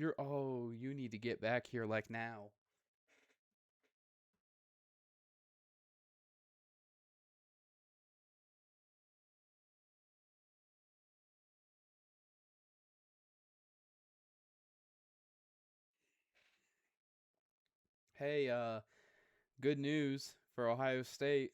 You need to get back here like now. Hey, good news for Ohio State.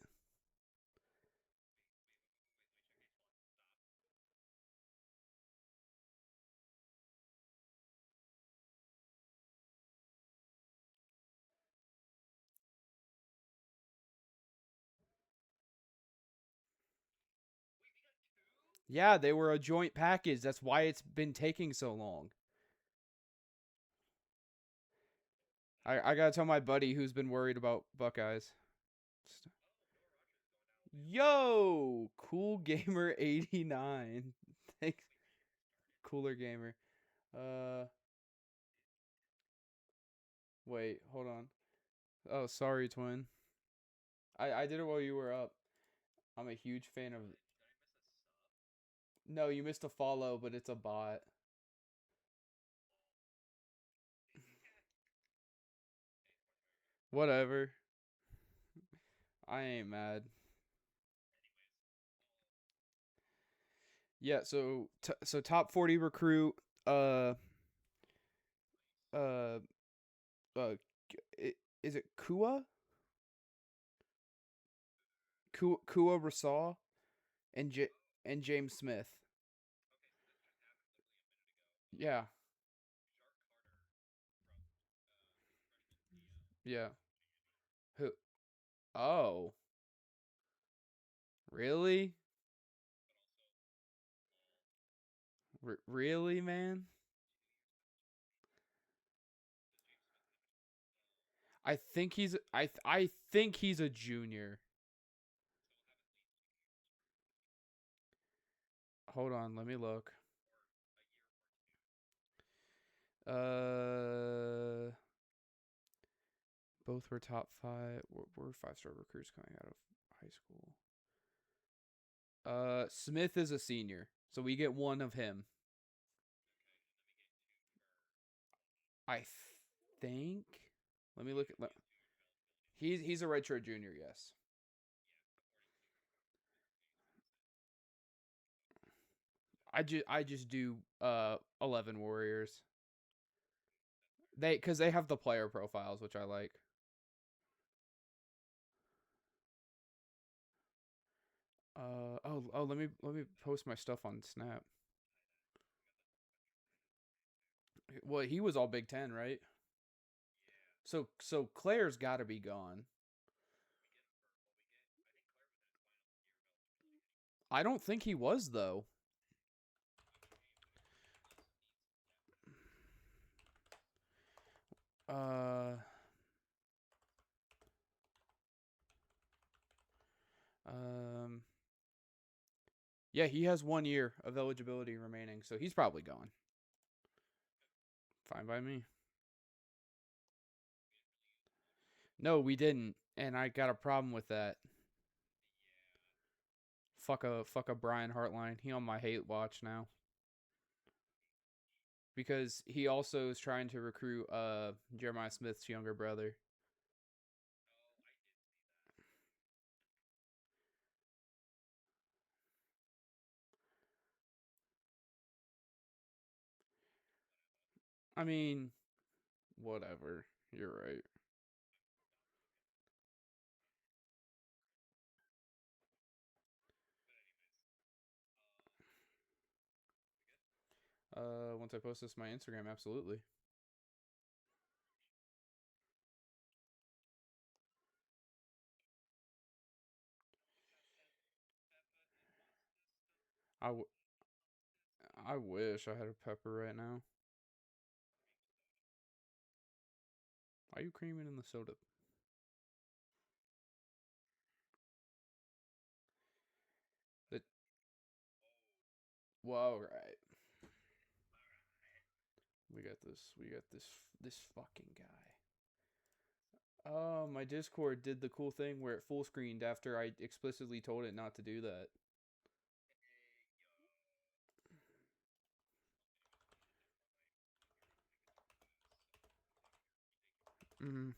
Yeah, they were a joint package. That's why it's been taking so long. I gotta tell my buddy who's been worried about Buckeyes. Yo, Cool Gamer 89. Thanks, Cooler Gamer. Uh, Wait, hold on. Oh, sorry, twin. I did it while you were up. I'm a huge fan of. No, you missed a follow, but it's a bot. Whatever. I ain't mad. Yeah, so top 40 recruit uh uh uh is it Kua Rasal and and James Smith. Yeah. Yeah. Who? Oh, really? Really, man? I think he's a junior. Hold on, let me look. Uh Both were top 5 were 5-star recruits coming out of high school. Smith is a senior, so we get one of him. I think. Let me look at. He's a redshirt junior. Yes. I just do 11 Warriors. Because they have the player profiles, which I like. Let me post my stuff on Snap. Well, he was all Big Ten, right? So Claire's got to be gone. I don't think he was though. Uh, um, yeah, he has 1 year of eligibility remaining, so he's probably gone. Fine by me. No, we didn't, and I got a problem with that. Fuck a Brian Hartline. He on my hate watch now because he also is trying to recruit Jeremiah Smith's younger brother. I mean, whatever. You're right. Once I post this to my Instagram, absolutely. I, w- I wish I had a pepper right now. Why are you creaming in the soda? That well, all right. We got this. We got this fucking guy. Oh, my Discord did the cool thing where it full screened after I explicitly told it not to do that. Mm-hmm.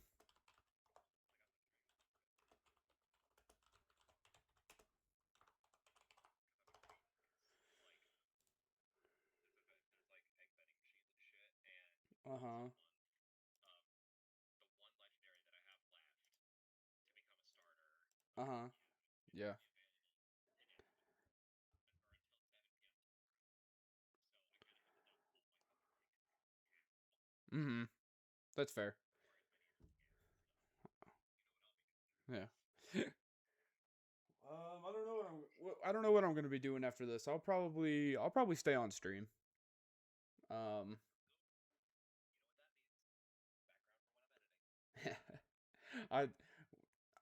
Uh-huh. Uh-huh. Yeah. Mm-hmm. That's fair. Yeah. I don't know I don't know what I'm gonna be doing after this. I'll probably stay on stream. Um, I,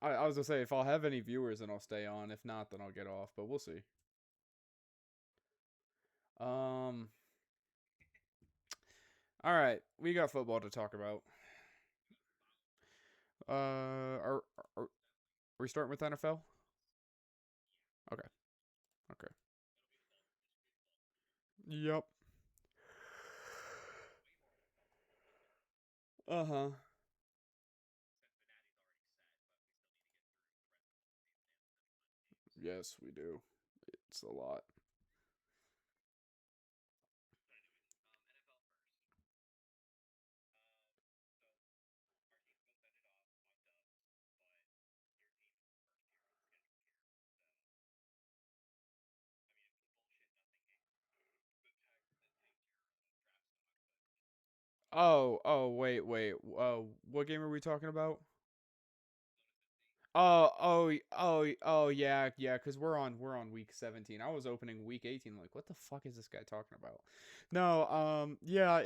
I was gonna say if I'll have any viewers, then I'll stay on. If not, then I'll get off. But we'll see. Um, all right, we got football to talk about. Are we starting with NFL? Okay. Okay. Yep. Uh huh. Yes, we do. It's a lot. Wait. What game are we talking about? Yeah. Because we're on week 17. I was opening week 18. Like, what the fuck is this guy talking about? No, yeah,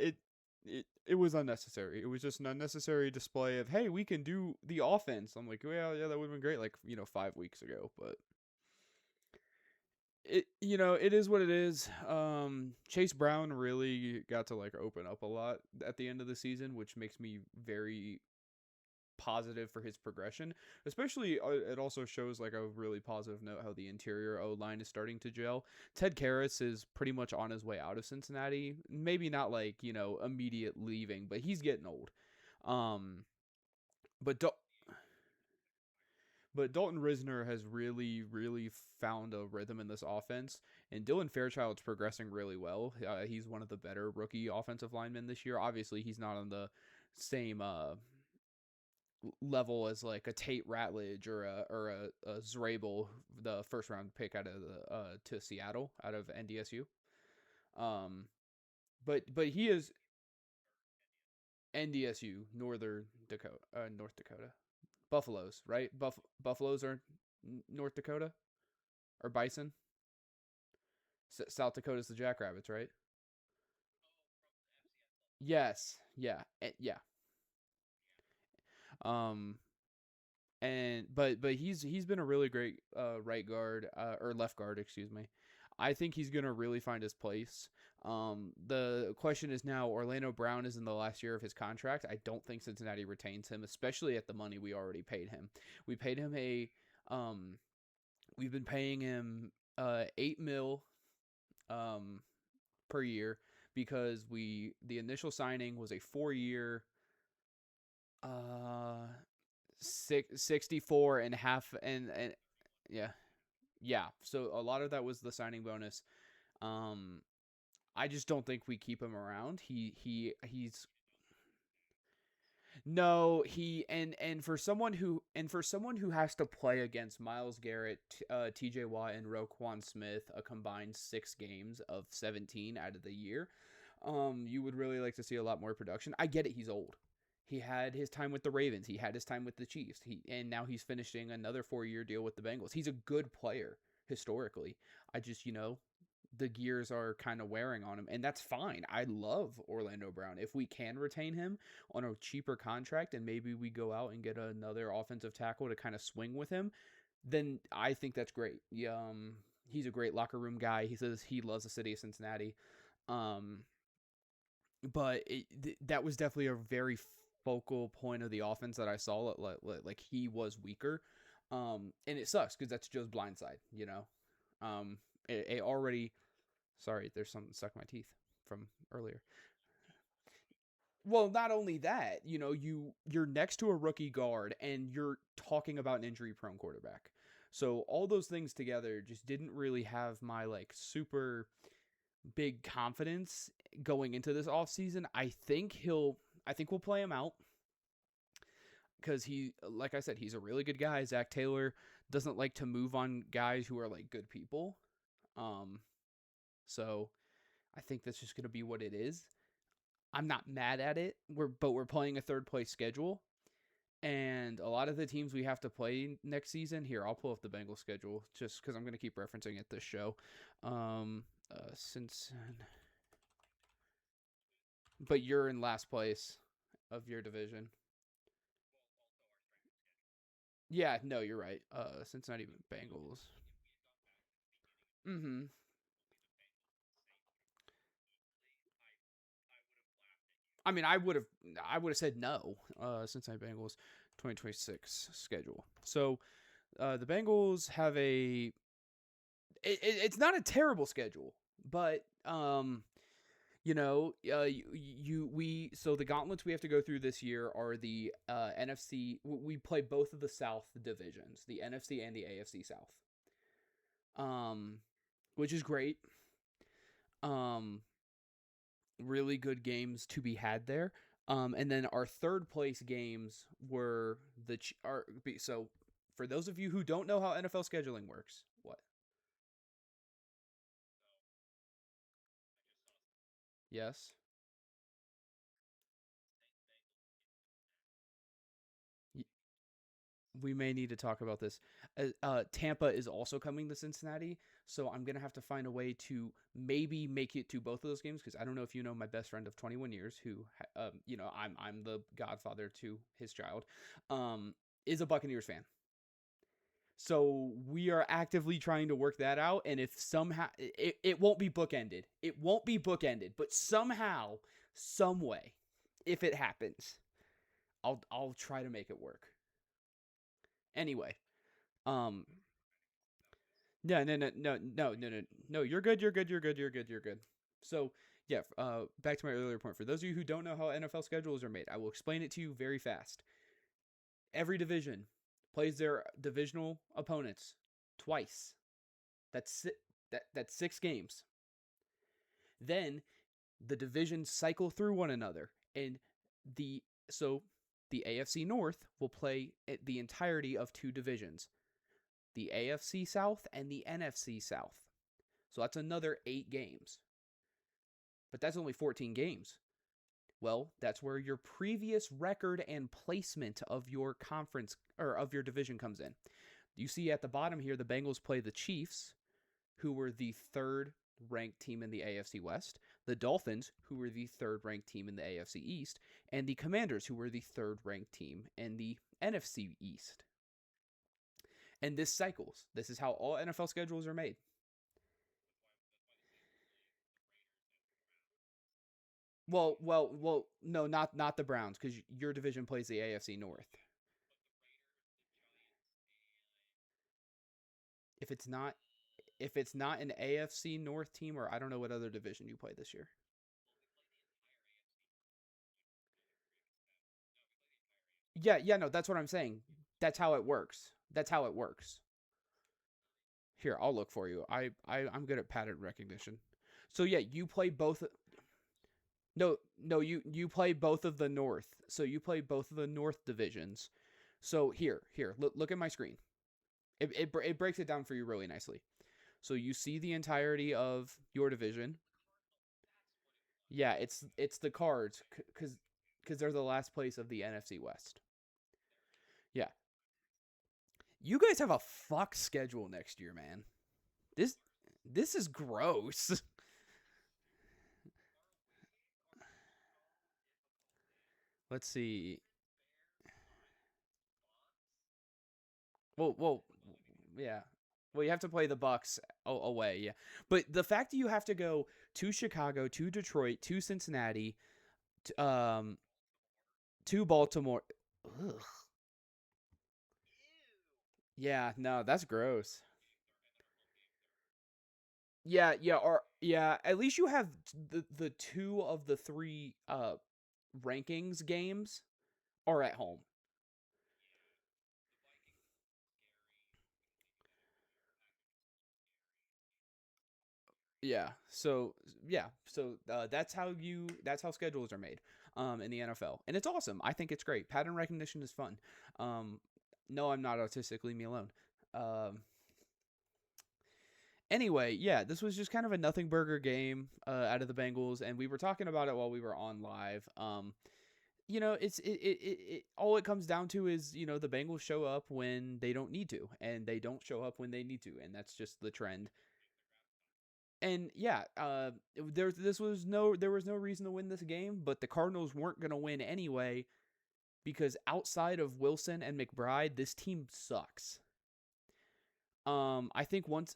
it was unnecessary. It was just an unnecessary display of hey, we can do the offense. I'm like, well, yeah, that would have been great, like 5 weeks ago. But it is what it is. Chase Brown really got to like open up a lot at the end of the season, which makes me very positive for his progression. Especially, it also shows like a really positive note how the interior O line is starting to gel. Ted Karras is pretty much on his way out of Cincinnati. Maybe not like immediate leaving, but he's getting old. Um, but Dalton Risner has really, really found a rhythm in this offense, and Dylan Fairchild's progressing really well. He's one of the better rookie offensive linemen this year. Obviously, he's not on the same level as like a Tate Ratledge or a Zrabel, the first round pick out of the to Seattle out of NDSU. Um, but he is NDSU, North Dakota, Buffaloes, right? Buffaloes are North Dakota or Bison. South Dakota's the Jackrabbits, right? Yes, yeah, yeah. Um, but he's been a really great right guard or left guard, excuse me. I think he's gonna really find his place. The question is now Orlando Brown is in the last year of his contract. I don't think Cincinnati retains him, especially at the money we already paid him. We paid him a um, we've been paying him 8 mil um per year because the initial signing was a 4 year uh 64 and half and yeah. Yeah, so a lot of that was the signing bonus. Um, I just don't think we keep him around. He's no he and for someone who has to play against Miles Garrett, T.J. Watt, and Roquan Smith a combined 6 games of 17 out of the year, you would really like to see a lot more production. I get it. He's old. He had his time with the Ravens. He had his time with the Chiefs. And now he's finishing another 4 year deal with the Bengals. He's a good player historically. I just the gears are kind of wearing on him, and that's fine. I love Orlando Brown. If we can retain him on a cheaper contract, and maybe we go out and get another offensive tackle to kind of swing with him, then I think that's great. Yeah, he's a great locker room guy. He says he loves the city of Cincinnati. Um, but that was definitely a very focal point of the offense that I saw. Like he was weaker, and it sucks because that's Joe's blind side. Um, it already. Sorry, there's something stuck in my teeth from earlier. Well, not only that, you're next to a rookie guard and you're talking about an injury prone quarterback. So all those things together just didn't really have my like super big confidence going into this offseason. I think we'll play him out because like I said, he's a really good guy. Zach Taylor doesn't like to move on guys who are like good people. Um, so I think that's just going to be what it is. I'm not mad at it. We're playing a third place schedule, and a lot of the teams we have to play next season. Here, I'll pull up the Bengals schedule just because I'm going to keep referencing it this show. Since, but you're in last place of your division. Yeah, no, you're right. Cincinnati Bengals. Mm-hmm. I mean, I would have said no. Cincinnati Bengals, 2026 schedule. So, the Bengals have it's not a terrible schedule, but so the gauntlets we have to go through this year are the NFC. We play both of the South divisions, the NFC and the AFC South, um, which is great. Um, really good games to be had there. And then our third place games were so for those of you who don't know how NFL scheduling works, what? Yes. We may need to talk about this. Tampa is also coming to Cincinnati, so I'm gonna have to find a way to maybe make it to both of those games because I don't know if you know my best friend of 21 years, who, I'm the godfather to his child, is a Buccaneers fan. So we are actively trying to work that out, and if somehow it won't be bookended, but somehow, some way, if it happens, I'll try to make it work. Anyway, um, no. You're good. You're good. You're good. You're good. You're good. So yeah, back to my earlier point. For those of you who don't know how NFL schedules are made, I will explain it to you very fast. Every division plays their divisional opponents twice. That's that's 6 games. Then the divisions cycle through one another, and the so the AFC North will play the entirety of 2 divisions, the AFC South and the NFC South. So that's another 8 games. But that's only 14 games. Well, that's where your previous record and placement of your conference or of your division comes in. You see at the bottom here, the Bengals play the Chiefs, who were the third ranked team in the AFC West, the Dolphins, who were the third ranked team in the AFC East, and the Commanders, who were the third ranked team in the NFC East. And this cycles. This is how all NFL schedules are made. Well. No, not the Browns, because your division plays the AFC North. If it's not, if it's not an AFC North team, or I don't know what other division you play this year. Yeah, no, that's what I'm saying. That's how it works. That's how it works. Here, I'll look for you. I'm good at pattern recognition. So yeah, you play both. No, you play both of the North. So you play both of the North divisions. So here, look at my screen. It breaks it down for you really nicely. So you see the entirety of your division. Yeah, it's the Cards because they're the last place of the NFC West. Yeah, you guys have a fuck schedule next year, man. This this is gross. Let's see. Well, yeah. Well, you have to play the Bucks away, yeah. But the fact that you have to go to Chicago, to Detroit, to Cincinnati, to, to Baltimore. Ugh. Yeah, no, that's gross. Yeah, or yeah, at least you have the 2 of the 3 rankings games are at home. Yeah. So yeah. So that's how schedules are made in the NFL, and it's awesome. I think it's great. Pattern recognition is fun. Um, no, I'm not autistic. Leave me alone. Um, anyway, yeah, this was just kind of a nothing burger game out of the Bengals, and we were talking about it while we were on live. It all it comes down to is the Bengals show up when they don't need to, and they don't show up when they need to, and that's just the trend. And yeah, there was no reason to win this game, but the Cardinals weren't going to win anyway because outside of Wilson and McBride, this team sucks. I think once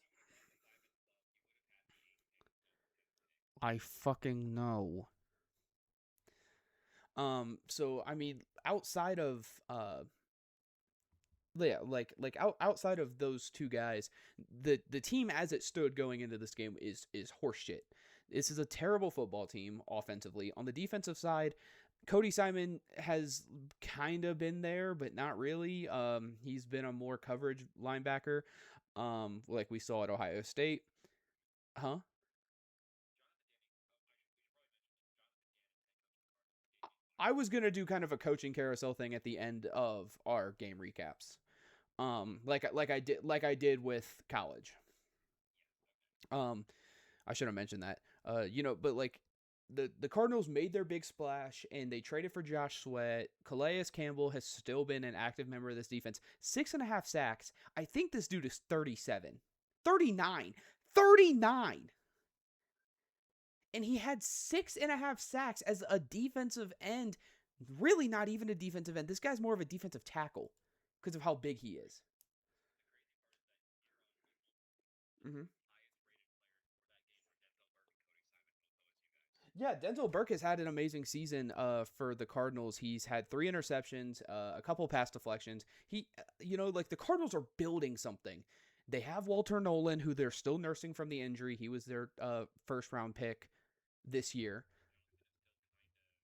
I fucking know. So I mean, outside of yeah, outside of those two guys, the team as it stood going into this game is horseshit. This is a terrible football team offensively. On the defensive side, Cody Simon has kind of been there, but not really. He's been a more coverage linebacker, like we saw at Ohio State. Huh? I was gonna do kind of a coaching carousel thing at the end of our game recaps. Like I did with college. Um, I should have mentioned that. But like the Cardinals made their big splash and they traded for Josh Sweat. Calais Campbell has still been an active member of this defense. 6.5 sacks. I think this dude is 37. 39. 39. And he had 6.5 sacks as a defensive end. Really not even a defensive end. This guy's more of a defensive tackle because of how big he is. Mm-hmm. Yeah, Denzel Burke has had an amazing season for the Cardinals. He's had 3 interceptions, a couple pass deflections. Like the Cardinals are building something. They have Walter Nolan, who they're still nursing from the injury. He was their first round pick this year.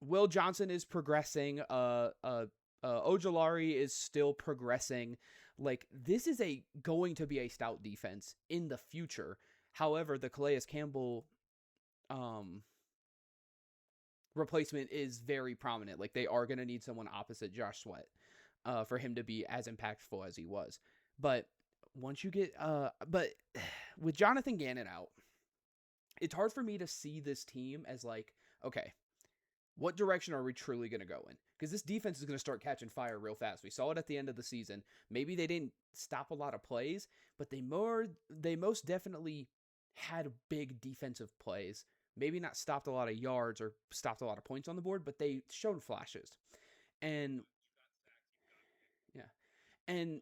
Will Johnson is progressing. Ojolari is still progressing. Like this is a going to be a stout defense in the future. However, the Calais Campbell um, replacement is very prominent. Like they are going to need someone opposite Josh Sweat for him to be as impactful as he was. But once you get, but with Jonathan Gannon out, it's hard for me to see this team as like, okay, what direction are we truly going to go in? Because this defense is going to start catching fire real fast. We saw it at the end of the season. Maybe they didn't stop a lot of plays, but they most definitely had big defensive plays. Maybe not stopped a lot of yards or stopped a lot of points on the board, but they showed flashes. And yeah, and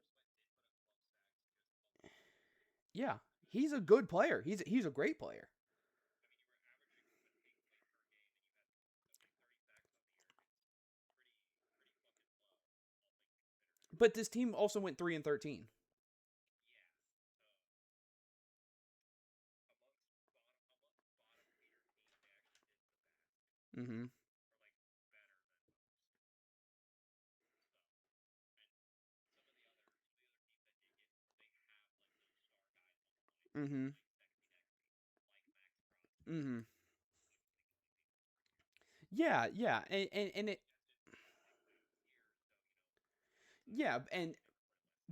yeah, he's a good player. He's a great player. But this team also went 3-13. Mm-hmm. Mm-hmm. Mm-hmm. Yeah, yeah, and it yeah, and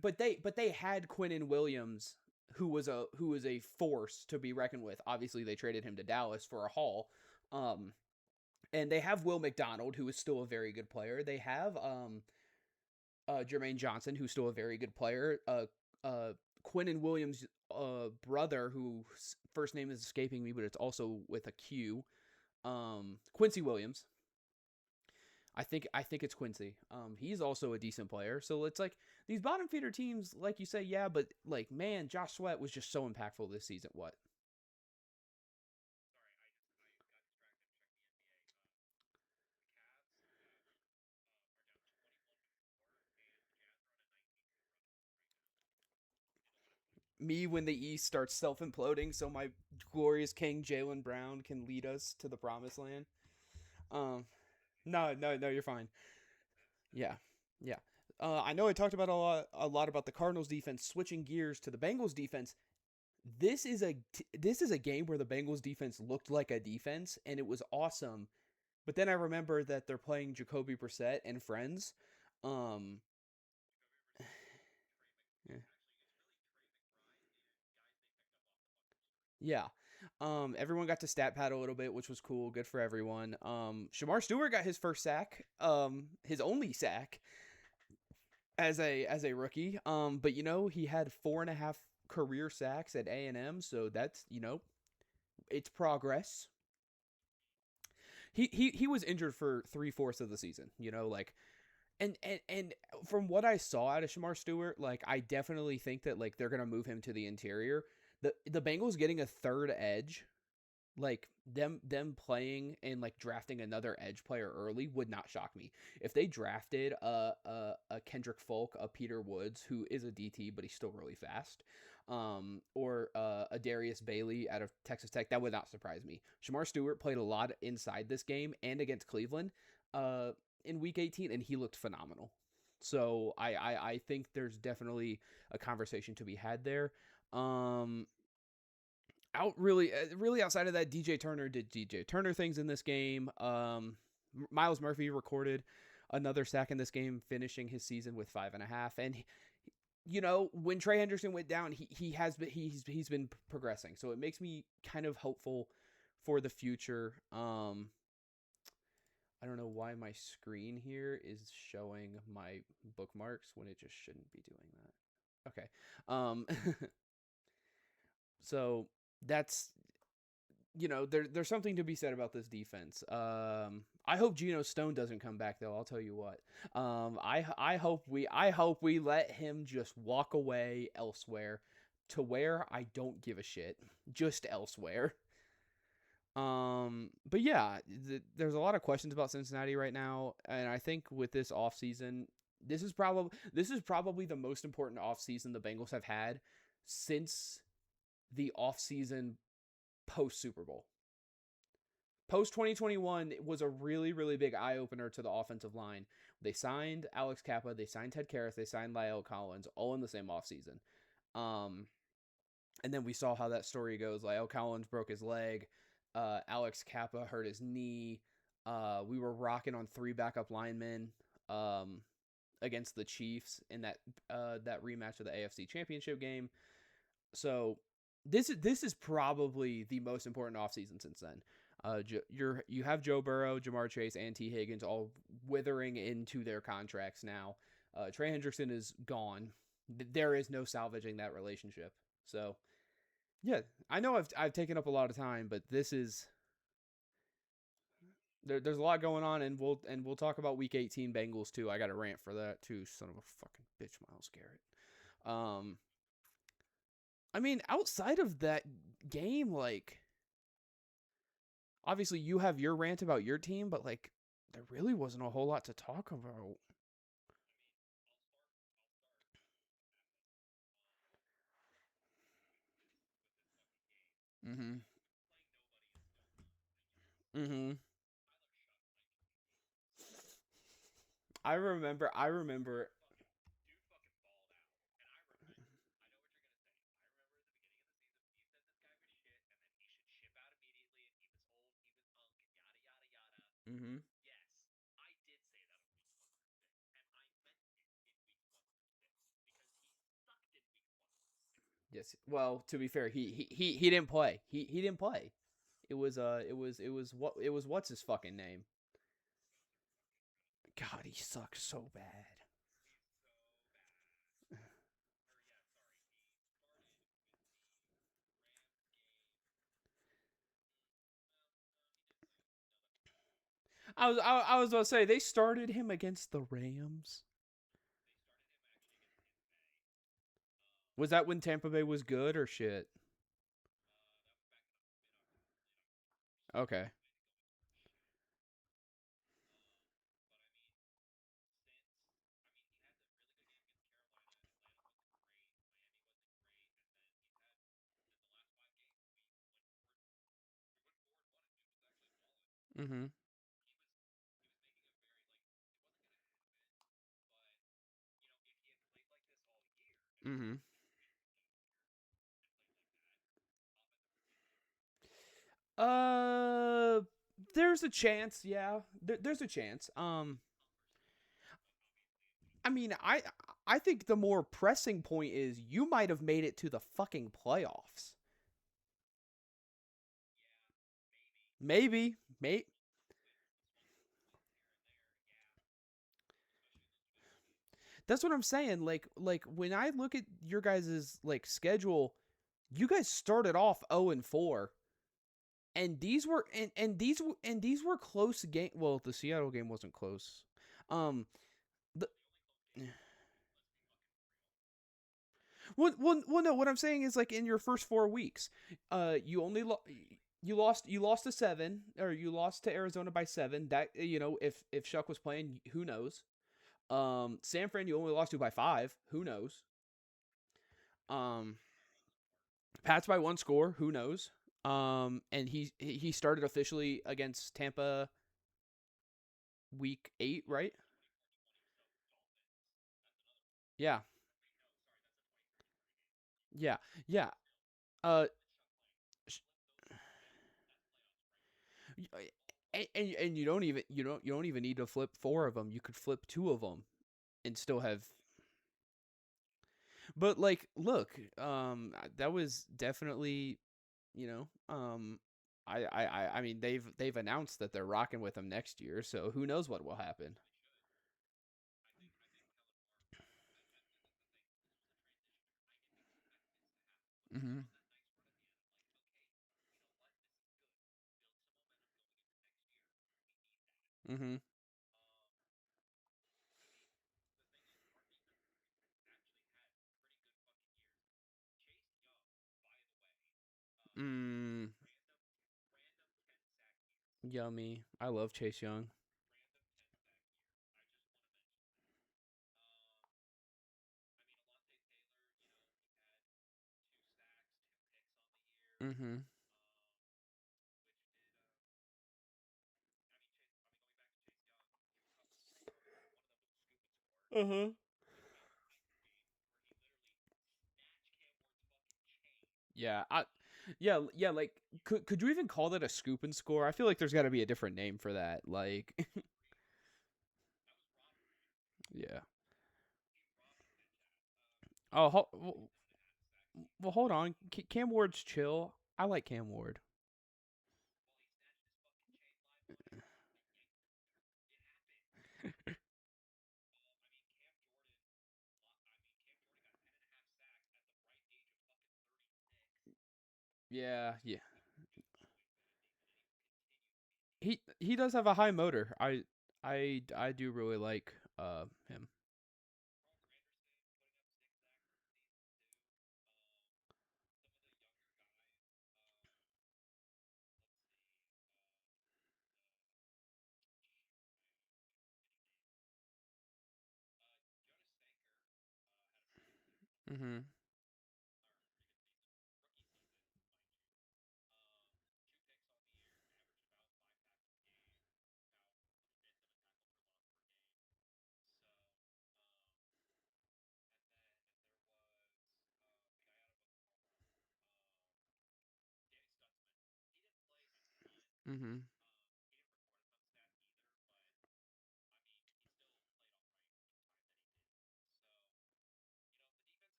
but they had Quinnen Williams, who was a force to be reckoned with. Obviously, they traded him to Dallas for a haul. Um, and they have Will McDonald, who is still a very good player. They have Jermaine Johnson, who's still a very good player. Quinnen Williams' brother, whose first name is escaping me, but it's also with a Q. Quincy Williams. I think it's Quincy. He's also a decent player. So it's like these bottom feeder teams, like you say, yeah, but like man, Josh Sweat was just so impactful this season. What? Me when the East starts self imploding, so my glorious king Jalen Brown can lead us to the promised land. Um, No, no, no, you're fine. Yeah, yeah. I know I talked about a lot about the Cardinals defense. Switching gears to the Bengals defense, this is a game where the Bengals defense looked like a defense, and it was awesome. But then I remember that they're playing Jacoby Brissett and friends. Um, yeah. Yeah. Everyone got to stat pad a little bit, which was cool. Good for everyone. Shamar Stewart got his first sack, his only sack as a rookie. But he had 4.5 career sacks at A&M, so that's it's progress. He was injured for 3/4 of the season. And from what I saw out of Shamar Stewart, like I definitely think that like they're gonna move him to the interior. The Bengals getting a third edge, like them playing and like drafting another edge player early would not shock me. If they drafted a Kendrick Folk, a Peter Woods, who is a DT but he's still really fast, or a Darius Bailey out of Texas Tech, that would not surprise me. Shamar Stewart played a lot inside this game and against Cleveland, uh, in Week 18, and he looked phenomenal. So I think there's definitely a conversation to be had there. Um, out really outside of that, DJ Turner did DJ Turner things in this game. Miles Murphy recorded another sack in this game, finishing his season with 5.5. And when Trey Hendrickson went down, he's been progressing, so it makes me kind of hopeful for the future. I don't know why my screen here is showing my bookmarks when it just shouldn't be doing that. Okay. So that's there's something to be said about this defense. I hope Geno Stone doesn't come back though. I'll tell you what. I hope we let him just walk away elsewhere, to where I don't give a shit, just elsewhere. But yeah, there's a lot of questions about Cincinnati right now, and I think with this offseason, this is probably the most important offseason the Bengals have had since the offseason post Super Bowl. Post 2021 was a really, really big eye opener to the offensive line. They signed Alex Kappa, they signed Ted Karras, they signed Lyle Collins, all in the same offseason. Um, and then we saw how that story goes. Lyle Collins broke his leg, Alex Kappa hurt his knee. We were rocking on 3 backup linemen against the Chiefs in that rematch of the AFC Championship game. So this is probably the most important offseason since then. You have Joe Burrow, Jamar Chase, and T. Higgins all withering into their contracts now. Trey Hendrickson is gone. There is no salvaging that relationship. So yeah, I know I've taken up a lot of time, but this is there's a lot going on, and we'll talk about Week 18 Bengals too. I got a rant for that too. Son of a fucking bitch, Miles Garrett. Um, I mean, outside of that game, like obviously you have your rant about your team, but like there really wasn't a whole lot to talk about. Mm-hmm. Mm-hmm. I remember. Mm-hmm. Yes. Well, to be fair, he didn't play. He didn't play. It was what's his fucking name? God, he sucks so bad. I was about to say they started him against the Rams. Was that when Tampa Bay was good or shit? Okay. Mm-hmm. Mm-hmm. Uh, there's a chance. Yeah, there's a chance. I mean, I think the more pressing point is you might have made it to the fucking playoffs. Maybe, mate. That's what I'm saying. Like when I look at your guys' like schedule, you guys started off 0-4, and these were close game. Well, the Seattle game wasn't close. Um, the no. What I'm saying is like in your first 4 weeks, you only you lost to seven, or you lost to Arizona by seven. That if Shuck was playing, who knows? San Fran, you only lost to by five. Who knows? Um, Pats by one score. Who knows? And he started officially against Tampa week 8, right? Yeah, yeah, yeah. Uh, and you don't even need to flip four of them. You could flip two of them and still have. But like, look, that was definitely, you know, I mean, they've announced that they're rocking with him next year, so who knows what will happen. Mm-hmm. Mm-hmm. Mm, yummy. I love Chase Young. Mm-hmm. Uh-huh. Yeah, yeah, like could you even call that a scoop and score? I feel like there's got to be a different name for that. Like, yeah. Oh, well, hold on. Cam Ward's chill. I like Cam Ward. Yeah, yeah. He does have a high motor. I do really like him. Mhm. Mhm.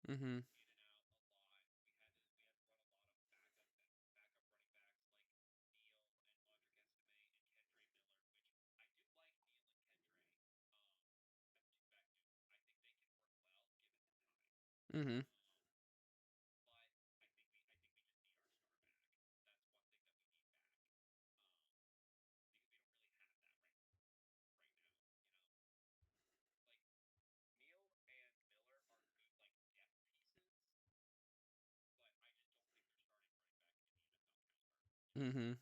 Mhm. Mhm. Mhm.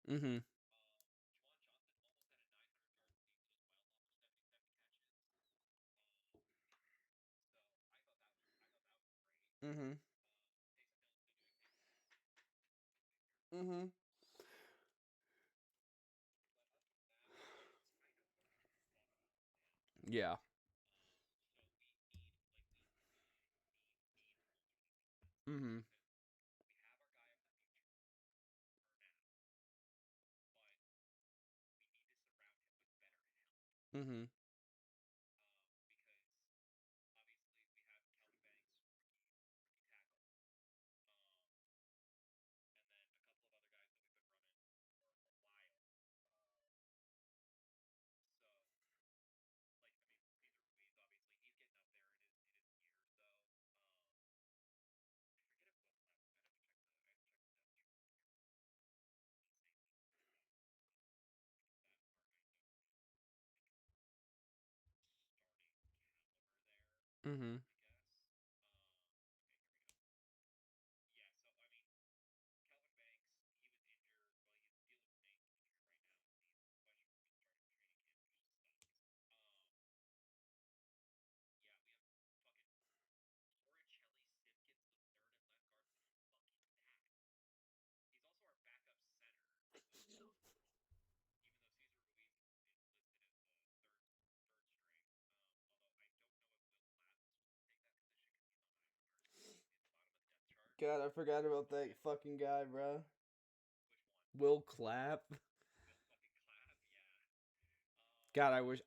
Mhm. Mhm. Mhm. Yeah. Mhm. Mhm. Mhm. God, I forgot about that fucking guy, bro. Will Clapp. God, I wish.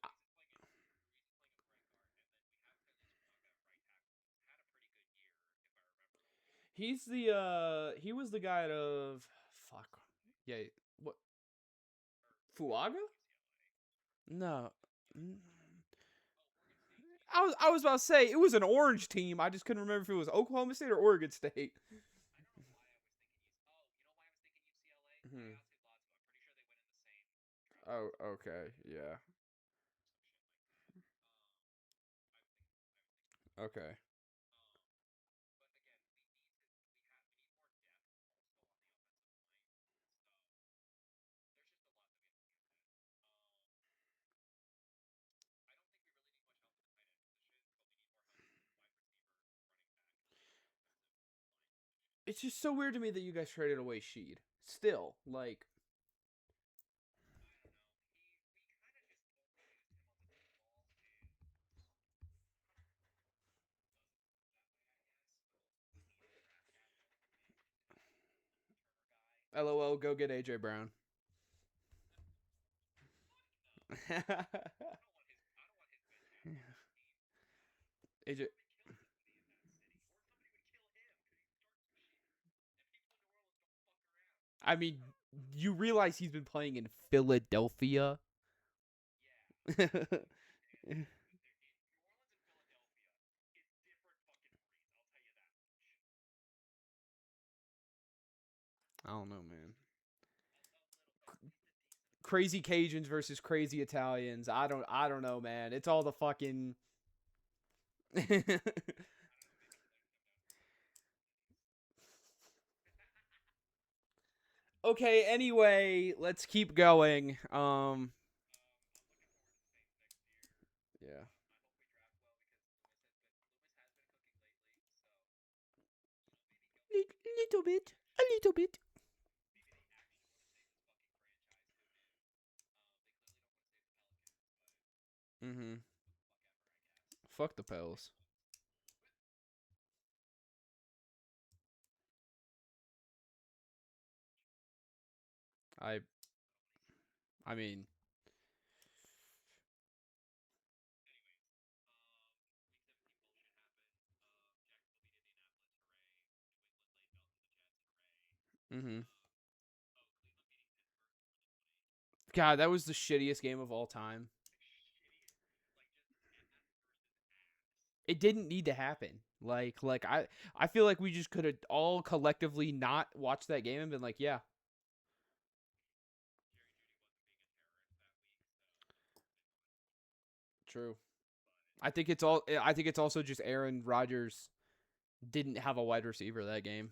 He's the he was the guy of fuck. Yeah, what Fuaga? No. I was about to say it was an orange team. I just couldn't remember if it was Oklahoma State or Oregon State. Mhm. Oh, okay. Yeah. Okay. It's just so weird to me that you guys traded away Sheed. Still, like, LOL, go get AJ Brown. AJ, I mean, you realize he's been playing in Philadelphia? I don't know, man. Crazy Cajuns versus crazy Italians. I don't know, man. It's all the fucking Okay, anyway, let's keep going. Yeah. Little bit. A little bit. Mhm. Fuck the Pels. I I mean, mhm. God, that was the shittiest game of all time. It didn't need to happen. I feel like we just could have all collectively not watched that game and been like, yeah, true. I think it's also just Aaron Rodgers didn't have a wide receiver that game.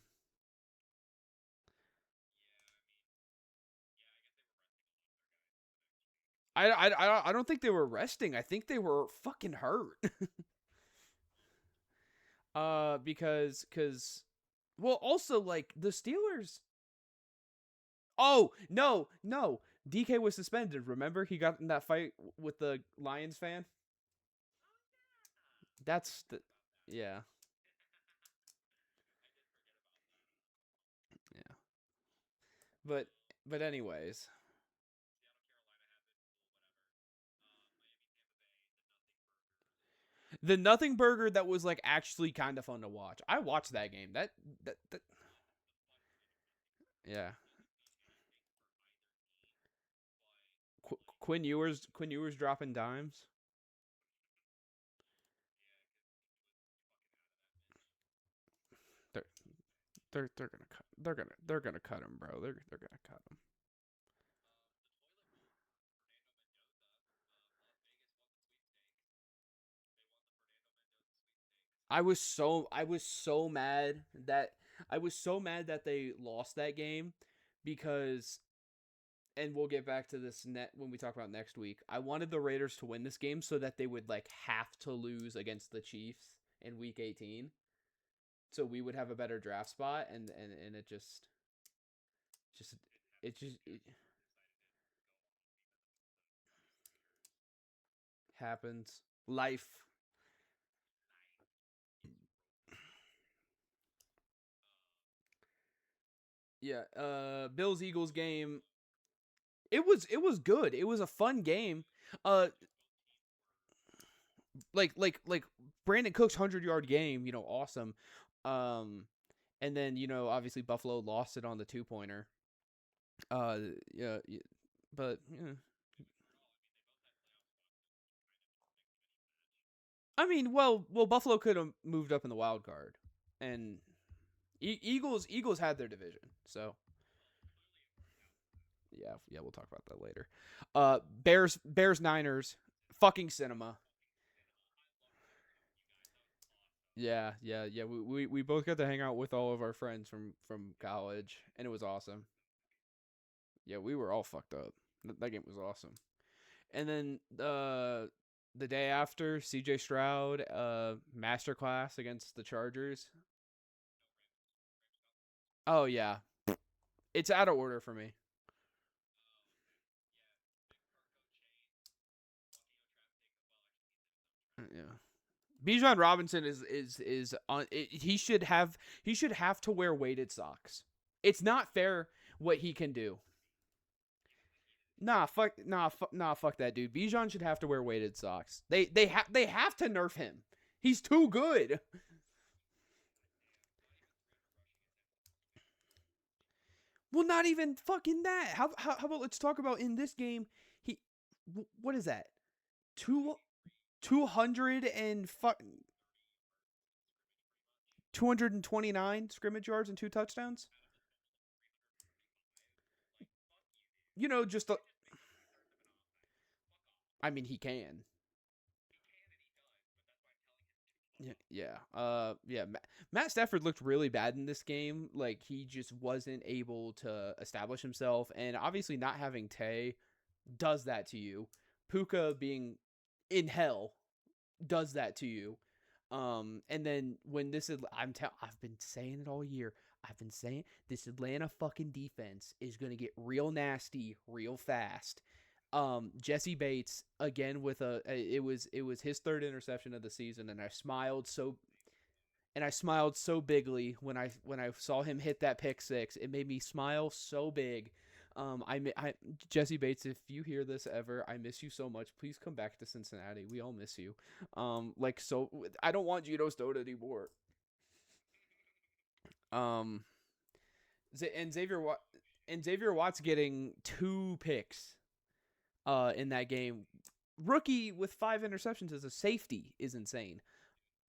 I don't think they were resting. I think they were fucking hurt. Because well, also like the Steelers. Oh no, DK was suspended. Remember, he got in that fight with the Lions fan. That's the yeah yeah. But anyways, the nothing burger that was like actually kind of fun to watch. I watched that game. That yeah. Quinn Ewers dropping dimes. They're they're gonna cut him, bro. They're gonna cut him. I was so mad that they lost that game because and we'll get back to this net when we talk about next week. I wanted the Raiders to win this game so that they would like have to lose against the Chiefs in week 18. So we would have a better draft spot and it just it happens. Life. Yeah, Bills Eagles game. It was good. It was a fun game. Uh like Brandon Cooks 100-yard game, awesome. Um and then, obviously Buffalo lost it on the two-pointer. Uh yeah, but yeah. I mean, well Buffalo could have moved up in the wild card. And Eagles had their division. So, yeah, we'll talk about that later. Bears Niners fucking cinema. Yeah. We both got to hang out with all of our friends from college, and it was awesome. Yeah, we were all fucked up. That game was awesome. And then the day after, C.J. Stroud masterclass against the Chargers. Oh yeah, it's out of order for me. Yeah. Bijan Robinson is on. He should have to wear weighted socks. It's not fair what he can do. Fuck that dude. Bijan should have to wear weighted socks. They have to nerf him. He's too good. Well, not even fucking that. How about let's talk about in this game? He, what is that? Two 200 and 229 scrimmage yards and two touchdowns. Just I mean, he can. Yeah. Matt Stafford looked really bad in this game. Like he just wasn't able to establish himself, and obviously not having Tay does that to you. Puka being in hell does that to you. And then when this is, I've been saying it all year. I've been saying this Atlanta fucking defense is gonna get real nasty, real fast. Jesse Bates again with it was his third interception of the season, and I smiled so bigly when I saw him hit that pick six. It made me smile so big. I Jesse Bates, if you hear this ever, I miss you so much. Please come back to Cincinnati. We all miss you. Like so, I don't want Geno Stone anymore. Um, and Xavier Watts getting two picks. In that game, rookie with 5 interceptions as a safety is insane.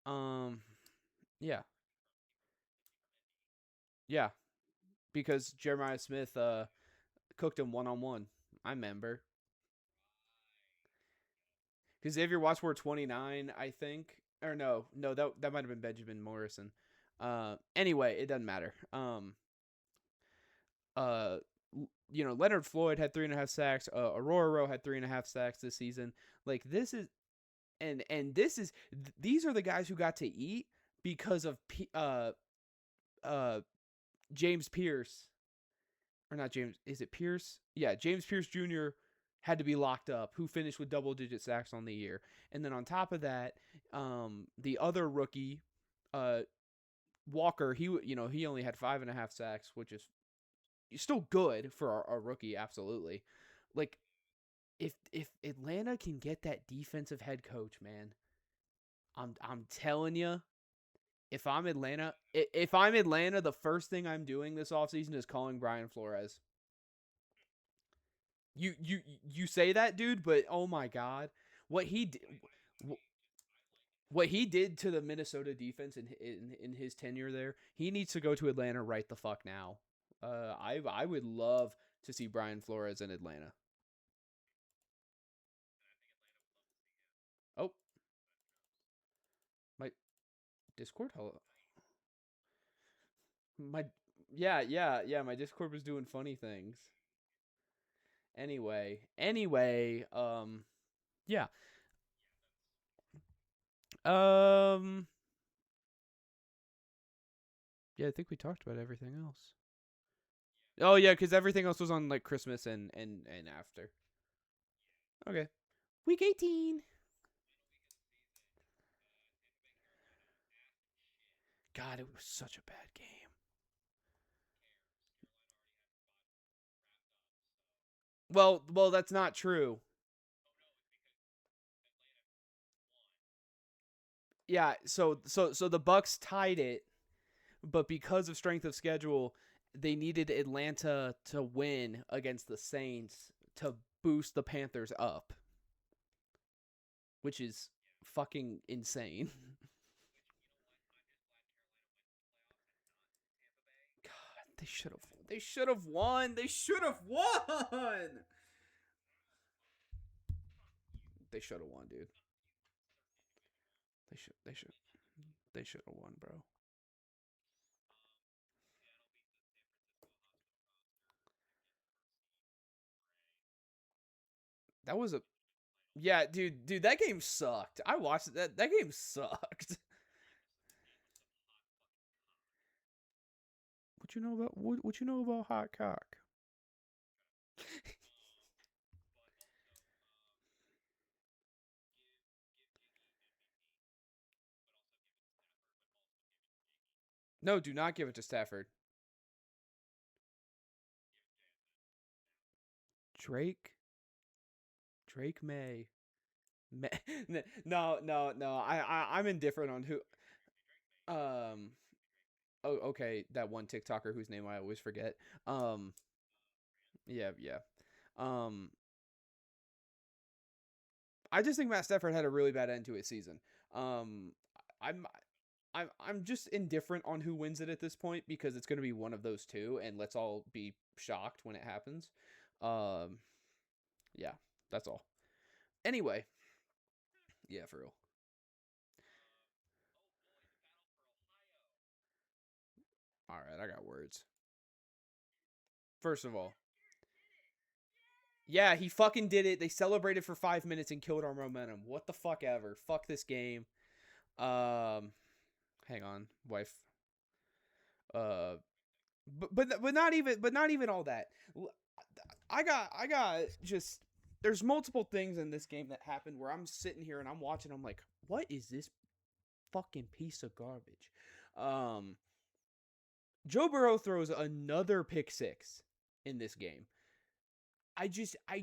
Um, yeah, yeah, because Jeremiah Smith cooked him 1-on-1. I remember because Xavier Watts wore 29, I think, or no, that might have been Benjamin Morrison. Anyway, it doesn't matter. Uh, Leonard Floyd had 3.5 sacks. Aurora Rowe had 3.5 sacks this season. Like this is and this is these are the guys who got to eat because of uh James Pierce, or not James, is it Pierce? Yeah, James Pierce Jr. had to be locked up, who finished with double-digit sacks on the year. And then on top of that, the other rookie, uh, Walker, he only had 5.5 sacks, which is still good for a rookie, absolutely. Like if Atlanta can get that defensive head coach, man, I'm telling you, if I'm Atlanta, the first thing I'm doing this offseason is calling Brian Flores. You say that, dude, but oh my god, what he did, what he did to the Minnesota defense in his tenure there, he needs to go to Atlanta right the fuck now. I would love to see Brian Flores in Atlanta. Oh, my Discord, hello. My yeah, my Discord was doing funny things. Anyway, yeah. Um, yeah, I think we talked about everything else. Oh yeah, because everything else was on like Christmas and after. Okay, week 18. God, it was such a bad game. Well, that's not true. Yeah, so the Bucks tied it, but because of strength of schedule, they needed Atlanta to win against the Saints to boost the Panthers up, which is fucking insane. God, they should have. They should have won. They should have won. They should have won, dude. They should. They should. They should have won, bro. That was a Yeah, dude. That game sucked. I watched it. That game sucked. What you know about hot cock? No, do not give it to Stafford. Drake Drake May. May no. I'm indifferent on who. Um. Oh, okay. That one TikToker whose name I always forget. Um. Yeah. Um. I just think Matt Stafford had a really bad end to his season. Um. I'm I'm just indifferent on who wins it at this point because it's going to be one of those two, and let's all be shocked when it happens. Um, yeah, that's all. Anyway, yeah, for real. All right, I got words. First of all, yeah, he fucking did it. They celebrated for 5 minutes and killed our momentum. What the fuck ever. Fuck this game. Um, hang on, wife. Uh, but not even all that. I got just there's multiple things in this game that happened where I'm sitting here and I'm watching. I'm like, what is this fucking piece of garbage? Um, Joe Burrow throws another pick six in this game. I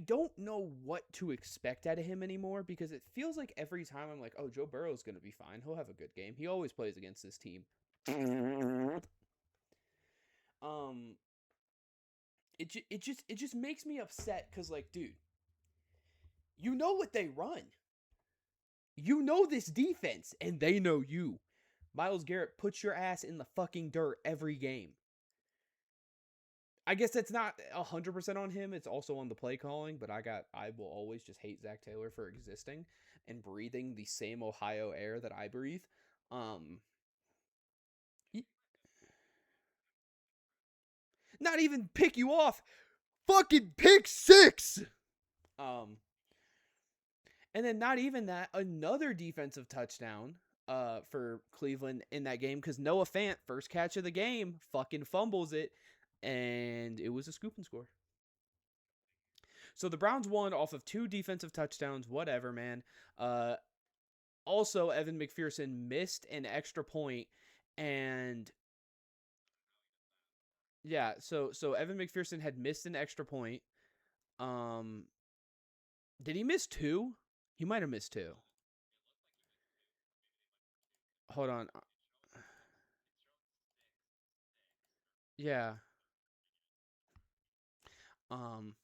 don't know what to expect out of him anymore because it feels like every time I'm like, oh, Joe Burrow's gonna be fine. He'll have a good game. He always plays against this team. um, it just makes me upset because like, dude, you know what they run. You know this defense, and they know you. Myles Garrett puts your ass in the fucking dirt every game. I guess it's not 100% on him. It's also on the play calling, but I will always just hate Zach Taylor for existing and breathing the same Ohio air that I breathe. Um, not even pick you off. fucking pick six. Um, and then not even that, another defensive touchdown for Cleveland in that game because Noah Fant, first catch of the game, fucking fumbles it, and it was a scoop and score. So the Browns won off of 2 defensive touchdowns, whatever, man. Also, Evan McPherson missed an extra point, and yeah, so Evan McPherson had missed an extra point. Um, did he miss 2? He might have missed 2. Hold on. Yeah. Um,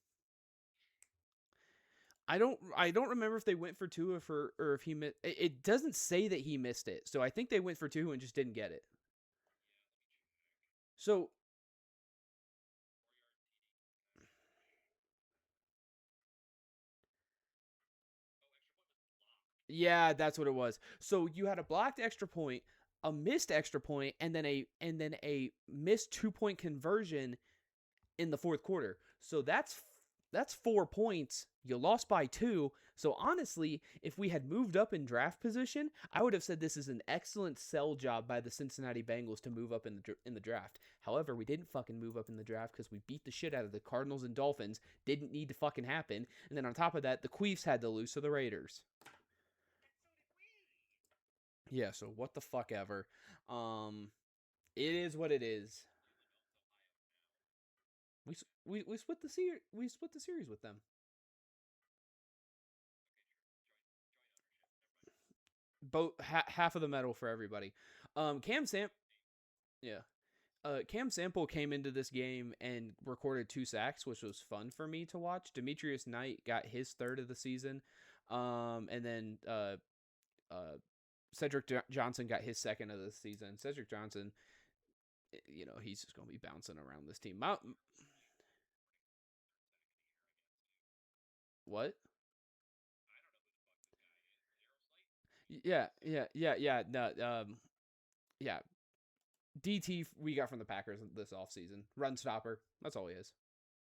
I don't remember if they went for 2 or if he missed. It doesn't say that he missed it, so I think they went for 2 and just didn't get it. So yeah, that's what it was. So you had a blocked extra point, a missed extra point, and then a missed 2-point conversion in the fourth quarter. So that's 4 points. You lost by 2. So honestly, if we had moved up in draft position, I would have said this is an excellent sell job by the Cincinnati Bengals to move up in the draft. However, we didn't fucking move up in the draft because we beat the shit out of the Cardinals and Dolphins. Didn't need to fucking happen. And then on top of that, the Queefs had to lose to the Raiders. Yeah, so what the fuck ever. Um, it is what it is. We split the series with them. Both half of the medal for everybody. Cam Sam, yeah. Cam Sample came into this game and recorded 2 sacks, which was fun for me to watch. Demetrius Knight got his third of the season, and then Cedric Johnson got his second of the season. Cedric Johnson, he's just gonna be bouncing around this team. What? Yeah. No, yeah. DT we got from the Packers this offseason. Run stopper. That's all he is.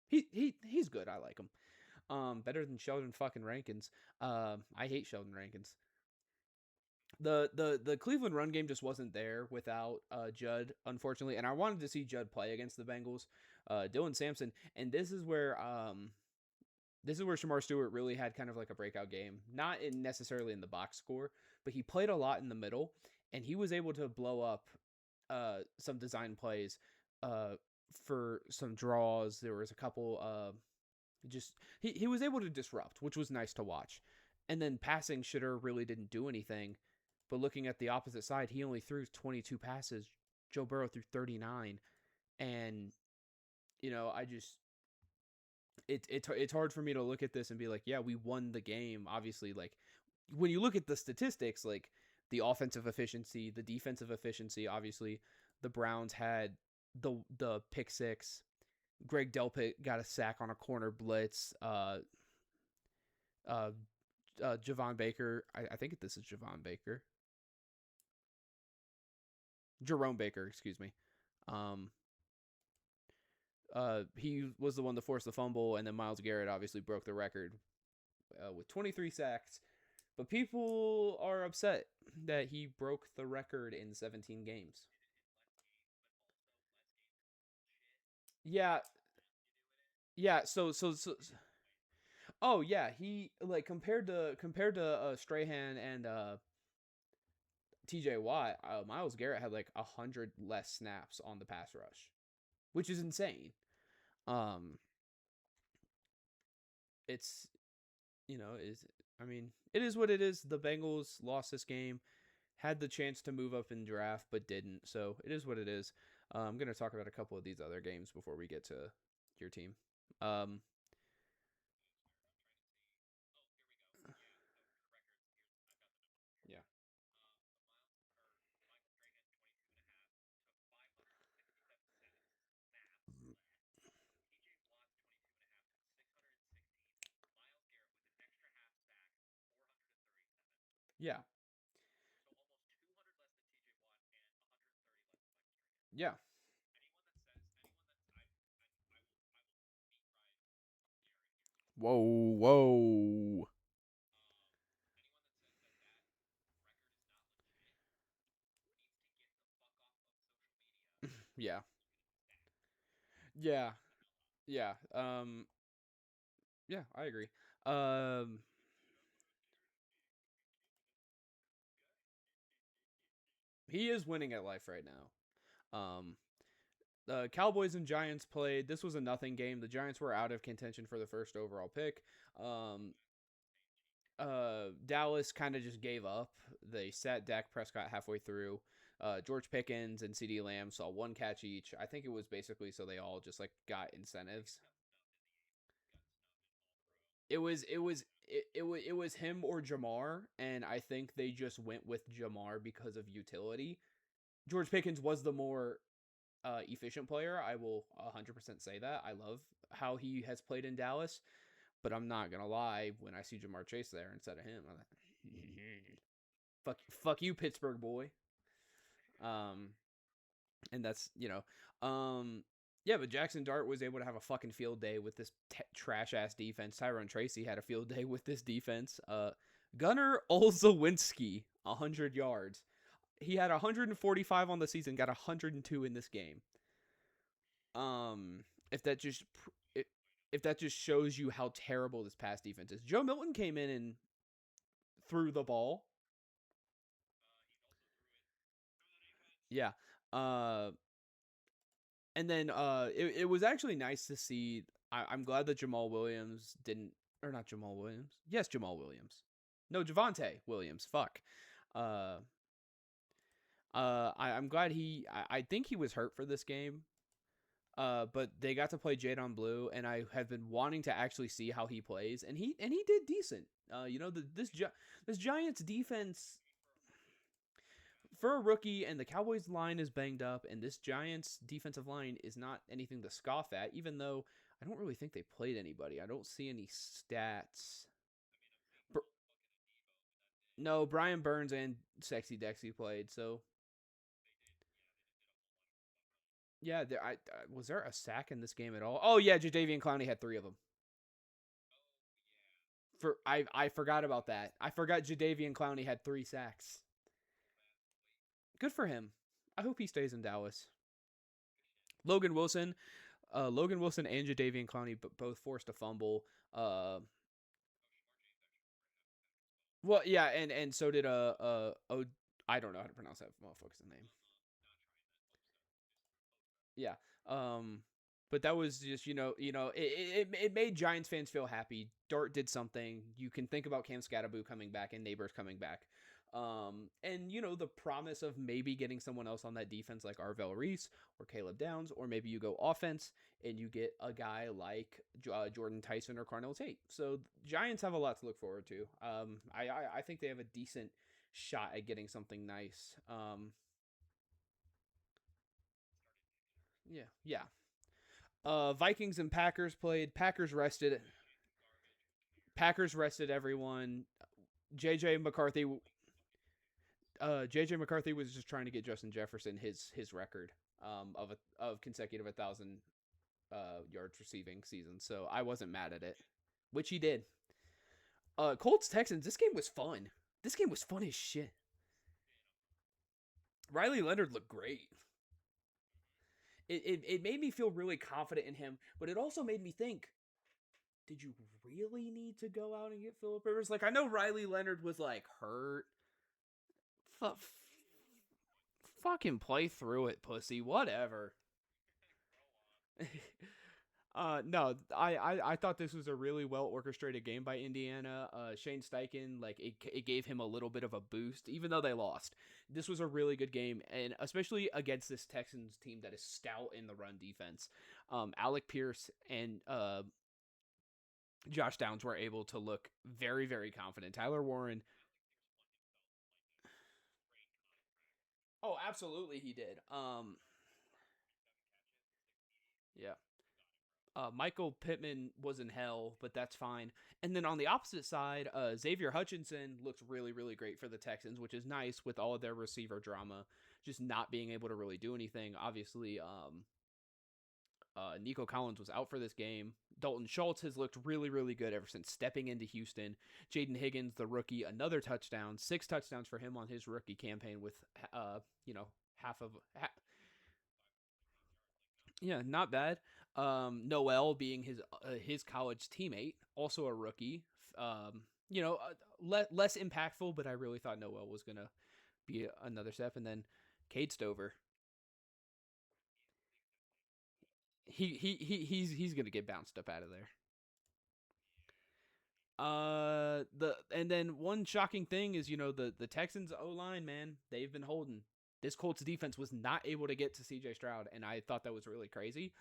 He's good. I like him. Better than Sheldon fucking Rankins. I hate Sheldon Rankins. The Cleveland run game just wasn't there without Judd, unfortunately, and I wanted to see Judd play against the Bengals. Dylan Sampson, and this is where Shamar Stewart really had kind of like a breakout game. Not necessarily in the box score, but he played a lot in the middle, and he was able to blow up some design plays for some draws. There was a couple. Just he was able to disrupt, which was nice to watch. And then passing, Shitter really didn't do anything. But looking at the opposite side, he only threw 22 passes. Joe Burrow threw 39, and I just it's hard for me to look at this and be like, yeah, we won the game. Obviously, like when you look at the statistics, like the offensive efficiency, the defensive efficiency, obviously the Browns had the pick six. Greg Delpit got a sack on a corner blitz. Uh, Javon Baker, I think this is Javon Baker. Jerome Baker, excuse me. Um, he was the one to force the fumble, and then Myles Garrett obviously broke the record with 23 sacks. But people are upset that he broke the record in 17 games. Yeah, yeah. Oh yeah, he like compared to Strahan and T.J. Watt, Myles Garrett had like 100 less snaps on the pass rush, which is insane. Um, it's is I mean it is what it is. The Bengals lost this game, had the chance to move up in draft but didn't. So it is what it is. I'm gonna talk about a couple of these other games before we get to your team. Um, yeah, yeah, yeah. Whoa, whoa. Yeah. Yeah. Yeah. Yeah, I agree. Um he is winning at life right now. The Cowboys and Giants played. This was a nothing game. The Giants were out of contention for the first overall pick. Um Dallas kind of just gave up. They sat Dak Prescott halfway through. George Pickens and CeeDee Lamb saw one catch each. I think it was basically so they all just like got incentives. It was him or Jamar, and I think they just went with Jamar because of utility. George Pickens was the more efficient player. I will 100% say that. I love how he has played in Dallas, but I'm not gonna lie. When I see Jamar Chase there instead of him, I'm like, fuck you, Pittsburgh boy. Um, and that's yeah, but Jackson Dart was able to have a fucking field day with this trash ass defense. Tyrone Tracy had a field day with this defense. Gunnar Olszewski, 100 yards. He had 145 on the season, got 102 in this game. If that just if that just shows you how terrible this pass defense is. Joe Milton came in and threw the ball. Yeah. Uh, and then it was actually nice to see. I'm glad that Jamal Williams didn't, or not Jamal Williams. Yes, Jamal Williams. No, Javonte Williams. Fuck. Uh, I'm glad I think he was hurt for this game. But they got to play Jadon Blue, and I have been wanting to actually see how he plays, and he did decent. This Giants defense for a rookie, and the Cowboys line is banged up, and this Giants defensive line is not anything to scoff at. Even though I don't really think they played anybody. I don't see any stats. No, Brian Burns and Sexy Dexy played, so yeah. Was there a sack in this game at all? Oh yeah, Jadeveon Clowney had 3 of them. I forgot about that. I forgot Jadeveon Clowney had 3 sacks. Good for him. I hope he stays in Dallas. Logan Wilson, Logan Wilson and Jadeveon Clowney both forced a fumble. Well, yeah, and so did I don't know how to pronounce that motherfucker's name. Yeah. Um, but that was just it made Giants fans feel happy. Dart did something. You can think about Cam Scatterboo coming back and Neighbors coming back. And the promise of maybe getting someone else on that defense like Arvell Reese or Caleb Downs, or maybe you go offense and you get a guy like Jordan Tyson or Carnell Tate. So Giants have a lot to look forward to. I think they have a decent shot at getting something nice. Yeah, yeah. Vikings and Packers played. Packers rested everyone. JJ McCarthy JJ McCarthy was just trying to get Justin Jefferson his record of consecutive 1,000 yards receiving season. So I wasn't mad at it, which he did. Colts Texans. This game was fun. This game was fun as shit. Riley Leonard looked great. It made me feel really confident in him, but it also made me think, did you really need to go out and get Philip Rivers? Like, I know Riley Leonard was like hurt. F- Fucking play through it, pussy. Whatever. No, I thought this was a really well orchestrated game by Indiana. Shane Steichen, like it gave him a little bit of a boost, even though they lost. This was a really good game, and especially against this Texans team that is stout in the run defense. Alec Pierce and Josh Downs were able to look very, very confident. Tyler Warren, oh, absolutely, he did. Yeah. Michael Pittman was in hell, but that's fine. And then on the opposite side, Xavier Hutchinson looks really, really great for the Texans, which is nice with all of their receiver drama, just not being able to really do anything. Obviously, Nico Collins was out for this game. Dalton Schultz has looked really, really good ever since stepping into Houston. Jaden Higgins, the rookie, another touchdown, 6 touchdowns for him on his rookie campaign with, half of, yeah, not bad. Noel being his college teammate, also a rookie. Less impactful, but I really thought Noel was gonna be another step. And then Cade Stover, he's gonna get bounced up out of there. And then one shocking thing is, the Texans O line, man, they've been holding. This Colts defense was not able to get to C.J. Stroud, and I thought that was really crazy.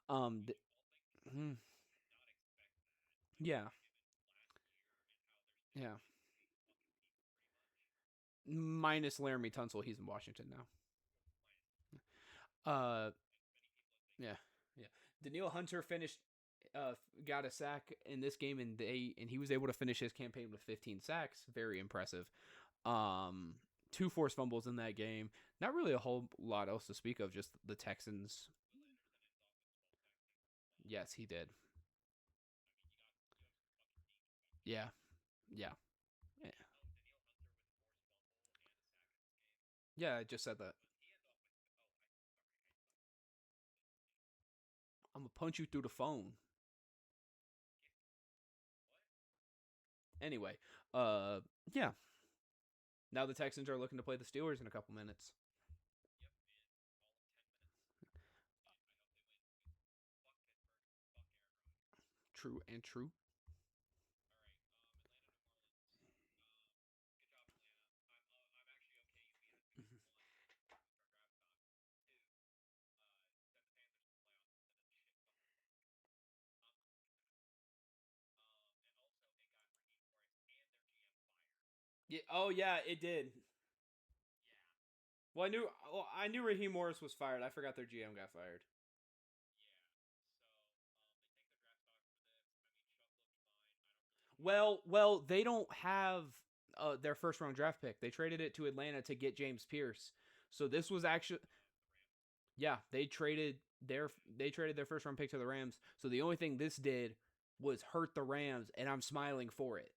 Um, th- yeah, yeah. Minus Laramie Tunsil, he's in Washington now. Uh, yeah, yeah. Daniil Hunter got a sack in this game, and he was able to finish his campaign with 15 sacks. Very impressive. Um, 2 forced fumbles in that game. Not really a whole lot else to speak of. Just the Texans. Yes, he did. Yeah, yeah, yeah. Yeah, I just said that. I'm gonna punch you through the phone. Anyway, yeah. Now the Texans are looking to play the Steelers in a couple minutes. True and true. Yeah. Oh yeah, it did. Well, I knew Raheem Morris was fired. I forgot their GM got fired. Well, they don't have their first round draft pick. They traded it to Atlanta to get James Pierce. So this was actually, yeah, they traded their first round pick to the Rams. So the only thing this did was hurt the Rams, and I'm smiling for it.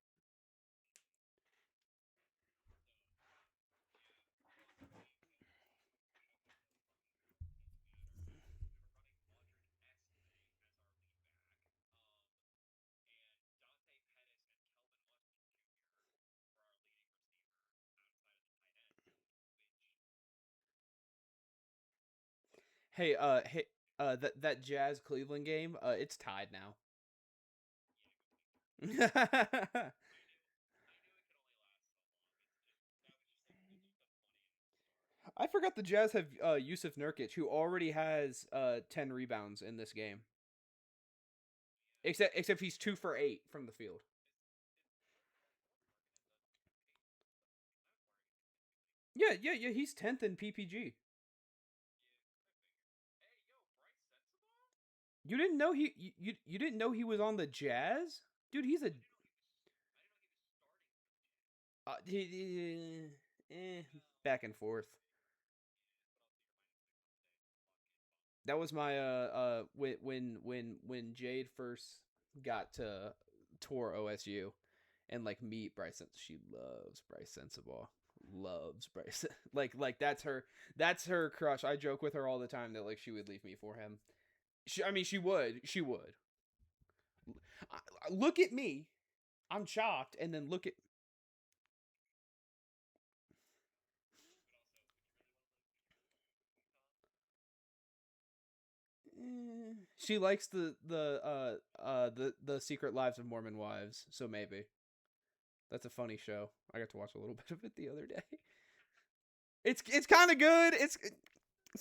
That Jazz Cleveland game, it's tied now. I forgot the Jazz have Yusuf Nurkic, who already has 10 rebounds in this game. Except he's 2 for 8 from the field. Yeah, yeah, yeah. He's 10th in PPG. You didn't know he was on the Jazz, dude. He's a back and forth. That was my when Jade first got to tour OSU and like meet Bryce. She loves Bryce Sensabaugh. Loves Bryce. like that's her crush. I joke with her all the time that like she would leave me for him. I mean, she would. She would. Look at me. I'm shocked, and then look at. She likes the Secret Lives of Mormon Wives, so maybe that's a funny show. I got to watch a little bit of it the other day. It's kind of good. It's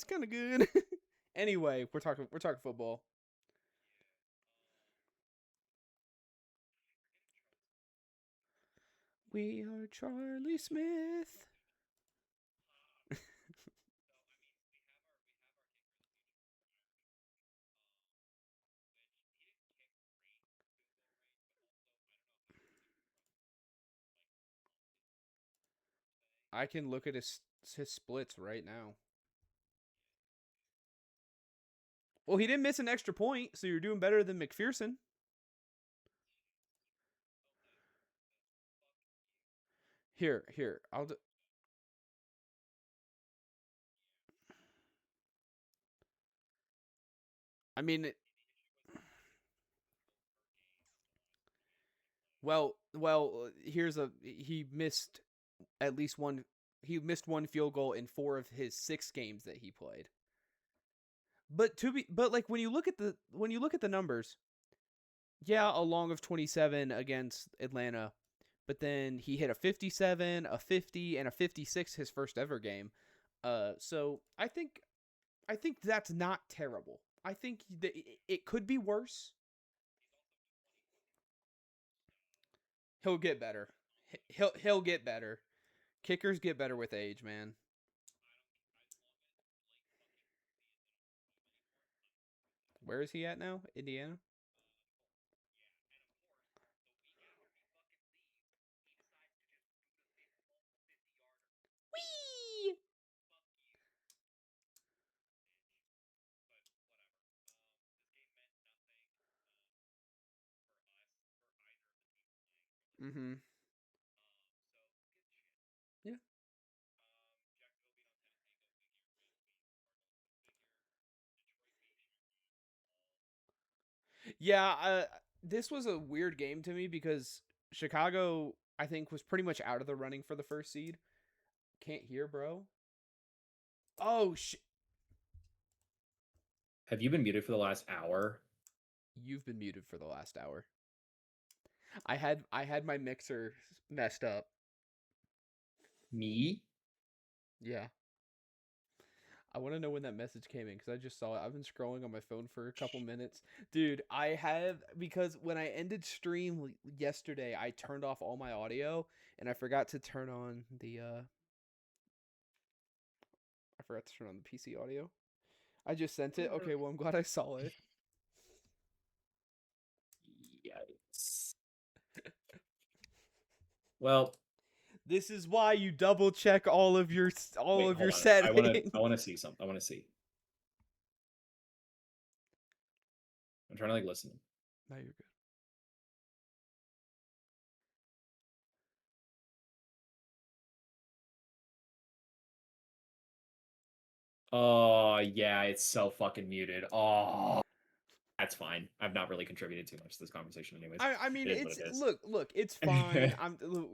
kind of good. Anyway, we're talking football. We are Charlie Smith. I can look at his splits right now. Well, he didn't miss an extra point, so you're doing better than McPherson. Here. I mean, he missed at least one. He missed one field goal in 4 of his 6 games that he played. But like when you look at the numbers, yeah, a long of 27 against Atlanta, but then he hit a 57, a 50, and a 56 his first ever game. So I think that's not terrible. I think that it could be worse. He'll get better. He'll get better. Kickers get better with age, man. Where is he at now? Indiana? Whee! Mm-hmm. Yeah. Yeah, this was a weird game to me because Chicago, I think, was pretty much out of the running for the first seed. Can't hear, bro. Oh, Have you been muted for the last hour? you've been muted for the last hour. I had my mixer messed up. Me? Yeah. I want to know when that message came in because I just saw it. I've been scrolling on my phone for a couple minutes. Dude, I have, because when I ended stream yesterday, I turned off all my audio and I forgot to turn on I forgot to turn on the PC audio. I just sent it. Okay, well, I'm glad I saw it. Yikes. Well, This is why you double check all of your wait, hold on. settings. I wanna see something. I wanna see. I'm trying to like listen. No, you're good. Oh yeah, it's so fucking muted. Oh, that's fine. I've not really contributed too much to this conversation, anyways. I mean, It is what it's it is. look, it's fine.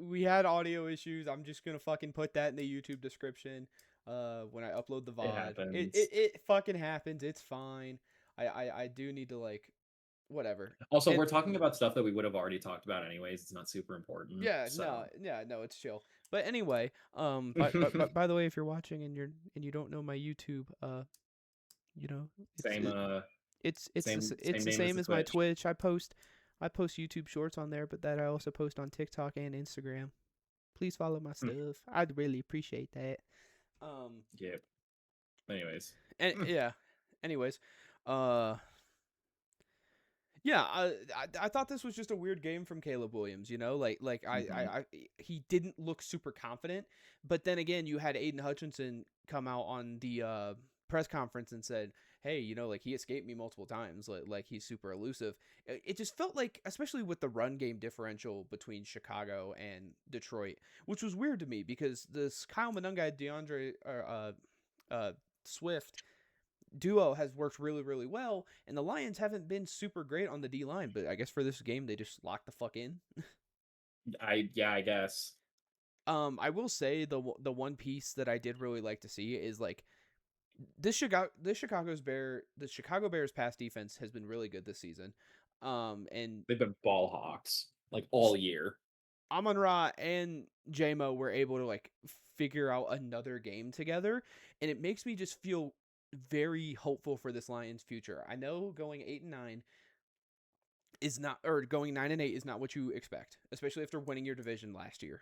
We had audio issues. I'm just gonna fucking put that in the YouTube description. When I upload the It VOD, happens. it fucking happens. It's fine. I do need to like whatever. Also, And we're talking about stuff that we would have already talked about anyways. It's not super important. So yeah, no, it's chill. But anyway, by the way, if you're watching and you don't know my YouTube, you know, same it's same the name as same the as my Twitch. Twitch. I post YouTube shorts on there, but that I also post on TikTok and Instagram. Please follow my stuff. I'd really appreciate that. Yep. Anyways. And yeah. Anyways, uh, yeah. I thought this was just a weird game from Caleb Williams. You know, he didn't look super confident. But then again, you had Aiden Hutchinson come out on the press conference and said, "Hey, you know, like he escaped me multiple times. Like he's super elusive." It just felt like, especially with the run game differential between Chicago and Detroit, which was weird to me because this Kyle Monungai, DeAndre, Swift duo has worked really, really well, and the Lions haven't been super great on the D line. But I guess for this game, they just locked the fuck in. I guess. I will say the one piece that I did really like to see is like the Chicago Bears pass defense has been really good this season. And They've been ball hawks like all year. Amon Ra and JMO were able to like figure out another game together, and it makes me just feel very hopeful for this Lions future. I know going 8-9 is not, or going 9-8 is not what you expect, especially after winning your division last year.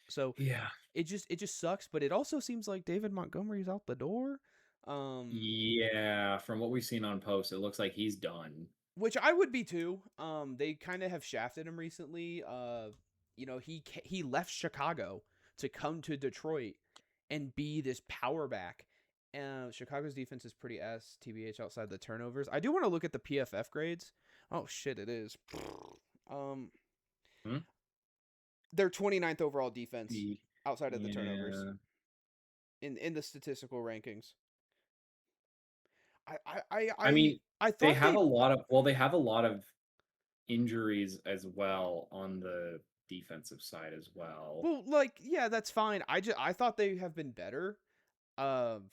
So Yeah. it just sucks, but it also seems like David Montgomery's out the door. Yeah, from what we've seen on posts, it looks like he's done. Which I would be too. They kind of have shafted him recently. You know, he left Chicago to come to Detroit and be this power back, Chicago's defense is pretty ass, TBH, outside the turnovers. I do want to look at the PFF grades. Oh shit, it is. Um, Hmm? they're 29th overall defense The- outside of the turnovers Yeah. in the statistical rankings. I mean, I they thought have they a lot of well, they have a lot of injuries as well on the defensive side as well. well like yeah, that's fine. I thought they have been better. Um,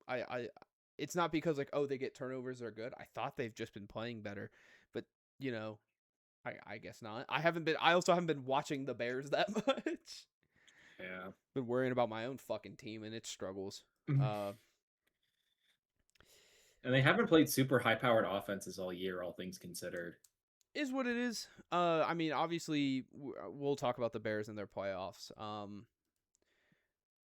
I it's not because like oh they get turnovers are good. I thought they've just been playing better, but you know I guess not. I also haven't been watching the Bears that much. Yeah. Been worrying about my own fucking team and its struggles. Uh, And they haven't played super high-powered offenses all year, all things considered. is what it is. I mean, obviously we'll talk about the Bears and their playoffs.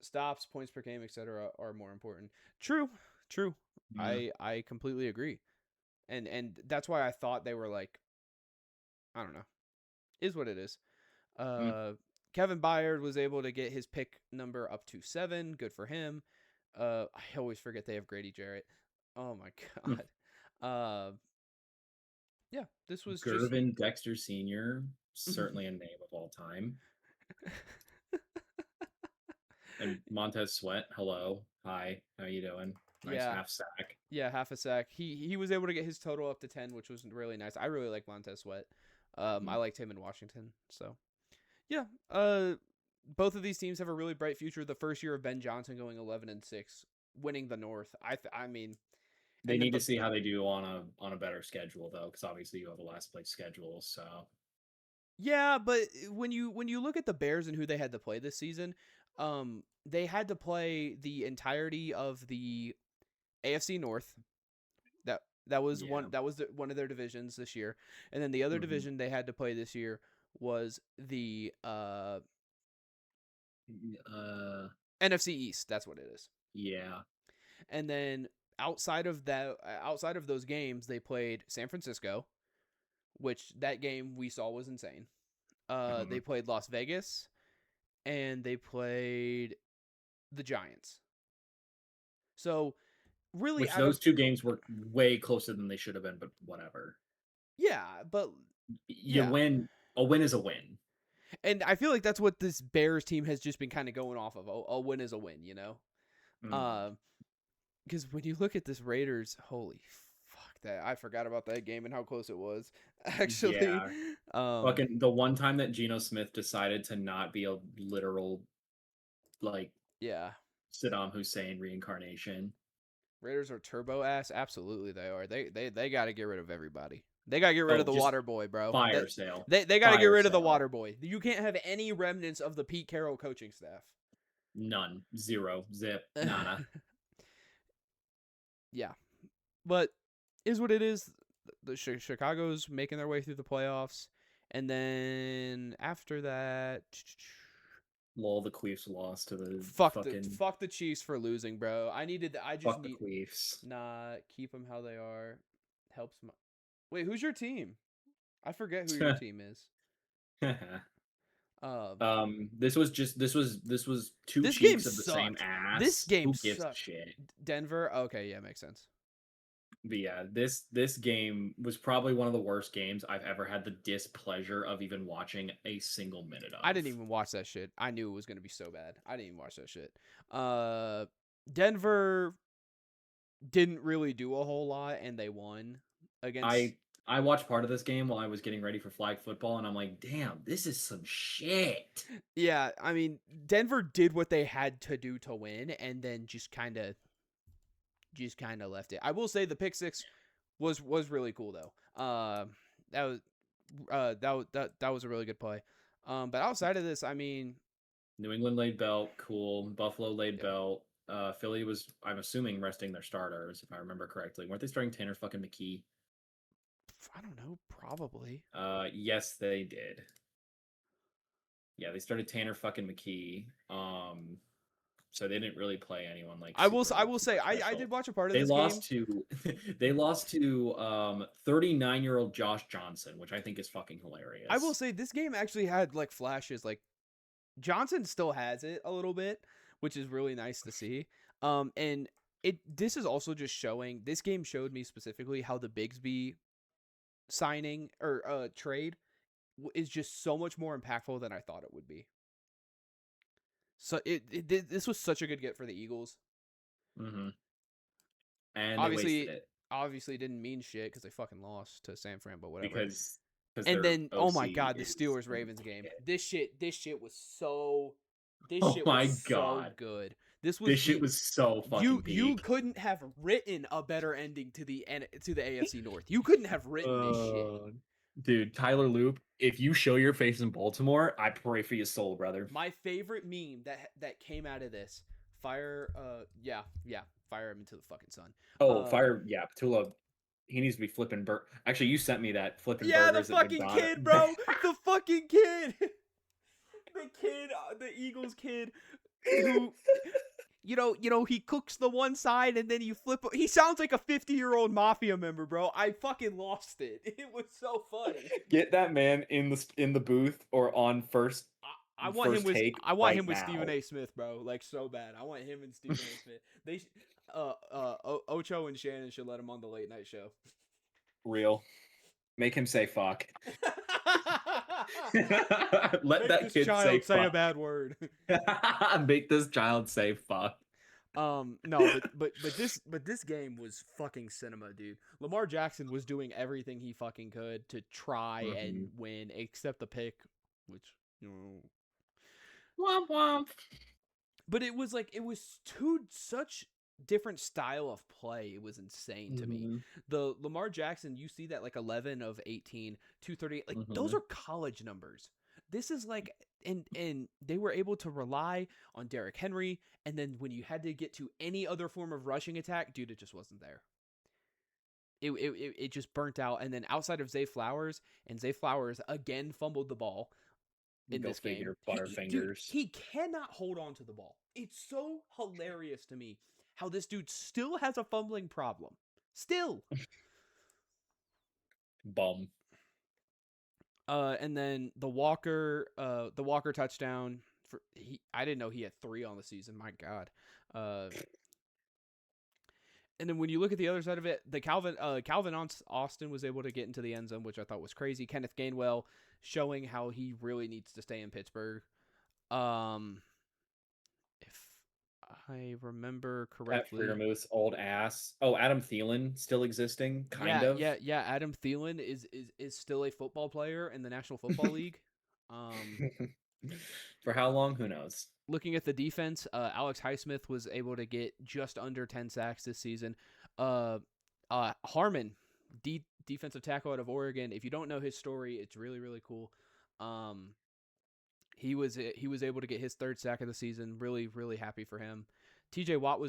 Stops, points per game, etc. are more important. True. Yeah. I completely agree. And that's why I thought they were like, I don't know, is what it is. Mm. Kevin Byard was able to get his pick number up to 7. Good for him. I always forget they have Grady Jarrett. Oh my Mm. god. Uh, yeah, this was just Gervin Dexter Sr., certainly a name of all time. And Montez Sweat, hello. Hi, how you doing? Nice yeah, half sack. yeah, half a sack. He was able to get his total up to 10, which was really nice. I really like Montez Sweat. I Mm. liked him in Washington. So yeah, both of these teams have a really bright future. The first year of Ben Johnson going 11-6, winning the North. I mean, They and then need to see how they do on a better schedule though, because obviously you have a last place schedule. So yeah, but when you look at the Bears and who they had to play this season, they had to play the entirety of the AFC North. That was yeah. one of their divisions this year, and then the other Hmm. division they had to play this year was the Uh, NFC East. That's what it is. yeah. And then outside of those games, they played San Francisco, which that game we saw was insane. They Mhm. played Las Vegas, and they played the Giants. So really, Which out of those two games were way closer than they should have been, but whatever. yeah, but You yeah, win. A win is a win. and I feel like that's what this Bears team has just been kind of going off of. A win is a win, you know. Mm. Because when you look at this Raiders, holy fuck that I forgot about that game and how close it was. Actually, Yeah. Fucking the one time that Geno Smith decided to not be a literal like yeah, Saddam Hussein reincarnation. Raiders are turbo ass. Absolutely, they are. They got to get rid of everybody. They got to get rid of Oh, the just water boy, bro. fire sale. They got to get Fire rid of the sale. water boy. You can't have any remnants of the Pete Carroll coaching staff. None. Zero. Zip. Nada. Yeah, but is what it is. The Chicago's making their way through the playoffs, and then after that, Lol, the Queefs lost to the fucking fuck the Chiefs for losing, bro. I just fuck the need Queefs. nah keep them how they are. Helps my wait. Who's your team? I forget who your team is. This was two This game cheeks of the same sucked. This ass. game Who gives a sucked. shit? Denver. Okay, yeah, makes sense. But yeah, this game was probably one of the worst games I've ever had the displeasure of even watching a single minute of. I didn't even watch that shit. I knew it was gonna be so bad. I didn't even watch that shit. Denver didn't really do a whole lot, and they won against. I watched part of this game while I was getting ready for flag football, and I'm like, damn, this is some shit. Yeah, I mean, Denver did what they had to do to win, and then just kind of left it. I will say the pick six was really cool though. That was that was a really good play. But outside of this, I mean, New England laid belt, cool. Buffalo laid yeah, belt. Philly was, I'm assuming, resting their starters, if I remember correctly. Weren't they starting Tanner fucking McKee? I don't know, probably. Yes, they did. Yeah, they started Tanner fucking McKee. So they didn't really play anyone like I will super say I special. did watch a part of They this lost game. to they lost to 39-year-old Josh Johnson, which I think is fucking hilarious. I will say this game actually had like flashes. Like Johnson still has it a little bit, which is really nice to see. And This is also just showing. This game showed me specifically how the Bigsby signing or trade is just so much more impactful than I thought it would be. So this was such a good get for the Eagles. Mm-hmm. And they Obviously, wasted it obviously didn't mean shit because they fucking lost to San Fran, but whatever. because And their then, oh my OC god, the is Steelers Ravens game. shit. This shit was so. This Oh shit my was so God. good. This was This shit was so fucking you peak. couldn't have written a better ending to the AFC North. You couldn't have written this shit. Dude, Tyler Loop, if you show your face in Baltimore, I pray for your soul, brother. My favorite meme that came out of this, fire him into the fucking sun. Fire, Patullo. He needs to be flipping Actually, you sent me that flipping burgers. The fucking kid, bro. The fucking kid. The Eagles kid who he cooks the one side and then you flip. He sounds like a 50-year-old mafia member, bro. I fucking lost it. It was so funny. Get that man in the booth or on first. I want him with now. Stephen A. Smith, bro. Like so bad. I want him and Stephen A. Smith. They Ocho and Shannon should let him on the late night show. Real. Make him say fuck. Let Make that this kid child say fuck. a bad word. Make this child say fuck. No, but this game was fucking cinema, dude. Lamar Jackson was doing everything he fucking could to try and win, except the pick, which Womp womp. But it was such different style of play. It was insane to me. The Lamar Jackson, you see that like 11 of 18, 238, like those are college numbers. This is like, and they were able to rely on Derrick Henry, and then when you had to get to any other form of rushing attack, dude, it just wasn't there. It just burnt out. And then outside of Zay Flowers, and Zay Flowers again fumbled the ball in this game. Dude, he cannot hold on to the ball. It's so hilarious to me how this dude still has a fumbling problem. Still. Bum. And then the Walker touchdown. I didn't know he had 3 on the season. My God. And then when you look at the other side of it, the Calvin Austin was able to get into the end zone, which I thought was crazy. Kenneth Gainwell showing how he really needs to stay in Pittsburgh. If I remember correctly, Pat Freiermuth, old ass. Oh, Adam Thielen still existing, kind of. Yeah. Adam Thielen is still a football player in the National Football League. For how long? Who knows? Looking at the defense, Alex Highsmith was able to get just under 10 sacks this season. Harmon, defensive tackle out of Oregon. If you don't know his story, it's really, really cool. He was able to get his 3rd sack of the season. Really, really happy for him. TJ Watt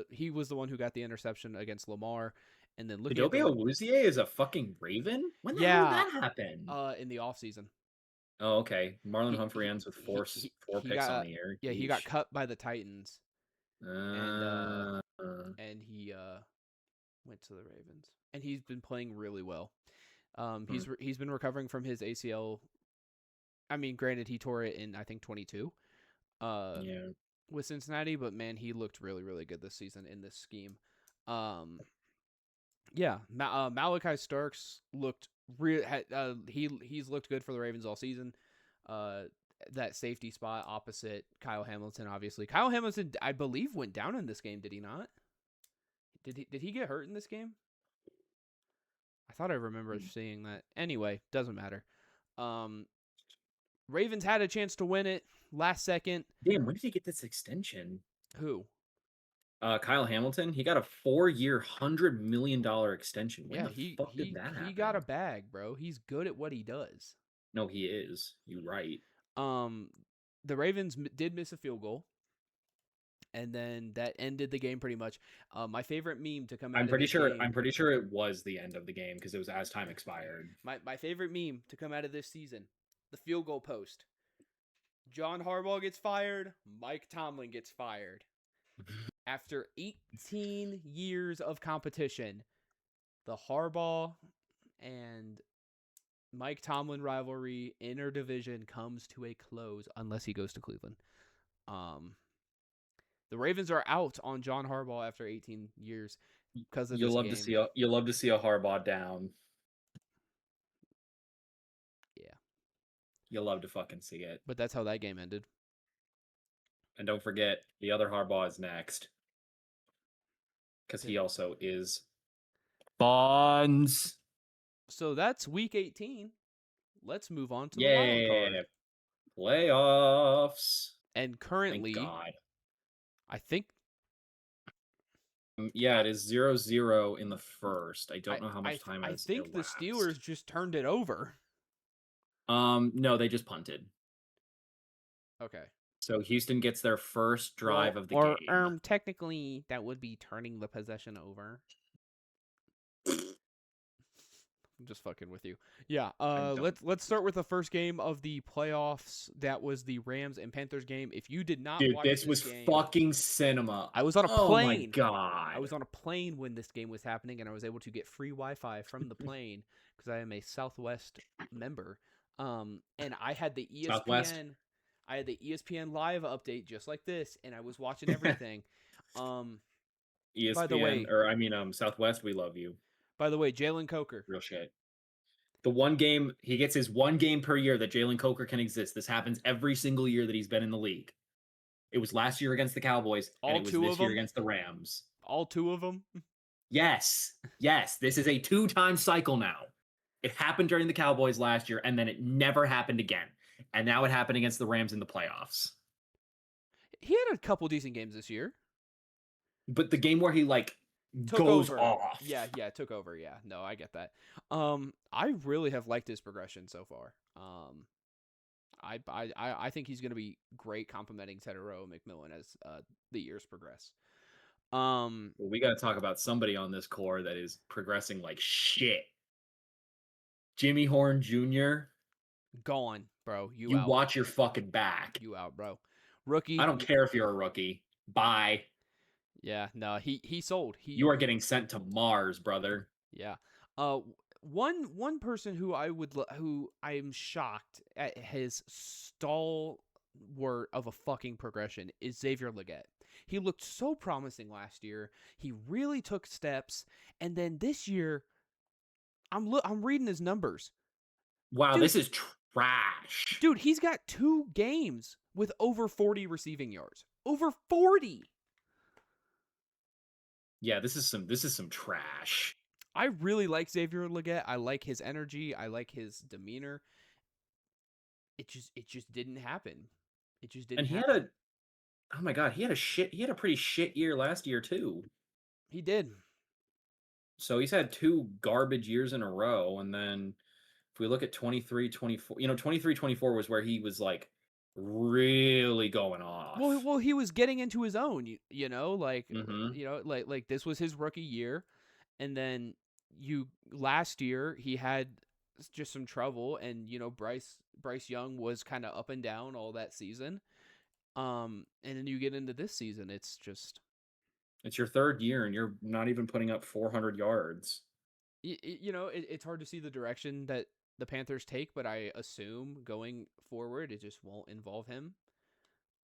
he was the one who got the interception against Lamar. And then looking at Awuzie is a fucking Raven? When the hell did that happen? In the offseason. Oh, okay. Marlon Humphrey ends with four picks on the year. Yeah, he got cut by the Titans. And he went to the Ravens. And he's been playing really well. He's been recovering from his ACL. I mean, granted, he tore it in, I think, 22 with Cincinnati. But, man, he looked really, really good this season in this scheme. Malachi Starks looked he's looked good for the Ravens all season. That safety spot opposite Kyle Hamilton, obviously. Kyle Hamilton, I believe, went down in this game. Did he not? Did he get hurt in this game? I thought I remember seeing that. Anyway, doesn't matter. Ravens had a chance to win it last second. Damn, when did he get this extension? Who? Kyle Hamilton. He got a 4-year, $100 million extension. When the fuck did that happen? He got a bag, bro. He's good at what he does. No, he is. You're right. The Ravens did miss a field goal, and then that ended the game pretty much. My favorite meme to come out. I'm pretty sure it was the end of the game because it was as time expired. My favorite meme to come out of this season, the field goal post. John Harbaugh gets fired. Mike Tomlin gets fired. After 18 years of competition, the Harbaugh and Mike Tomlin rivalry interdivision comes to a close unless he goes to Cleveland. The Ravens are out on John Harbaugh after 18 years because of You'll this love to game. see a Harbaugh down. Yeah, You'll love to fucking see it. but that's how that game ended. And don't forget, the other Harbaugh is next. Because he also is Bonds. So that's week 18. Let's move on to the wild Yeah. card. Playoffs. And Thank currently, God. I think Yeah, it is 0-0 in the first. I don't know how I much time has think the elapsed. Steelers just turned it over. No, they just punted. Okay. So Houston gets their first drive of the or, game. technically, that would be turning the possession over. I'm just fucking with you. Yeah. Let's start with the first game of the playoffs. That was the Rams and Panthers game. If you did not Dude, watch this was game, fucking cinema. I was on a Oh my plane. God. I was on a plane when this game was happening, and I was able to get free Wi-Fi from the plane because I am a Southwest member. And I had the ESPN. Southwest? I had the ESPN live update just like this, and I was watching everything. ESPN, by the way, Southwest, we love you. By the way, Jalen Coker. Real shit. The one game, he gets his one game per year that Jalen Coker can exist. This happens every single year that he's been in the league. It was last year against the Cowboys, and it was this year against the Rams. All two of them? Yes. This is a 2-time cycle now. It happened during the Cowboys last year, and then it never happened again. And now it happened against the Rams in the playoffs. He had a couple decent games this year. But the game where he, goes off. Yeah, took over. Yeah, no, I get that. I really have liked his progression so far. I think he's going to be great complimenting Tedero McMillan as the years progress. Well, we got to talk about somebody on this core that is progressing like shit. Jimmy Horn Jr. Gone, bro. You out. Watch your fucking back. You out, bro. Rookie. I don't care if you're a rookie. Bye. Yeah, no, he sold. You are getting sent to Mars, brother. Yeah. One person who I'm shocked at his stalwart of a fucking progression is Xavier Legette. He looked so promising last year. He really took steps, and then this year, I'm reading his numbers. Wow, dude, this is trash. Dude, he's got 2 games with over 40 receiving yards. Over 40. Yeah, this is some trash. I really like Xavier Legette. I like his energy. I like his demeanor. It just didn't happen. It just didn't. And oh my God, he had a pretty shit year last year too. He did. So he's had 2 garbage years in a row, and then if we look at 23-24, 23-24 was where he was like really going off. Well, he was getting into his own, like this was his rookie year, and then last year he had just some trouble, and Bryce Young was kind of up and down all that season, and then you get into this season, it's your 3rd year, and you're not even putting up 400 yards. It's hard to see the direction that the Panthers take, but I assume going forward it just won't involve him.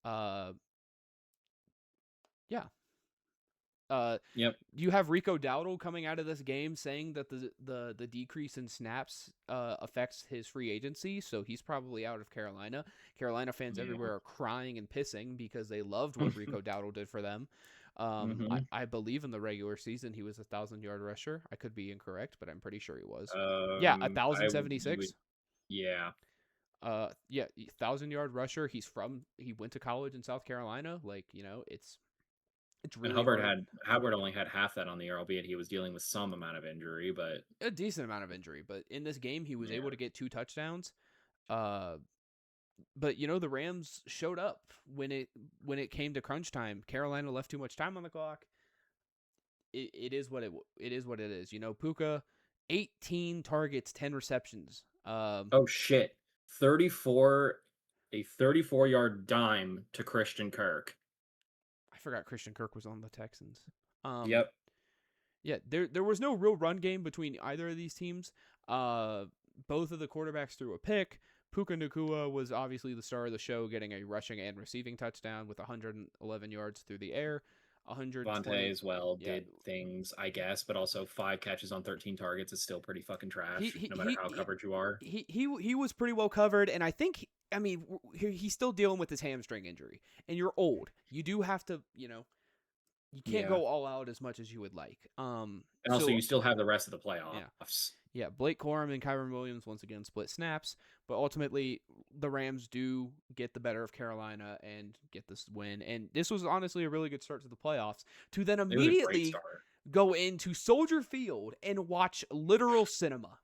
Yeah. Yep. You have Rico Dowdle coming out of this game saying that the decrease in snaps affects his free agency, so he's probably out of Carolina. Carolina fans everywhere are crying and pissing because they loved what Rico Dowdle did for them. I believe in the regular season he was 1,000-yard rusher. I could be incorrect, but I'm pretty sure he was. 1,076. Yeah. 1,000-yard rusher. He went to college in South Carolina. It's really. And Hubbard only had half that on the year, albeit he was dealing with some amount of injury, but a decent amount of injury. But in this game, he was able to get 2 touchdowns. But the Rams showed up when it came to crunch time. Carolina left too much time on the clock. It is what it is. Puka, 18 targets, 10 receptions. Oh shit, 34, a 34-yard dime to Christian Kirk. I forgot Christian Kirk was on the Texans. Yep. Yeah, there was no real run game between either of these teams. Both of the quarterbacks threw a pick. Puka Nacua was obviously the star of the show, getting a rushing and receiving touchdown with 111 yards through the air. 120 Vontae as well yeah. did things, I guess, but also 5 catches on 13 targets is still pretty fucking He trash, he no matter he how he covered you are. he was pretty well covered, and I think I mean he's still dealing with his hamstring injury, and you're old. You do have to, you can't Yeah. go all out as much as you would like. And also, So you still have the rest of the yeah, playoffs. yeah. Blake Corum and Kyron Williams once again split snaps, but ultimately the Rams do get the better of Carolina and get this win. And this was honestly a really good start to the playoffs. To then It was a great immediately start. go into Soldier Field and watch literal cinema.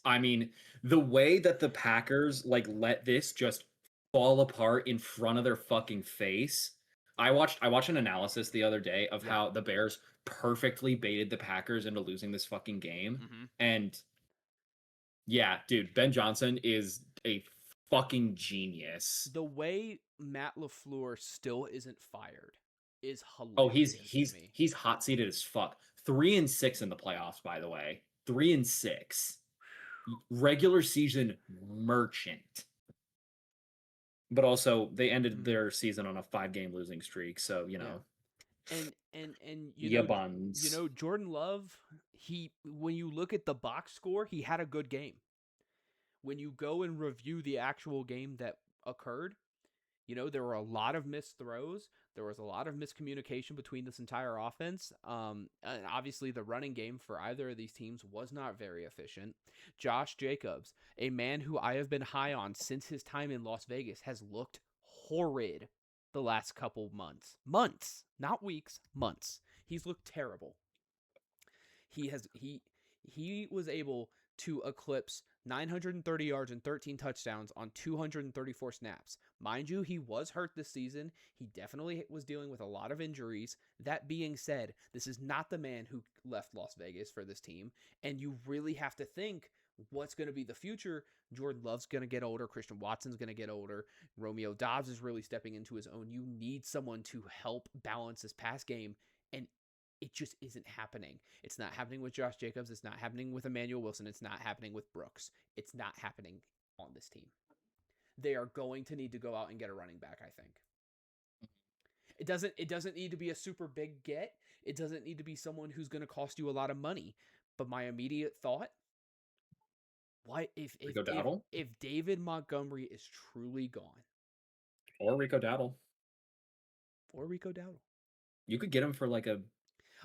I mean, the way that the Packers let this just fall apart in front of their fucking face. I watched an analysis the other day of Yeah. how the Bears perfectly baited the Packers into losing this fucking game. Mm-hmm. And yeah, dude, Ben Johnson is a fucking genius. The way Matt LaFleur still isn't fired is hilarious. Oh, to me. he's hot seated as fuck. 3-6 in the playoffs, by the way. 3-6. Regular season merchant. But also they ended their season on a 5-game losing streak, so And buns. Jordan Love, when you look at the box score, he had a good game. When you go and review the actual game that occurred, there were a lot of missed throws. There was a lot of miscommunication between this entire offense. And obviously, the running game for either of these teams was not very efficient. Josh Jacobs, a man who I have been high on since his time in Las Vegas, has looked horrid the last couple months. Months, not weeks, months. He's looked terrible. He was able to eclipse 930 yards and 13 touchdowns on 234 snaps. Mind you, he was hurt this season. He definitely was dealing with a lot of injuries. That being said, this is not the man who left Las Vegas for this team, and you really have to think what's going to be the future. Jordan Love's going to get older. Christian Watson's going to get older. Romeo Doubs is really stepping into his own. You need someone to help balance this pass game, and it just isn't happening. It's not happening with Josh Jacobs. It's not happening with Emmanuel Wilson. It's not happening with Brooks. It's not happening on this team. They are going to need to go out and get a running back, I think. It doesn't need to be a super big get. It doesn't need to be someone who's going to cost you a lot of money. But my immediate thought, why if David Montgomery is truly gone, or Rico Dowdle, you could get him for like a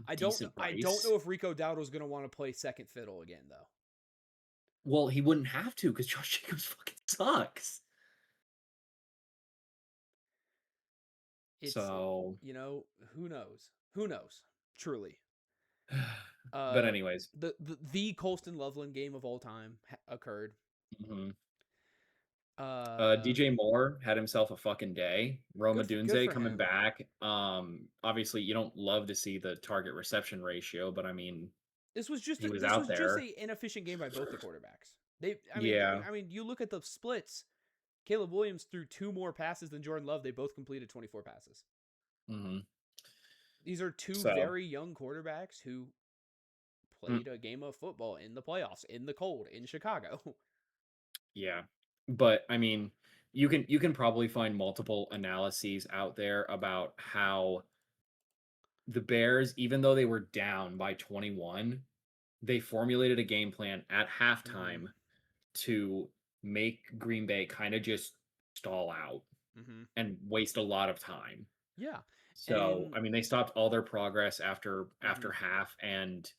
I don't know if Rico Dowdle is going to want to play second fiddle again, though. Well, he wouldn't have to because Josh Jacobs fucking sucks. So who knows? Who knows? Truly. But anyways, the Colston Loveland game of all time occurred. Mm-hmm. DJ Moore had himself a fucking day. Rome Odunze coming back. Obviously, you don't love to see the target reception ratio, but I mean, this was just an inefficient game by both the quarterbacks. I mean, you look at the splits. Caleb Williams threw 2 more passes than Jordan Love. They both completed 24 passes. Mm-hmm. These are two very young quarterbacks who played a game of football in the playoffs, in the cold, in Chicago. Yeah. But I mean, you can probably find multiple analyses out there about how the Bears, even though they were down by 21, they formulated a game plan at halftime to make Green Bay kind of just stall out and waste a lot of time. Yeah. So, I mean, they stopped all their progress after half, and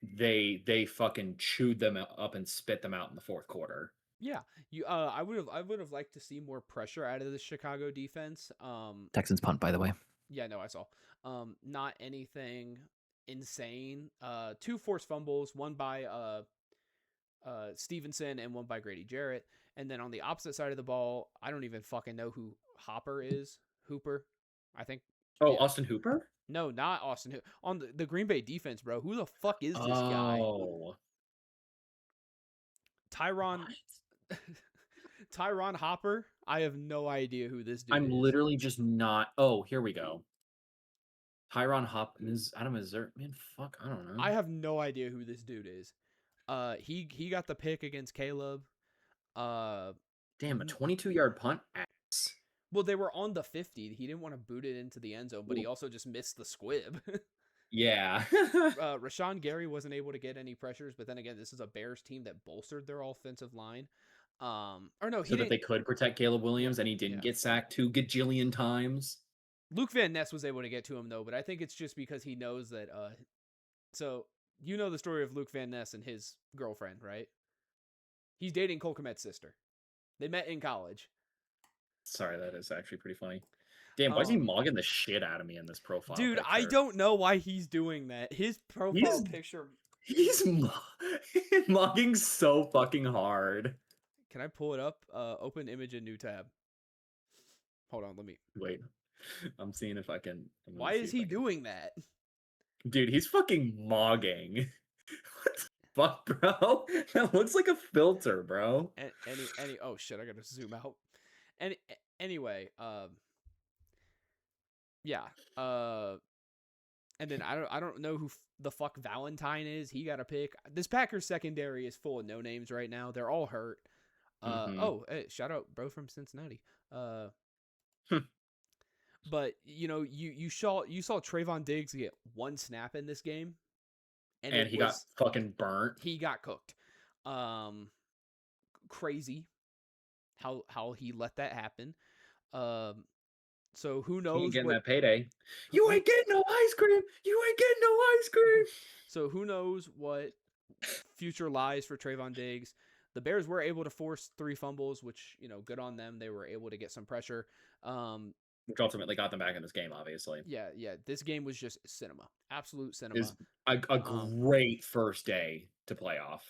they fucking chewed them up and spit them out in the fourth quarter. Yeah, I would have liked to see more pressure out of the Chicago defense. Texans punt, by the way. Yeah, no, I saw. Not anything insane. 2 forced fumbles, one by Stevenson and one by Grady Jarrett. And then on the opposite side of the ball, I don't even fucking know who Hooper is. I think. Oh, yeah. Austin Hooper? No, not Austin Hooper. On the Green Bay defense, bro. Who the fuck is this guy? Tyron Hopper? I have no idea who this dude is. I'm literally just not. Oh, here we go. Tyron Hopper is out of Missouri. Man, fuck, I don't know. I have no idea who this dude is. He got the pick against Caleb. Damn, a 22-yard punt? Ass. Well, they were on the 50. He didn't want to boot it into the end zone, but he Ooh. also just missed the squib. Yeah. Rashawn Gary wasn't able to get any pressures, but then again, this is a Bears team that bolstered their offensive line. Or no, he so didn't. that they could protect Caleb Williams, and he didn't Yeah. get sacked 2 gajillion times. Luke Van Ness was able to get to him though, but I think it's just because he knows that. So you know the story of Luke Van Ness and his girlfriend, right? He's dating Cole Kmet's sister. They met in college. Sorry, that is actually pretty funny. Damn, why is he mogging the shit out of me in this profile Dude, picture? I don't know why he's doing that. His profile picture. He's mogging so fucking hard. Can I pull it up? Open image in new tab. Hold on, let me. Wait, I'm seeing if I can. Why is he doing that? Dude, he's fucking mogging. What the fuck, bro? That looks like a filter, bro. Any. Oh shit! I gotta zoom out. Anyway, yeah. And then I don't know who the fuck Valentine is. He got a pick. This Packers secondary is full of no names right now. They're all hurt. Oh, hey, shout out bro from Cincinnati. But you saw Trayvon Diggs get 1 snap in this game, and he got fucking burnt. He got cooked. Crazy how he let that happen. So who knows? He ain't getting that payday. You ain't getting no ice cream. You ain't getting no ice cream. So who knows what future lies for Trayvon Diggs. The Bears were able to force 3 fumbles, which, good on them. They were able to get some pressure. Which ultimately got them back in this game, obviously. Yeah. This game was just cinema. Absolute cinema. It's a great first day to playoff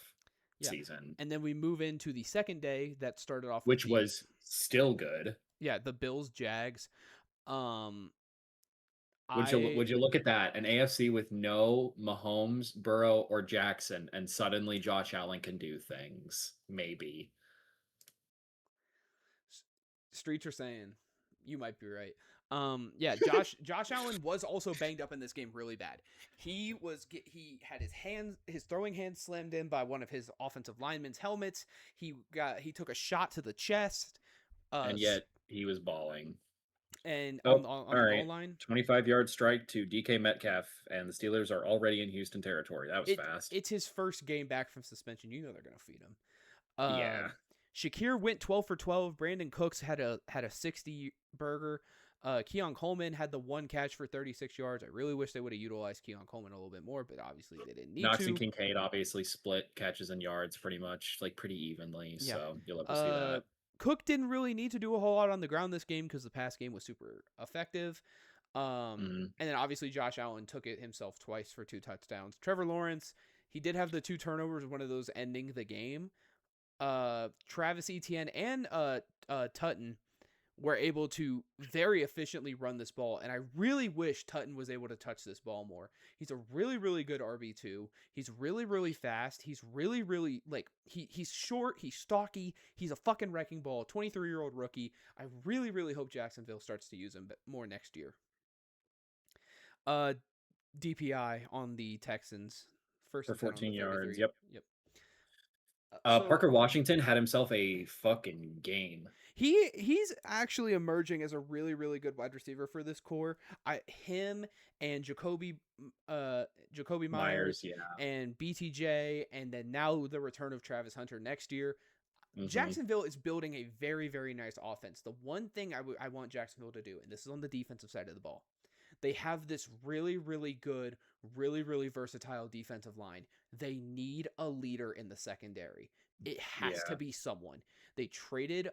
season. And then we move into the second day that started off which was still good. Yeah, the Bills Jags. Would you look at that? An AFC with no Mahomes, Burrow, or Jackson, and suddenly Josh Allen can do things. Maybe. Streets are saying you might be right. Yeah, Josh Allen was also banged up in this game really bad. He had his throwing hand slammed in by one of his offensive linemen's helmets. He took a shot to the chest. And yet he was balling. And on the goal line, 25-yard strike to DK Metcalf, and the Steelers are already in Houston territory. That was fast. It's his first game back from suspension. You know they're gonna feed him. Yeah. Shakir went 12 for 12. Brandon Cooks had a 60 burger. Keon Coleman had the 1 catch for 36 yards. I really wish they would have utilized Keon Coleman a little bit more, but obviously they didn't need Knox to. and Kincaid obviously split catches and yards pretty evenly. Yeah. So you'll have to see that. Cook didn't really need to do a whole lot on the ground this game because the pass game was super effective. And then obviously Josh Allen took it himself twice for 2 touchdowns. Trevor Lawrence, he did have the 2 turnovers, one of those ending the game. Travis Etienne and Tutton were able to very efficiently run this ball, and I really wish Tutton was able to touch this ball more. He's a really, really good RB2. He's really, really fast. He's really, really, he's short, he's stocky, he's a fucking wrecking ball, 23-year-old rookie. I really, really hope Jacksonville starts to use him more next year. DPI on the Texans. First for 14 yards, Yep. Parker Washington had himself a fucking game. He's actually emerging as a really, really good wide receiver for this core. Him and Jacoby Myers and BTJ, and then now the return of Travis Hunter next year. Jacksonville is building a very, very nice offense. The one thing I want Jacksonville to do, and this is on the defensive side of the ball, they have this really, really good, really, really versatile defensive line. They need a leader in the secondary. It has to be someone. They traded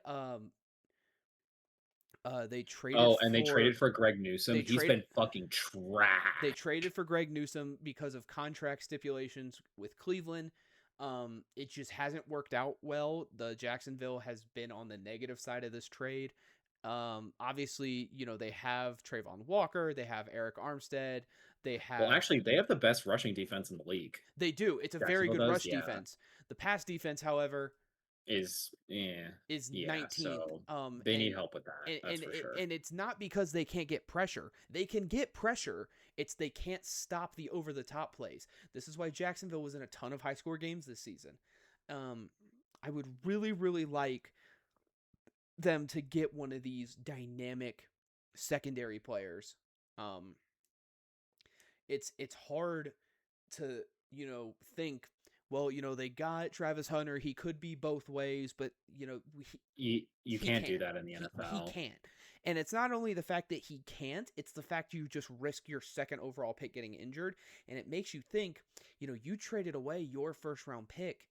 they traded for Greg Newsome. He's been fucking trash. They traded for Greg Newsome because of contract stipulations with Cleveland. It just hasn't worked out well. The Jacksonville has been on the negative side of this trade. Obviously, they have Trayvon Walker, they have Eric Armstead, they have the best rushing defense in the league. They do. It's a very good rush defense. The pass defense, however, is 19th. So they need help with that. That's for sure. And it's not because they can't get pressure. They can get pressure. It's they can't stop the over the top plays. This is why Jacksonville was in a ton of high score games this season. I would really, really like them to get one of these dynamic secondary players. Um, it's hard to think. Well, they got Travis Hunter. He could be both ways, but You he can't do can't. that in the He NFL. can't. And it's not only the fact that he can't, it's the fact you just risk your second overall pick getting injured. And it makes you think, you traded away your first round pick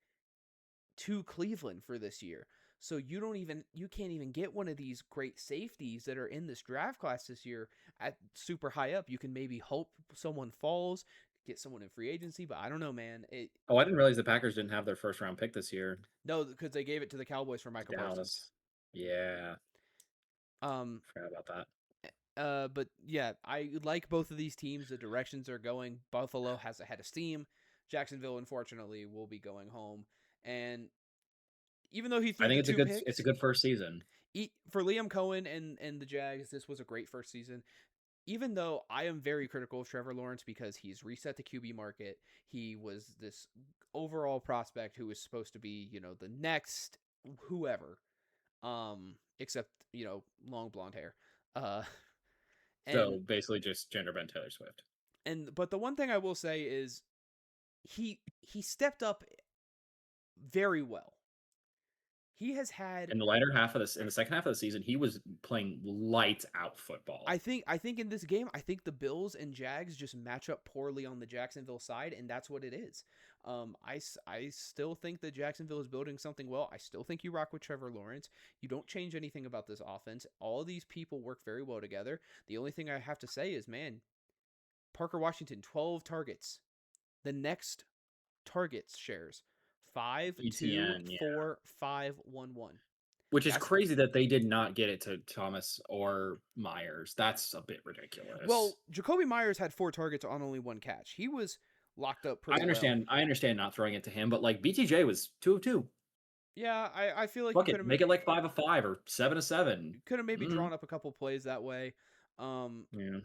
to Cleveland for this year. So you can't even get one of these great safeties that are in this draft class this year at super high up. You can maybe hope someone falls, get someone in free agency, but I don't know, man. Oh, I didn't realize the Packers didn't have their first round pick this year. No, because they gave it to the Cowboys for To Michael Parsons. Dallas. Yeah, forgot about that. But yeah, I like both of these teams. The directions are going. Buffalo has a head of steam. Jacksonville, unfortunately, will be going home. And even though he I threw think the two picks, it's a good first season. For Liam Cohen and the Jags, this was a great first season. Even though I am very critical of Trevor Lawrence because he's reset the QB market, he was this overall prospect who was supposed to be, the next whoever, except long blonde hair, So and basically just gender bent Taylor Swift. but the one thing I will say is he stepped up very well. He has had In the second half of the season, he was playing lights out football. I think in this game, I think the Bills and Jags just match up poorly on the Jacksonville side, and that's what it is. I still think that Jacksonville is building something well. I still think you rock with Trevor Lawrence. You don't change anything about this offense. All of these people work very well together. The only thing I have to say is, man, Parker Washington, 12 targets. The next targets shares 5, 2, ETN, 4, 5, 1, 1. Which is crazy that they did not get it to Thomas or Myers. That's a bit ridiculous. Well, Jacoby Myers had 4 targets on only 1 catch. He was locked up pretty well. I understand not throwing it to him, but like BTJ was 2 of 2. Yeah, I feel like Fuck it, make it like 5 of 5 or 7 of 7. Could have maybe drawn up a couple plays that way. Yeah.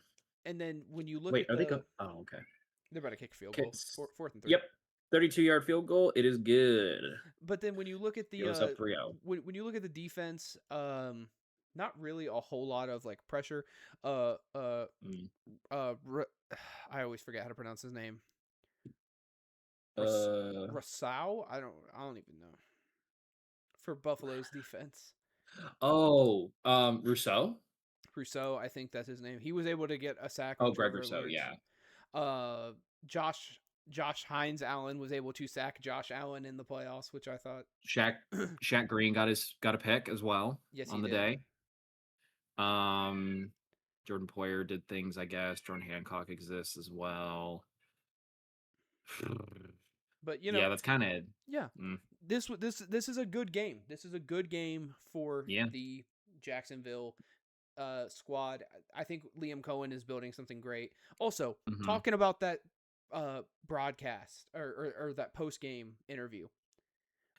And then when you look Wait, at are they go? Oh, okay. They're about to kick a field goal. 4th and 3. Yep. 32-yard field goal. It is good. But then when you look at the up 3-0. When you look at the defense, not really a whole lot of like pressure. I always forget how to pronounce his name. Rousseau? I don't even know. For Buffalo's defense. Oh, Rousseau? Rousseau, I think that's his name. He was able to get a sack. Oh, Greg Rousseau, yeah. Josh Hines Allen was able to sack Josh Allen in the playoffs, which I thought Shaq Green got a pick as well. Yes, on the day. Jordan Poyer did things, I guess. Jordan Hancock exists as well. But yeah, that's kind of This is a good game. This is a good game for the Jacksonville squad. I think Liam Cohen is building something great. Also, talking about that broadcast or that post game interview.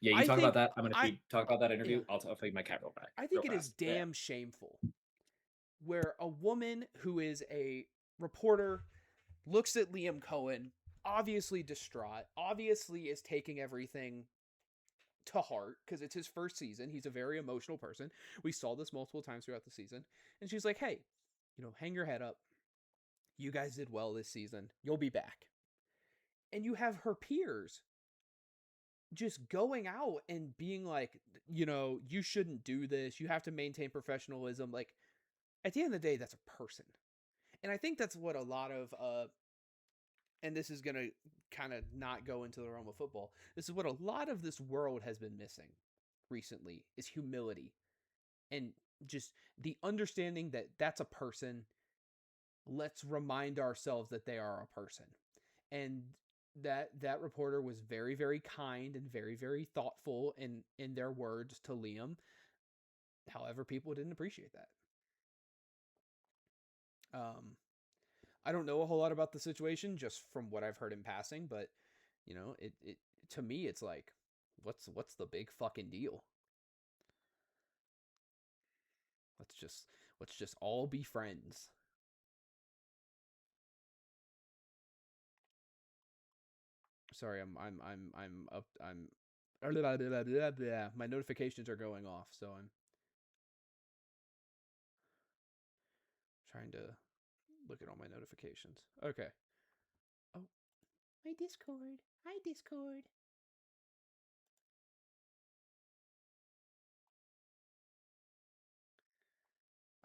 Yeah, you talk about that. I'm gonna talk about that interview. Yeah. I'll feed my cat real back. I think it is damn shameful where a woman who is a reporter looks at Liam Cohen, obviously distraught, obviously is taking everything to heart because it's his first season. He's a very emotional person. We saw this multiple times throughout the season. And she's like, hey, hang your head up. You guys did well this season. You'll be back. And you have her peers just going out and being like, you shouldn't do this. You have to maintain professionalism. Like, at the end of the day, that's a person. And I think that's what a lot of, and this is going to kind of not go into the realm of football. This is what a lot of this world has been missing recently is humility. And just the understanding that that's a person. Let's remind ourselves that they are a person. And that reporter was very, very kind and very, very thoughtful in their words to Liam. However, people didn't appreciate that. I don't know a whole lot about the situation just from what I've heard in passing, but it to me it's like, what's the big fucking deal? Let's just all be friends. Sorry, I'm My notifications are going off, so I'm trying to look at all my notifications. Okay. Oh, my Discord. Hi, Discord.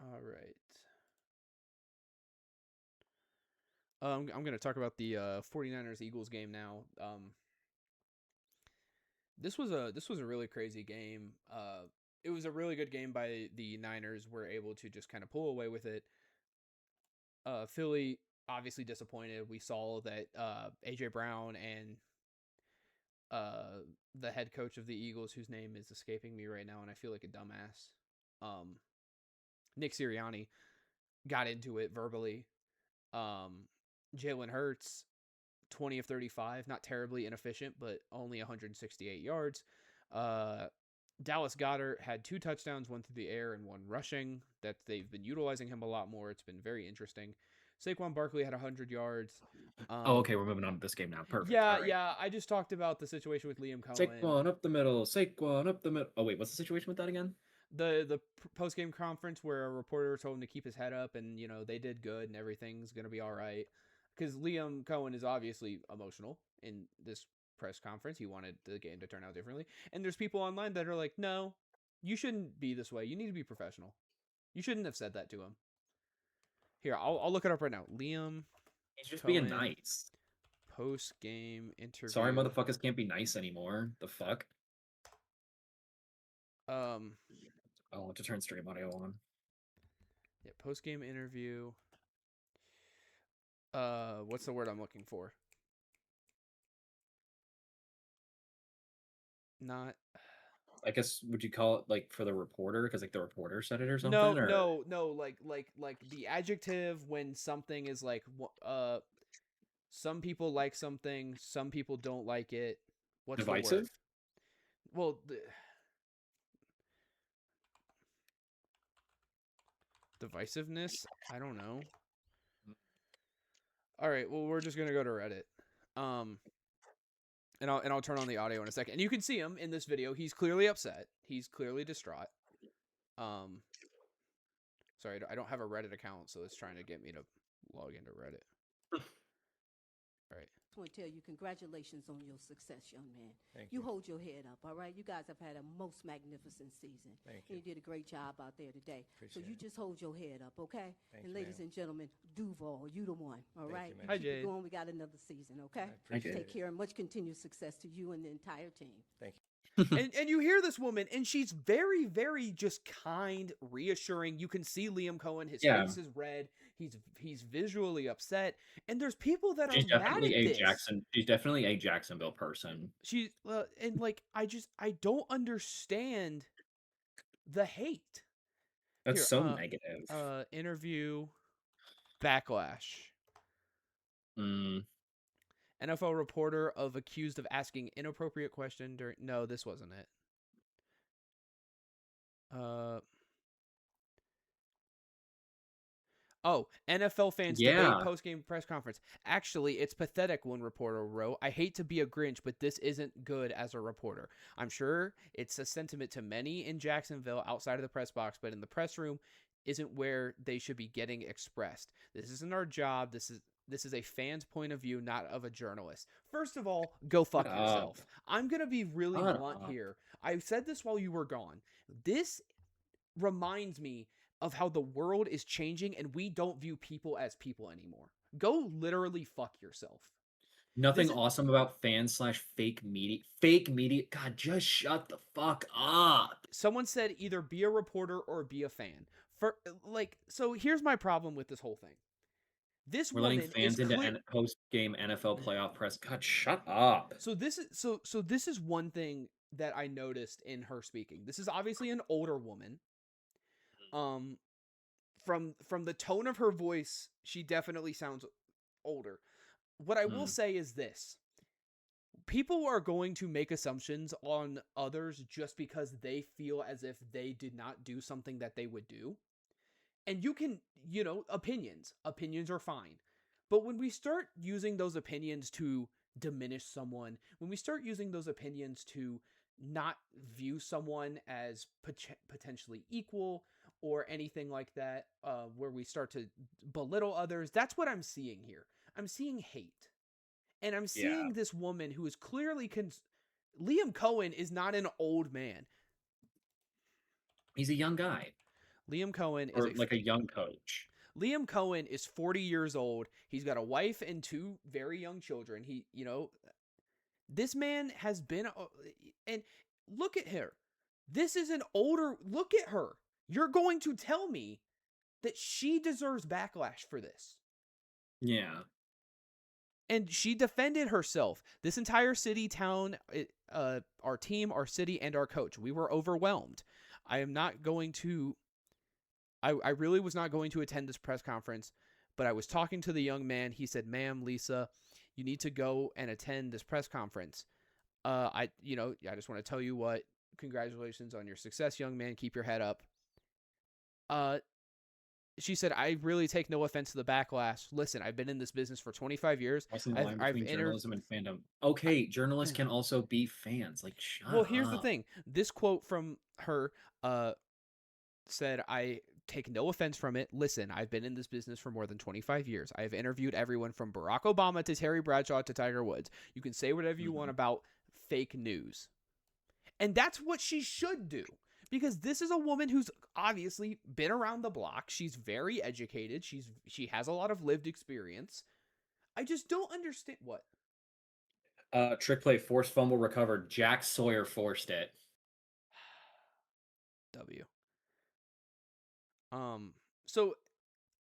All right. I'm going to talk about the 49ers Eagles game now. This was a really crazy game. It was a really good game by the Niners. Were able to just kind of pull away with it. Philly obviously disappointed. We saw that AJ Brown and the head coach of the Eagles, whose name is escaping me right now, and I feel like a dumbass. Nick Sirianni got into it verbally. Jalen Hurts, 20 of 35, not terribly inefficient, but only 168 yards. Dallas Goedert had 2 touchdowns, 1 through the air and 1 rushing. That they've been utilizing him a lot more. It's been very interesting. Saquon Barkley had 100 yards. Okay, we're moving on to this game now. Perfect. Yeah, yeah. I just talked about the situation with Liam Cohen. Saquon up the middle. Saquon up the middle. Oh wait, what's the situation with that again? The post game conference where a reporter told him to keep his head up, and they did good, and everything's gonna be all right. Because Liam Cohen is obviously emotional in this press conference. He wanted the game to turn out differently, and there's people online that are like, "No, you shouldn't be this way. You need to be professional. You shouldn't have said that to him." Here, I'll look it up right now. Liam. He's just Cohen, being nice. Post game interview. Sorry, motherfuckers can't be nice anymore. The fuck. I'll have to turn stream audio on. Yeah, post game interview. What's the word I'm looking for? Not. I guess would you call it like for the reporter because like the reporter said it or something? No. Like the adjective when something is like some people like something, some people don't like it. What's divisive? The word? Well, divisiveness. I don't know. All right. Well, we're just gonna go to Reddit. And I'll turn on the audio in a second. And you can see him in this video. He's clearly upset. He's clearly distraught. Sorry, I don't have a Reddit account, so it's trying to get me to log into Reddit. All right. I want to tell you congratulations on your success, young man. Thank You you. hold your head up, all right? You guys have had a most magnificent season. Thank And you. you did a great job out there today. Appreciate so you it. just hold your head up, okay? Thank and you, ladies ma'am. and gentlemen, Duval, you the one, all Thank right? you, ma'am. Hi, Keep it Jade. going. We got another season, okay? I appreciate Take it. care and much continued success to you and the entire team. Thank you. and you hear this woman, and she's very, very just kind, reassuring. You can see Liam Cohen; his Yeah. face is red. He's visually upset, and there's people that She's are mad definitely at a this. She's definitely a Jacksonville person. She and like I don't understand the hate. That's Here, so negative. Interview backlash. Mm. NFL reporter of accused of asking inappropriate question during. No, this wasn't it. Oh, NFL fans Yeah. debate post-game press conference. Actually, it's pathetic, one reporter wrote. I hate to be a Grinch, but this isn't good as a reporter. I'm sure it's a sentiment to many in Jacksonville outside of the press box, but in the press room isn't where they should be getting expressed. This isn't our job. This is a fan's point of view, not of a journalist. First of all, go fuck Shut yourself. up. I'm going to be really Shut blunt up. here. I said this while you were gone. This reminds me of how the world is changing and we don't view people as people anymore. Go literally fuck yourself. Nothing This is- awesome about fan/fake media. Fake media. God, just shut the fuck up. Someone said either be a reporter or be a fan. So here's my problem with this whole thing. This We're woman letting fans is into post-game NFL playoff press. God, shut up. So this is one thing that I noticed in her speaking. This is obviously an older woman. From the tone of her voice, she definitely sounds older. What I will say is this. People are going to make assumptions on others just because they feel as if they did not do something that they would do. And you can, opinions are fine. But when we start using those opinions to diminish someone, when we start using those opinions to not view someone as potentially equal or anything like that, where we start to belittle others. That's what I'm seeing here. I'm seeing hate. And I'm Yeah. seeing this woman who is clearly Liam Cohen is not an old man. He's a young guy. Liam Cohen or like a young coach. Liam Cohen is 40 years old. He's got a wife and 2 very young children. This man has been, and look at her. This is an older, look at her. You're going to tell me that she deserves backlash for this. Yeah. And she defended herself. This entire city, town, our team, our city, and our coach. We were overwhelmed. I am not going to, I really was not going to attend this press conference, but I was talking to the young man. He said, "Ma'am, Lisa, you need to go and attend this press conference. I just want to tell you what, congratulations on your success, young man. Keep your head up." She said, "I really take no offense to the backlash. Listen, I've been in this business for 25 years. What's the line between journalism and fandom? Okay, journalists can also be fans. Like, shut Well, up. here's the thing. This quote from her said, "I take no offense from it. Listen, I've been in this business for more than 25 years. I have interviewed everyone from Barack Obama to Terry Bradshaw to Tiger Woods. You can say whatever you want about fake news." And that's what she should do. Because this is a woman who's obviously been around the block. She's very educated. She has a lot of lived experience. I just don't understand what. Trick play, forced fumble recovered. Jack Sawyer forced it. W. So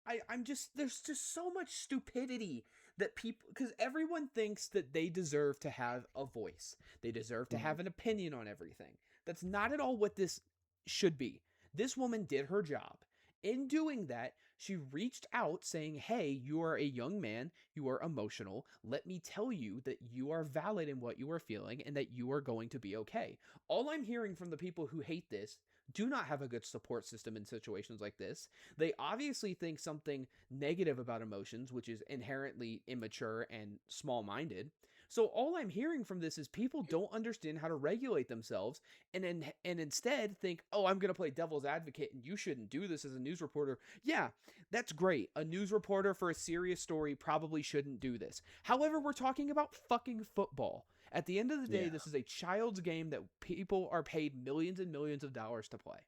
I'm just, there's just so much stupidity that people, because everyone thinks that they deserve to have a voice. They deserve to have an opinion on everything. That's not at all what this should be. This woman did her job. In doing that, she reached out saying, "Hey, you are a young man. You are emotional. Let me tell you that you are valid in what you are feeling and that you are going to be okay." All I'm hearing from the people who hate this do not have a good support system in situations like this. They obviously think something negative about emotions, which is inherently immature and small-minded. So all I'm hearing from this is people don't understand how to regulate themselves and instead think, "Oh, I'm going to play devil's advocate and you shouldn't do this as a news reporter." Yeah, that's great. A news reporter for a serious story probably shouldn't do this. However, we're talking about fucking football. At the end of the day, This is a child's game that people are paid millions and millions of dollars to play.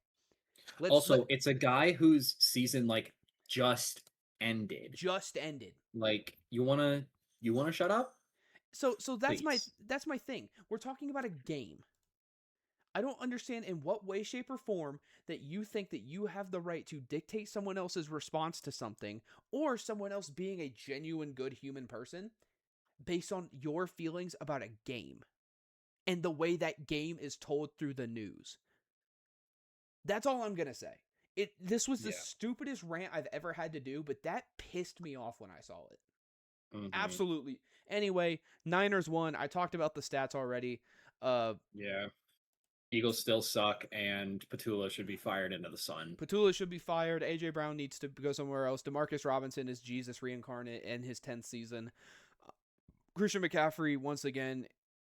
It's a guy whose season just ended. Like, you wanna shut up? So that's Please. my thing. We're talking about a game. I don't understand in what way, shape, or form that you think that you have the right to dictate someone else's response to something or someone else being a genuine good human person based on your feelings about a game and the way that game is told through the news. That's all I'm going to say. This was the stupidest rant I've ever had to do, but that pissed me off when I saw it. Absolutely. Anyway, Niners won. I talked about the stats already. Yeah. Eagles still suck, and Petula should be fired into the sun. Petula should be fired. A.J. Brown needs to go somewhere else. Demarcus Robinson is Jesus reincarnate in his 10th season. Christian McCaffrey, once again...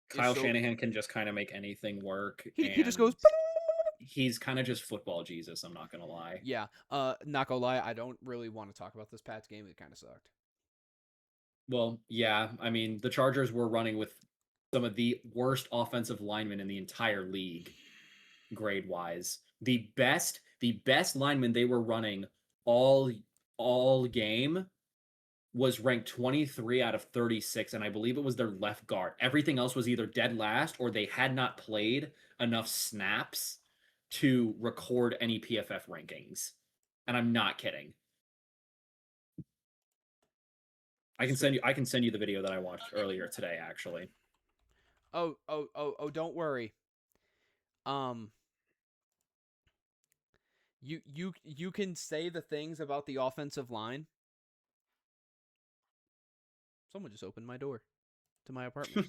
Kyle Shanahan can just kind of make anything work. He just goes... He's kind of just football Jesus, I'm not going to lie. Yeah, not going to lie, I don't really want to talk about this Pats game. It kind of sucked. Well, yeah. I mean, the Chargers were running with some of the worst offensive linemen in the entire league, grade-wise. The best lineman they were running all game was ranked 23 out of 36, and I believe it was their left guard. Everything else was either dead last or they had not played enough snaps to record any PFF rankings. And I'm not kidding. I can send you the video that I watched earlier today, actually. Oh, don't worry. You can say the things about the offensive line. Someone just opened my door to my apartment.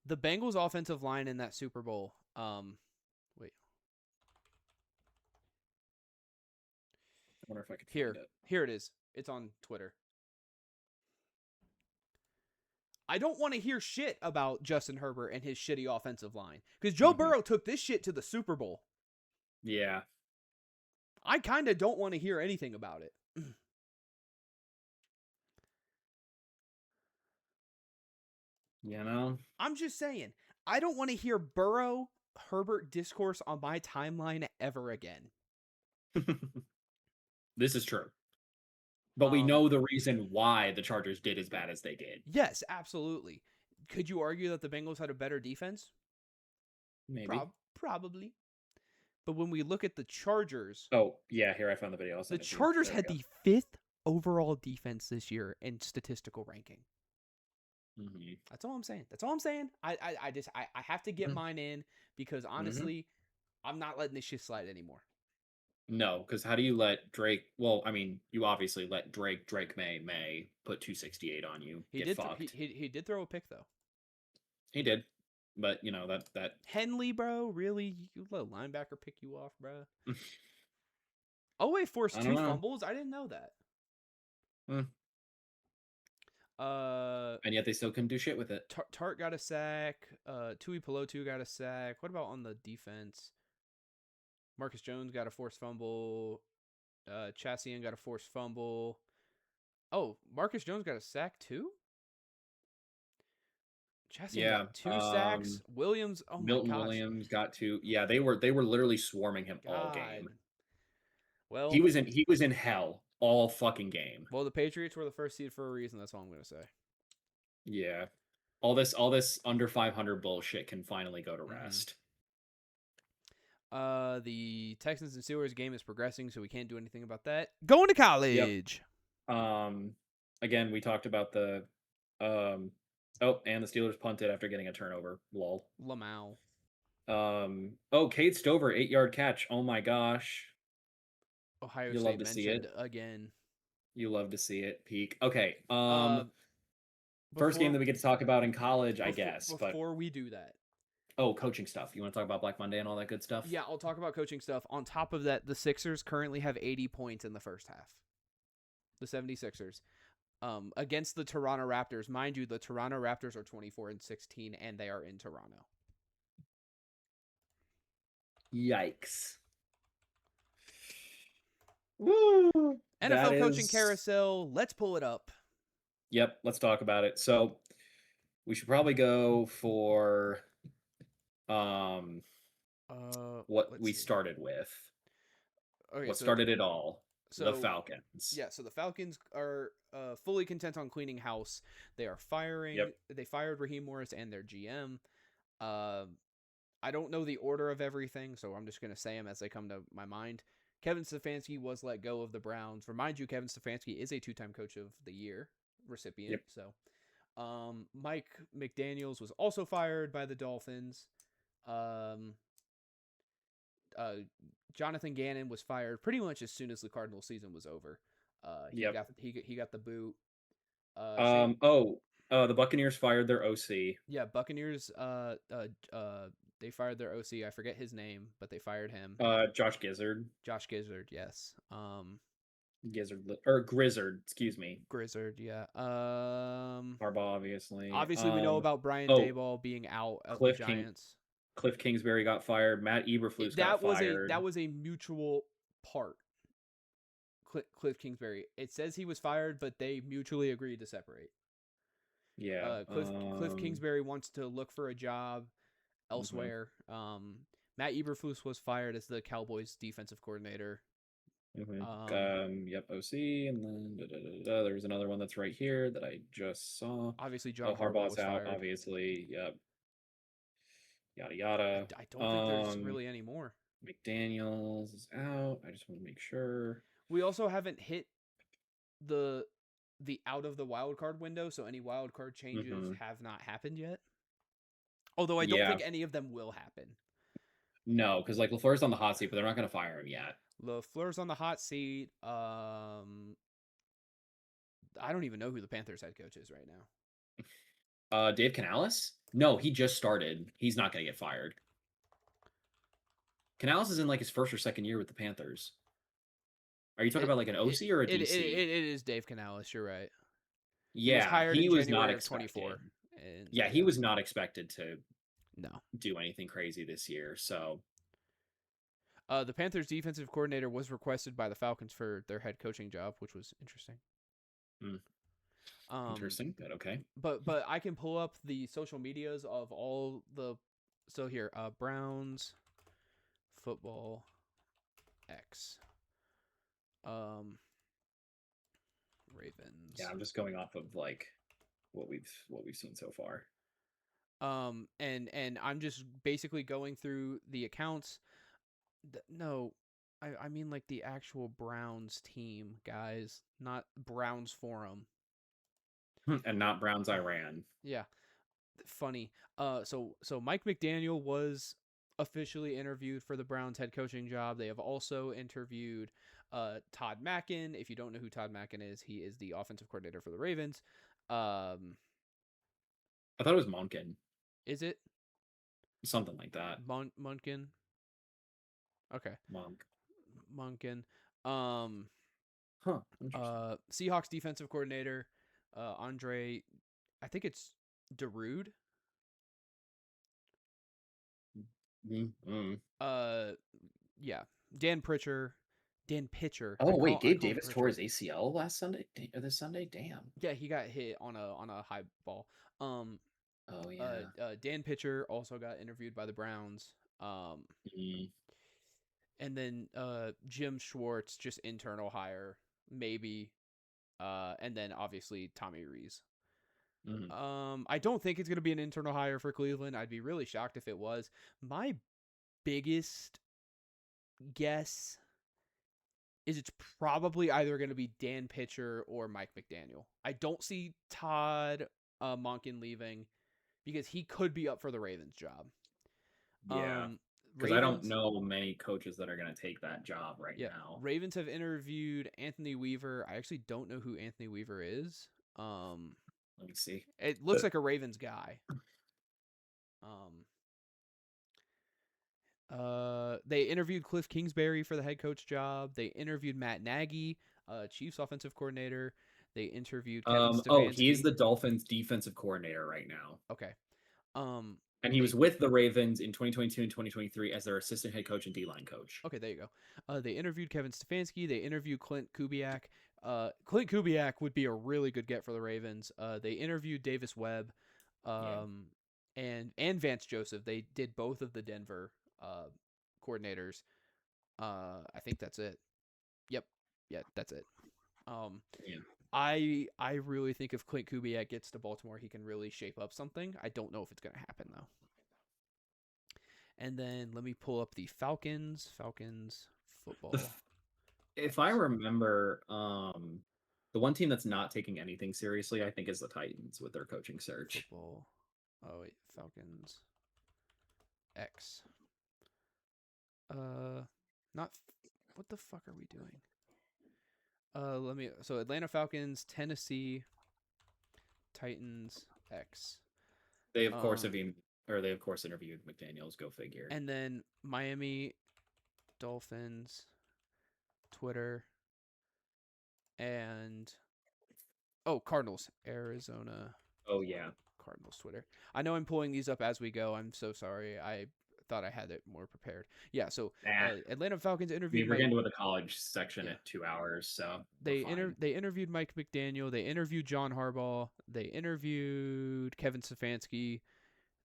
The Bengals offensive line in that Super Bowl. Wait. I wonder if I could find it. Here it is. It's on Twitter. I don't want to hear shit about Justin Herbert and his shitty offensive line because Joe Mhm. Burrow took this shit to the Super Bowl. Yeah. I kind of don't want to hear anything about it. You know? I'm just saying, I don't want to hear Burrow Herbert discourse on my timeline ever again. This is true. But we Um, know the reason why the Chargers did as bad as they did. Yes, absolutely. Could you argue that the Bengals had a better defense? Maybe. Probably. But when we look at the Chargers, Oh, yeah, here I found the video. I'll the send it to you. Chargers There had we the 5th overall defense this year in statistical ranking. go. Mhm. That's all I'm saying. That's all I'm saying. I just have to get Mhm. mine in because honestly, I'm not letting this shit slide anymore. No, because how do you let Drake? Well, I mean, you obviously let Drake May put 268 on you. He Get did fucked. he did throw a pick though. He did, but you know that Henley, bro, really? You let a linebacker pick you off, bro? Oh wait, forced I 2 don't know. fumbles. I didn't know that. Hmm. And yet they still couldn't do shit with it. Tart got a sack. Tui Pelotu got a sack. What about on the defense? Marcus Jones got a forced fumble. Chassian got a forced fumble. Oh, Marcus Jones got a sack too? Chassian Yeah, got 2 sacks. Williams, oh my Milton gosh. Williams got 2. Yeah, they were literally swarming him all game. God. Well, He was in hell all fucking game. well, the Patriots were the first seed for a reason. That's all I'm gonna say. Yeah. All this under 500 bullshit can finally go to rest. The Texans and Steelers game is progressing, so we can't do anything about that. Going to college. Again, we talked about the and the Steelers punted after getting a turnover. Lol. Lamau. Cade Stover 8-yard catch. Oh my gosh. Ohio You State love to see mentioned it. again. You love to see it peak. Okay. First Before- game that we get to talk about in college, I guess. But Before we do that, coaching stuff. You want to talk about Black Monday and all that good stuff? yeah, I'll talk about coaching stuff. On top of that, the Sixers currently have 80 points in the first half. The 76ers. Against the Toronto Raptors. Mind you, the Toronto Raptors are 24-16, and they are in Toronto. Yikes. Woo! NFL coaching carousel. Let's pull it up. Yep, let's talk about it. So we should probably go for what let's we see. started with. Okay, What so- started it all? so- the Falcons. Yeah, so the Falcons are fully content on cleaning house. They are firing. Yep. They fired Raheem Morris and their GM. I don't know the order of everything, so I'm just going to say them as they come to my mind. Kevin Stefanski was let go of the Browns. Remind you, Kevin Stefanski is a 2-time Coach of the Year recipient. Yep. So, Mike McDaniels was also fired by the Dolphins. Jonathan Gannon was fired pretty much as soon as the Cardinals season was over. He got the boot. The Buccaneers fired their OC. Yeah, Buccaneers. They fired their OC. I forget his name, but they fired him. Josh Gizzard. Josh Gizzard. Yes. Grizzard. Excuse me. Grizzard. Yeah. Harbaugh, obviously. Obviously, we know about Brian Daboll being out of the Giants. Cliff Kingsbury got fired. Matt Eberflus got fired. That was a mutual part. Cliff Kingsbury. It says he was fired, but they mutually agreed to separate. Yeah. Cliff Kingsbury wants to look for a job elsewhere. Matt Eberflus was fired as the Cowboys defensive coordinator. Yep, OC, and then there was another one that's right here that I just saw. Obviously, John Harbaugh's was out. fired. Obviously, yep. Yada yada. I don't think there's really any more. McDaniels is out. I just want to make sure. We also haven't hit the out of the wild card window, so any wild card changes have not happened yet. Although I don't think any of them will happen. No, because like LaFleur's on the hot seat, but they're not going to fire him yet. LaFleur's on the hot seat. I don't even know who the Panthers head coach is right now. Dave Canales? No, he just started. He's not going to get fired. Canales is in like his first or second year with the Panthers. Are you talking about like an OC or a DC? It is Dave Canales. You're right. He was Yeah, hired he in was not January of expected. 24. And Yeah, he was not expected to no. do anything crazy this year. So The Panthers defensive coordinator was requested by the Falcons for their head coaching job, which was interesting. Hmm. Interesting, but okay. But I can pull up the social medias of all the so here, Browns football X. Ravens. Yeah, I'm just going off of like what we've seen so far. And I'm just basically going through the accounts. No, I mean like the actual Browns team, guys, not Browns forum. And not Browns Iran. Yeah, funny. So Mike McDaniel was officially interviewed for the Browns head coaching job. They have also interviewed Todd Mackin. If you don't know who Todd Mackin is, he is the offensive coordinator for the Ravens. I thought it was Monken. Is it Something like that. Munkin? Okay. Munkin. Interesting. Seahawks defensive coordinator, Andre, I think it's Darude. Yeah, Dan Pitcher. Oh wait, Gabe Davis tore his ACL last Sunday or this Sunday. Damn. Yeah, he got hit on a high ball. Oh yeah. Dan Pitcher also got interviewed by the Browns. And then Jim Schwartz, just internal hire, maybe. And then obviously Tommy Rees. I don't think it's going to be an internal hire for Cleveland. I'd be really shocked if it was. My biggest guess is it's probably either going to be Dan Pitcher or Mike McDaniel. I don't see Todd Monken leaving because he could be up for the Ravens job. Yeah. Because I don't know many coaches that are going to take that job right now. Ravens have interviewed Anthony Weaver. I actually don't know who Anthony Weaver is. Let me see. It looks like a Ravens guy. They interviewed Cliff Kingsbury for the head coach job. They interviewed Matt Nagy, Chiefs offensive coordinator. They interviewed Kevin Stefanski. Oh, he's the Dolphins defensive coordinator right now. Okay. And he was with the Ravens in 2022 and 2023 as their assistant head coach and D-line coach. Okay, there you go. They interviewed Kevin Stefanski. They interviewed Clint Kubiak. Clint Kubiak would be a really good get for the Ravens. They interviewed Davis Webb and Vance Joseph. They did both of the Denver coordinators. I think that's it. Yep. Yeah, that's it. I really think if Clint Kubiak gets to Baltimore, he can really shape up something. I don't know if it's going to happen, though. And then let me pull up the Falcons football. If I remember, the one team that's not taking anything seriously, I think, is the Titans with their coaching search. Football. Oh, wait. Falcons X. Not... What the fuck are we doing? So Atlanta Falcons, Tennessee Titans X. They of course interviewed McDaniels. Go figure. And then Miami Dolphins Twitter and Cardinals Arizona. Oh yeah, Cardinals Twitter. I know I'm pulling these up as we go. I'm so sorry. I thought I had it more prepared. Yeah, so Atlanta Falcons interviewed. We're getting to the college section at 2 hours, so they interviewed Mike McDaniel. They interviewed John Harbaugh. They interviewed Kevin Stefanski.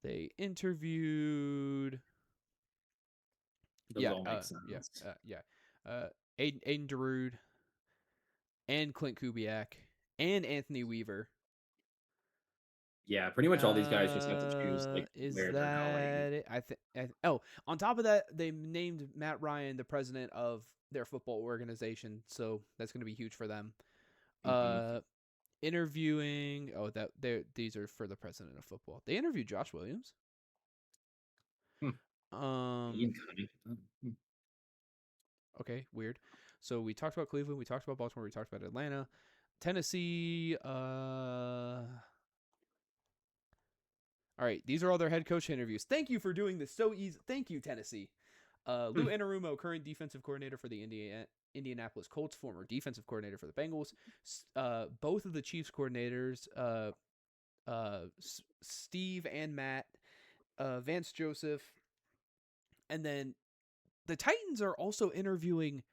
They interviewed. Aiden Darude and Clint Kubiak and Anthony Weaver. Yeah, pretty much all these guys just have to choose where they're going. On top of that, they named Matt Ryan the president of their football organization, so that's going to be huge for them. Interviewing. These are for the president of football. They interviewed Josh Williams. Okay, weird. So we talked about Cleveland. We talked about Baltimore. We talked about Atlanta, Tennessee. All right, these are all their head coach interviews. Thank you for doing this so easy. Thank you, Tennessee. Lou Anarumo, current defensive coordinator for the Indianapolis Colts, former defensive coordinator for the Bengals. Both of the Chiefs coordinators, Steve and Matt, Vance Joseph, and then the Titans are also interviewing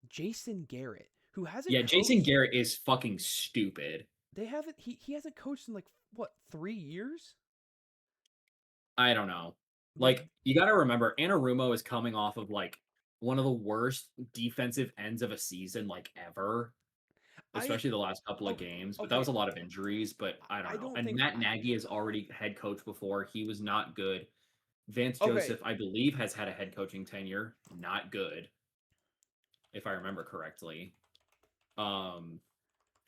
Jason Garrett, who hasn't. Yeah, Jason coached- Garrett is fucking stupid. They haven't. He hasn't coached in like what 3 years? I don't know. Like, you got to remember, Anarumo is coming off of like one of the worst defensive ends of a season like ever, especially the last couple of okay, games. But that was a lot of injuries. But I I don't know. don't And think- Matt Nagy is already head coach before. He was not good. Vance Okay. Joseph, I believe, has had a head coaching tenure. Not good, if I remember correctly.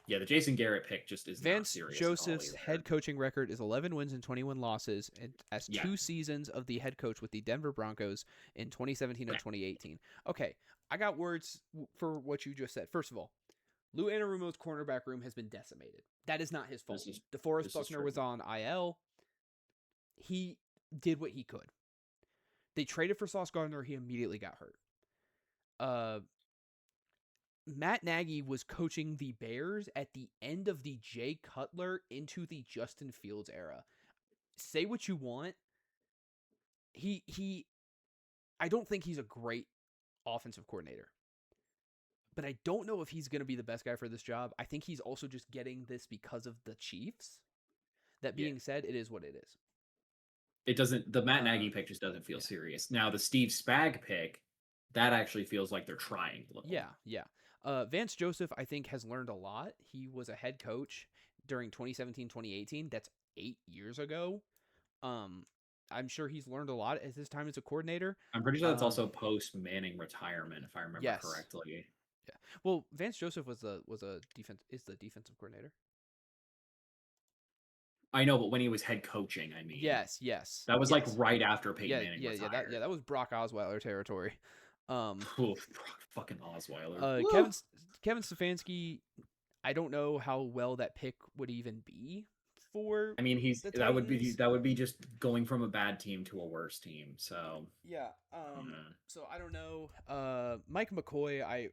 Yeah, the Jason Garrett pick just is not Vance serious. at all Joseph's either. head coaching record is 11 wins and 21 losses, and as Yeah. 2 seasons of the head coach with the Denver Broncos in 2017 and Okay. 2018. Okay, I got words for what you just said. First of all, Lou Anarumo's cornerback room has been decimated. That is not his fault. This is- DeForest this is Buckner true. was on IL. He did what he could. They traded for Sauce Gardner. He immediately got hurt. Matt Nagy was coaching the Bears at the end of the Jay Cutler into the Justin Fields era. Say what you want. I don't think he's a great offensive coordinator. But I don't know if he's going to be the best guy for this job. I think he's also just getting this because of the Chiefs. That Yeah. being said, it is what it is. It doesn't. The Matt Nagy pick just doesn't feel yeah. serious. Now the Steve Spag pick, that actually feels like they're trying a little. Yeah. Vance Joseph, I think, has learned a lot. He was a head coach during 2017-2018. That's 8 years ago. I'm sure he's learned a lot at his time as a coordinator. I'm pretty sure that's also post Manning retirement, if I remember Yes. correctly. Well, Vance Joseph is the defensive coordinator. I know, but when he was head coaching, I mean, Yes. that was yes. like right after Peyton Manning retired. That was Brock Osweiler territory. Oof, fucking Osweiler. Kevin Stefanski, I don't know how well that pick would even be for. I mean, the that would Titans. be just going from a bad team to a worse team. So Yeah. yeah. So I don't know. Mike McCoy, I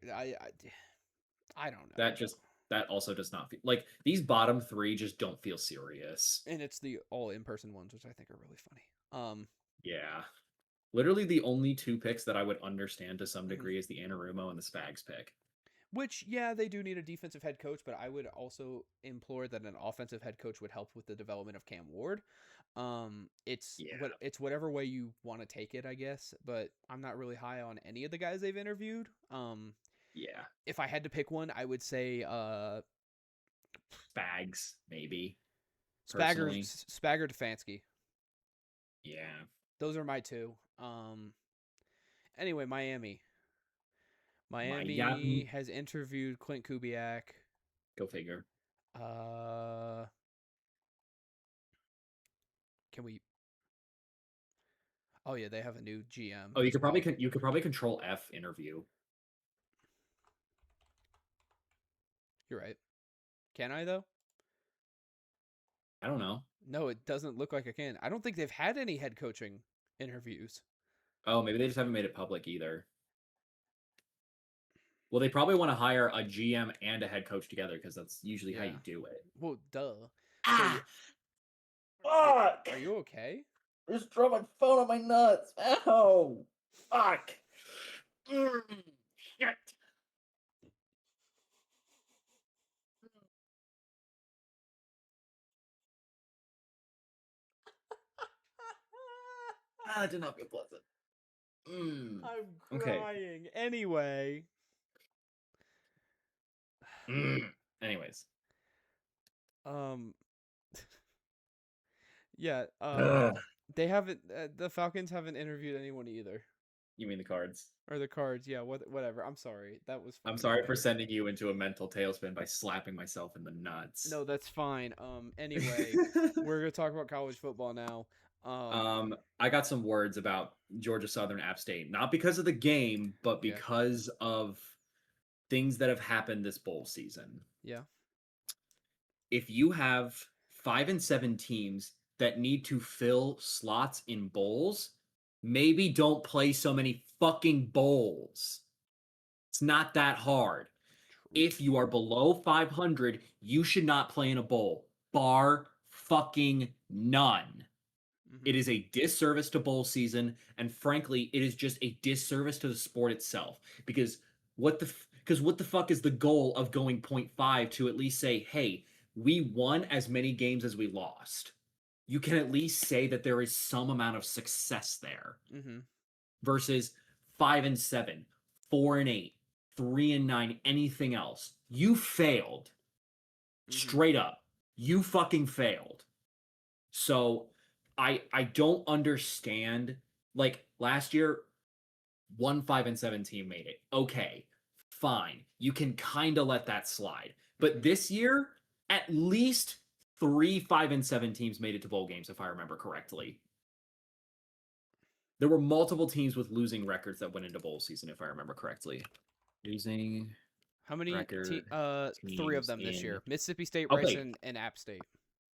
don't know. that also does not feel like these bottom 3 just don't feel serious. And it's the all in-person ones, which I think are really funny. Yeah. Literally the only 2 picks that I would understand to Mm-hmm. some degree is the Anarumo and the Spags pick. Which, yeah, they do need a defensive head coach, but I would also implore that an offensive head coach would help with the development of Cam Ward. It's whatever way you want to take it, I guess. But I'm not really high on any of the guys they've interviewed. Yeah. If I had to pick one, I would say Spags, maybe. Spagger personally. Stefanski. Yeah. Those are my 2. Anyway, Miami Miami. has interviewed Clint Kubiak. Go figure. Can we? Oh yeah, they have a new GM. Oh, you could probably control F interview. You're right. Can I though? I don't know. No, it doesn't look like I can. I don't think they've had any head coaching interviews. Oh, maybe they just haven't made it public either. Well, they probably want to hire a GM and a head coach together because that's usually how you Yeah. do it. Well, duh. Ah! Fuck! Fuck! Are you okay? I just dropped my phone on my nuts. Ow! Fuck! Shit! That did not feel pleasant. I'm Okay. crying. Anyway. Anyways. Yeah. Ugh. They haven't. The Falcons haven't interviewed anyone either, You mean the Cards? or the Cards. Yeah. Whatever. I'm sorry. That was. I'm fucking sorry for embarrassing. sending you into a mental tailspin by slapping myself in the nuts. No, that's fine. Anyway, we're gonna talk about college football now. I got some words about Georgia Southern App State, not because of the game, but Yeah. because of things that have happened this bowl season. Yeah. If you have 5 and 7 teams that need to fill slots in bowls, maybe don't play so many fucking bowls. It's not that hard. If you are below 500, you should not play in a bowl. Bar fucking none. It is a disservice to bowl season, and frankly, it is just a disservice to the sport itself. Because what the fuck is the goal of going 0.5 to at least say, hey, we won as many games as we lost? You can at least say that there is some amount of success there. Versus 5-7, 4-8, 3-9, anything else. You failed. Straight up. You fucking failed. So I don't understand. Like last year, 5-7 team made it. Okay, fine. You can kind of let that slide. But this year, at least 5-7 teams made it to bowl games, if I remember correctly. There were multiple teams with losing records that went into bowl season, if I remember correctly. Losing. How many? record 3 of them this year. Mississippi State, Rice, and App State.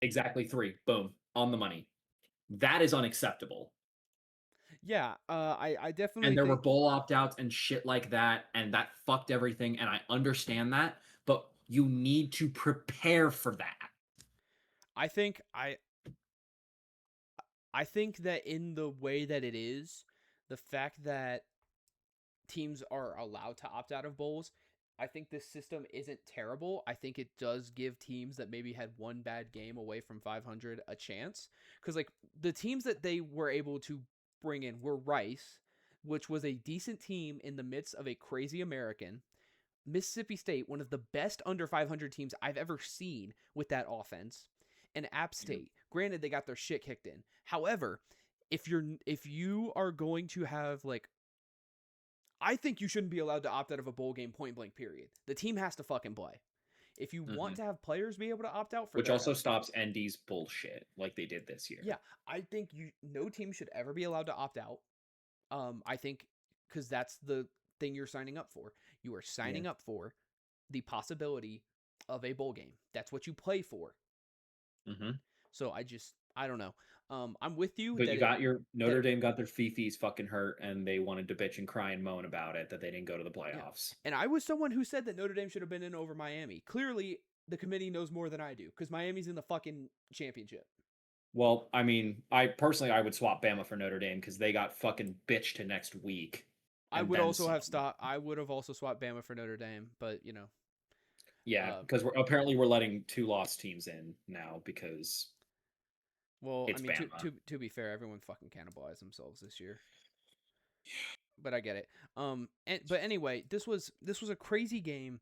Exactly 3. Boom. On the money. That is unacceptable. Yeah, I definitely. And there were bowl opt-outs and shit like that, and that fucked everything, and I understand that, but you need to prepare for that. I think that in the way that it is, the fact that teams are allowed to opt out of bowls, I think this system isn't terrible. I think it does give teams that maybe had one bad game away from 500 a chance. Because, like, the teams that they were able to bring in were Rice, which was a decent team in the midst of a crazy American. Mississippi State, one of the best under 500 teams I've ever seen with that offense. And App State. Granted, they got their shit kicked in. However, if you are going to have, like, I think you shouldn't be allowed to opt out of a bowl game point blank period. The team has to fucking play. If you want to have players be able to opt out for which also stops ND's bullshit like they did this year. Yeah, I think no team should ever be allowed to opt out. I think because that's the thing you're signing up for. You are signing up for the possibility of a bowl game. That's what you play for. So I don't know. I'm with you. But you got your Notre Dame got their fifis fucking hurt, and they wanted to bitch and cry and moan about it that they didn't go to the playoffs. Yeah. And I was someone who said that Notre Dame should have been in over Miami. Clearly, the committee knows more than I do because Miami's in the fucking championship. Well, I mean, I would swap Bama for Notre Dame because they got fucking bitched to next week. I would also have swapped Bama for Notre Dame, but you know. Yeah, because we're letting 2 lost teams in now because. Well, I mean, to be fair, everyone fucking cannibalized themselves this year. But I get it. But anyway, this was a crazy game.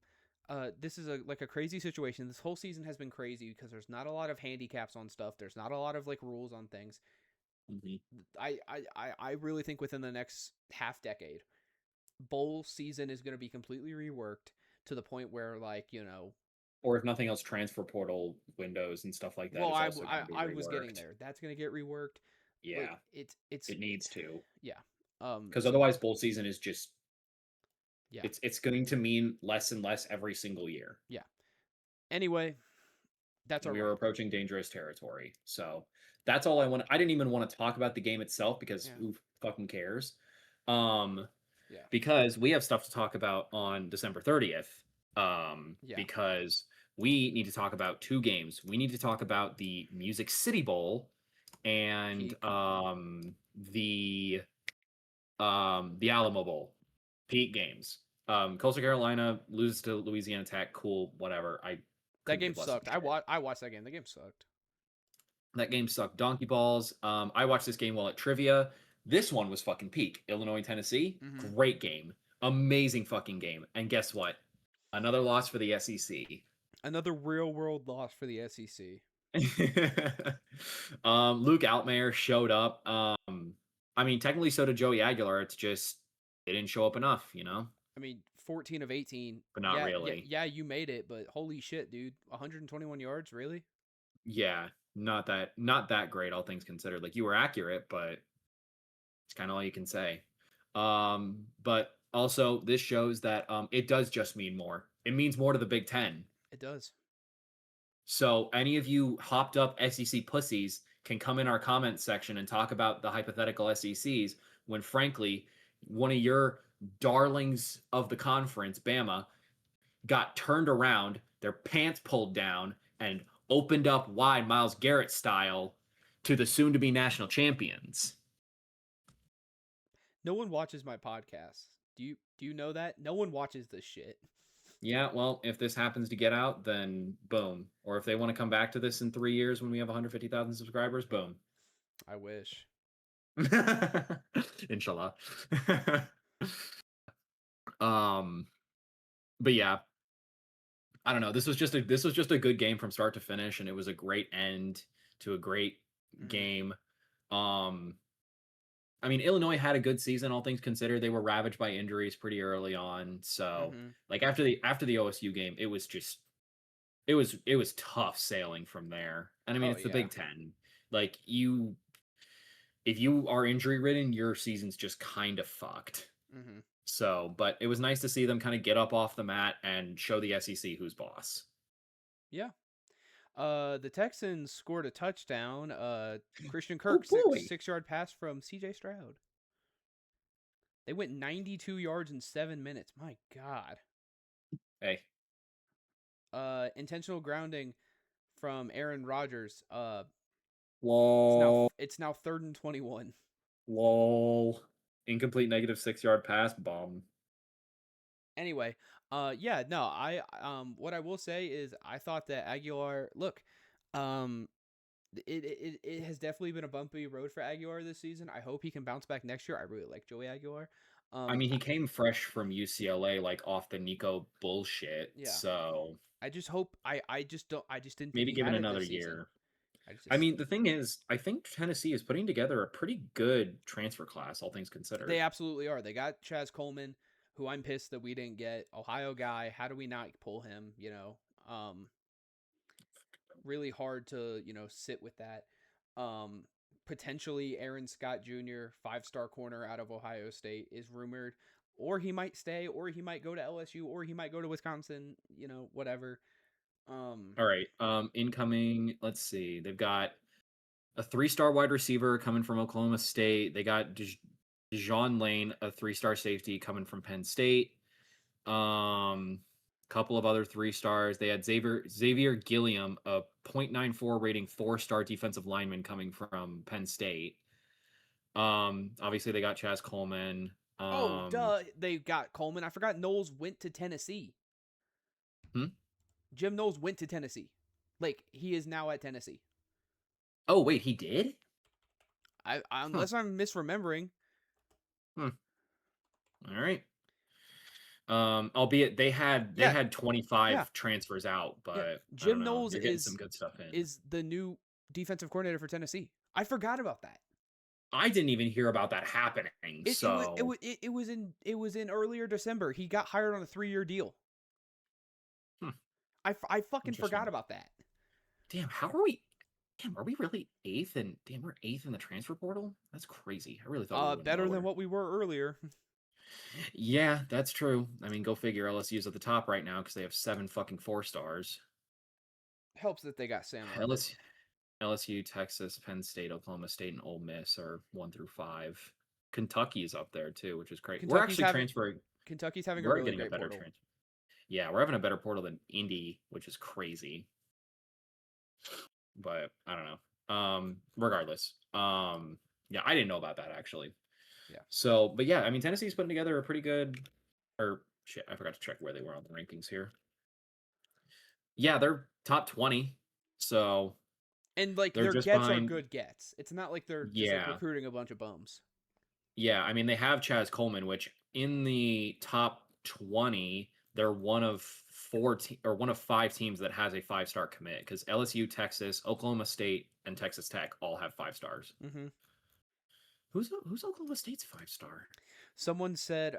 This is a crazy situation. This whole season has been crazy because there's not a lot of handicaps on stuff. There's not a lot of like rules on things. I really think within the next half decade, bowl season is going to be completely reworked to the point where, like, you know. Or if nothing else, transfer portal windows and stuff like that. Well, I was getting there. That's going to get reworked. Yeah, like, it needs to. Yeah. Because otherwise, bowl season is just. Yeah. It's going to mean less and less every single year. Yeah. Anyway, that's our. We are approaching dangerous territory, so that's all I want. I didn't even want to talk about the game itself because who fucking cares? Because we have stuff to talk about on December 30th. Because we need to talk about 2 games. We need to talk about the Music City Bowl and the Alamo Bowl. Peak games. Coastal Carolina loses to Louisiana Tech. Cool, whatever. That game sucked. I watched that game. The game sucked. That game sucked. Donkey balls. I watched this game while at trivia. This one was fucking peak. Illinois, Tennessee. Great game. Amazing fucking game. And guess what? Another loss for the SEC. Another real world loss for the SEC. Luke Altmaier showed up. I mean, technically so did Joey Aguilar. It's just they didn't show up enough, you know? I mean, 14 of 18. But not really. Yeah, you made it, but holy shit, dude. 121 yards, really? Yeah, not that great, all things considered. Like, you were accurate, but it's kind of all you can say. But also, this shows that it does just mean more. It means more to the Big Ten. It does. So any of you hopped up SEC pussies can come in our comments section and talk about the hypothetical SECs when, frankly, one of your darlings of the conference, Bama, got turned around, their pants pulled down, and opened up wide, Myles Garrett style, to the soon-to-be national champions. No one watches my podcast. Do you know that? No one watches this shit. Yeah, well, if this happens to get out, then boom. Or if they want to come back to this in 3 years when we have 150,000 subscribers, boom. I wish. Inshallah. But yeah, I don't know. This was just a good game from start to finish, and it was a great end to a great game. I mean, Illinois had a good season, all things considered. They were ravaged by injuries pretty early on. So, like after the OSU game, it was tough sailing from there. And I mean, it's the Big Ten. Like if you are injury ridden, your season's just kind of fucked. So, but it was nice to see them kind of get up off the mat and show the SEC who's boss. Yeah. The Texans scored a touchdown. Christian Kirk, 6-yard pass from CJ Stroud. They went 92 yards in 7 minutes. My God. Hey. Intentional grounding from Aaron Rodgers. Lol. It's now 3rd and 21. Lol. Incomplete -6-yard pass bomb. Anyway, what I will say is I thought that Aguilar, look, it has definitely been a bumpy road for Aguilar this season. I hope he can bounce back next year. I really like Joey Aguilar. I mean, he came fresh from UCLA, like off the Nico bullshit. Yeah. So I just hope I just didn't maybe give it another year. I mean, the thing is, I think Tennessee is putting together a pretty good transfer class, all things considered. They absolutely are. They got Chaz Coleman, who I'm pissed that we didn't get. Ohio guy. How do we not pull him? Really hard to, sit with that. Potentially Aaron Scott Jr., 5-star corner out of Ohio State, is rumored. Or he might stay, or he might go to LSU, or he might go to Wisconsin, whatever. All right. Incoming, let's see. They've got a 3-star wide receiver coming from Oklahoma State. They got Dijon Lane, a 3-star safety coming from Penn State. Couple of other 3 stars. They had Xavier Gilliam, a .94 rating 4-star defensive lineman coming from Penn State. Obviously they got Chaz Coleman. They got Coleman. I forgot Knowles went to Tennessee. Jim Knowles went to Tennessee. Like, he is now at Tennessee. Oh, wait, he did? Unless I'm misremembering. All right. Albeit they had 25 transfers out, but Jim Knowles is some good stuff in. Is the new defensive coordinator for Tennessee. I forgot about that. I didn't even hear about that happening. It was in earlier December. He got hired on a 3-year deal. I fucking forgot about that. Damn, are we really 8th? And damn, we're 8th in the transfer portal? That's crazy. I really thought better than what we were earlier. Yeah, that's true. I mean, go figure. LSU's at the top right now because they have 7 fucking 4 stars. Helps that they got Sam. LSU, Texas, Penn State, Oklahoma State, and Ole Miss are 1 through 5. Kentucky's up there too, which is great. We're actually transferring. Kentucky's having a really great portal. Yeah, we're having a better portal than Indy, which is crazy. But I don't know. Regardless. Yeah, I didn't know about that actually. Yeah. So, but yeah, I mean, Tennessee's putting together a pretty good, I forgot to check where they were on the rankings here. Yeah, they're top 20. So. And like their gets are good gets. It's not like they're just like recruiting a bunch of bums. Yeah, I mean, they have Chaz Coleman, which in the top 20, they're one of 5 teams that has a 5-star commit because LSU, Texas, Oklahoma State, and Texas Tech all have 5 stars. Who's Oklahoma State's 5-star? Someone said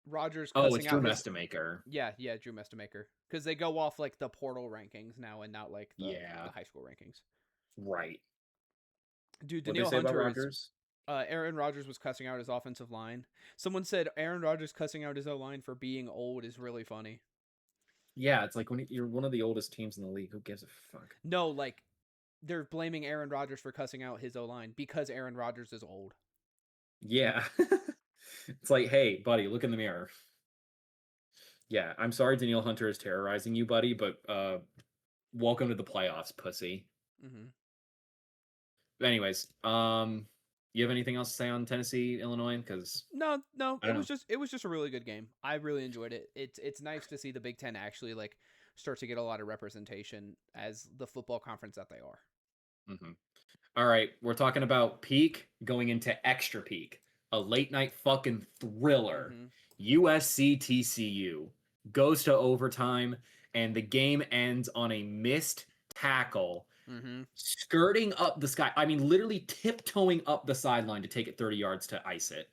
Rogers. Oh, it's Drew Mestemaker. Yeah, Drew Mestemaker. Because they go off like the portal rankings now and not like the high school rankings. Right. Dude, Danielle Hunter Aaron Rodgers was cussing out his offensive line. Someone said Aaron Rodgers cussing out his O-line for being old is really funny. Yeah, it's like when you're one of the oldest teams in the league. Who gives a fuck? No, like they're blaming Aaron Rodgers for cussing out his O-line because Aaron Rodgers is old. Yeah. It's like, hey, buddy, look in the mirror. Yeah, I'm sorry Daniil Hunter is terrorizing you, buddy, but welcome to the playoffs, pussy. Mm-hmm. Anyways, you have anything else to say on Tennessee, Illinois? Because No, I don't know. it was just a really good game. I really enjoyed it. It's nice to see the Big Ten actually like start to get a lot of representation as the football conference that they are. Mhm. All right, we're talking about peak going into extra peak, a late night fucking thriller. Mm-hmm. USC TCU goes to overtime, and the game ends on a missed tackle, Mm-hmm. skirting up the sky. I mean, literally tiptoeing up the sideline to take it 30 yards to ice it,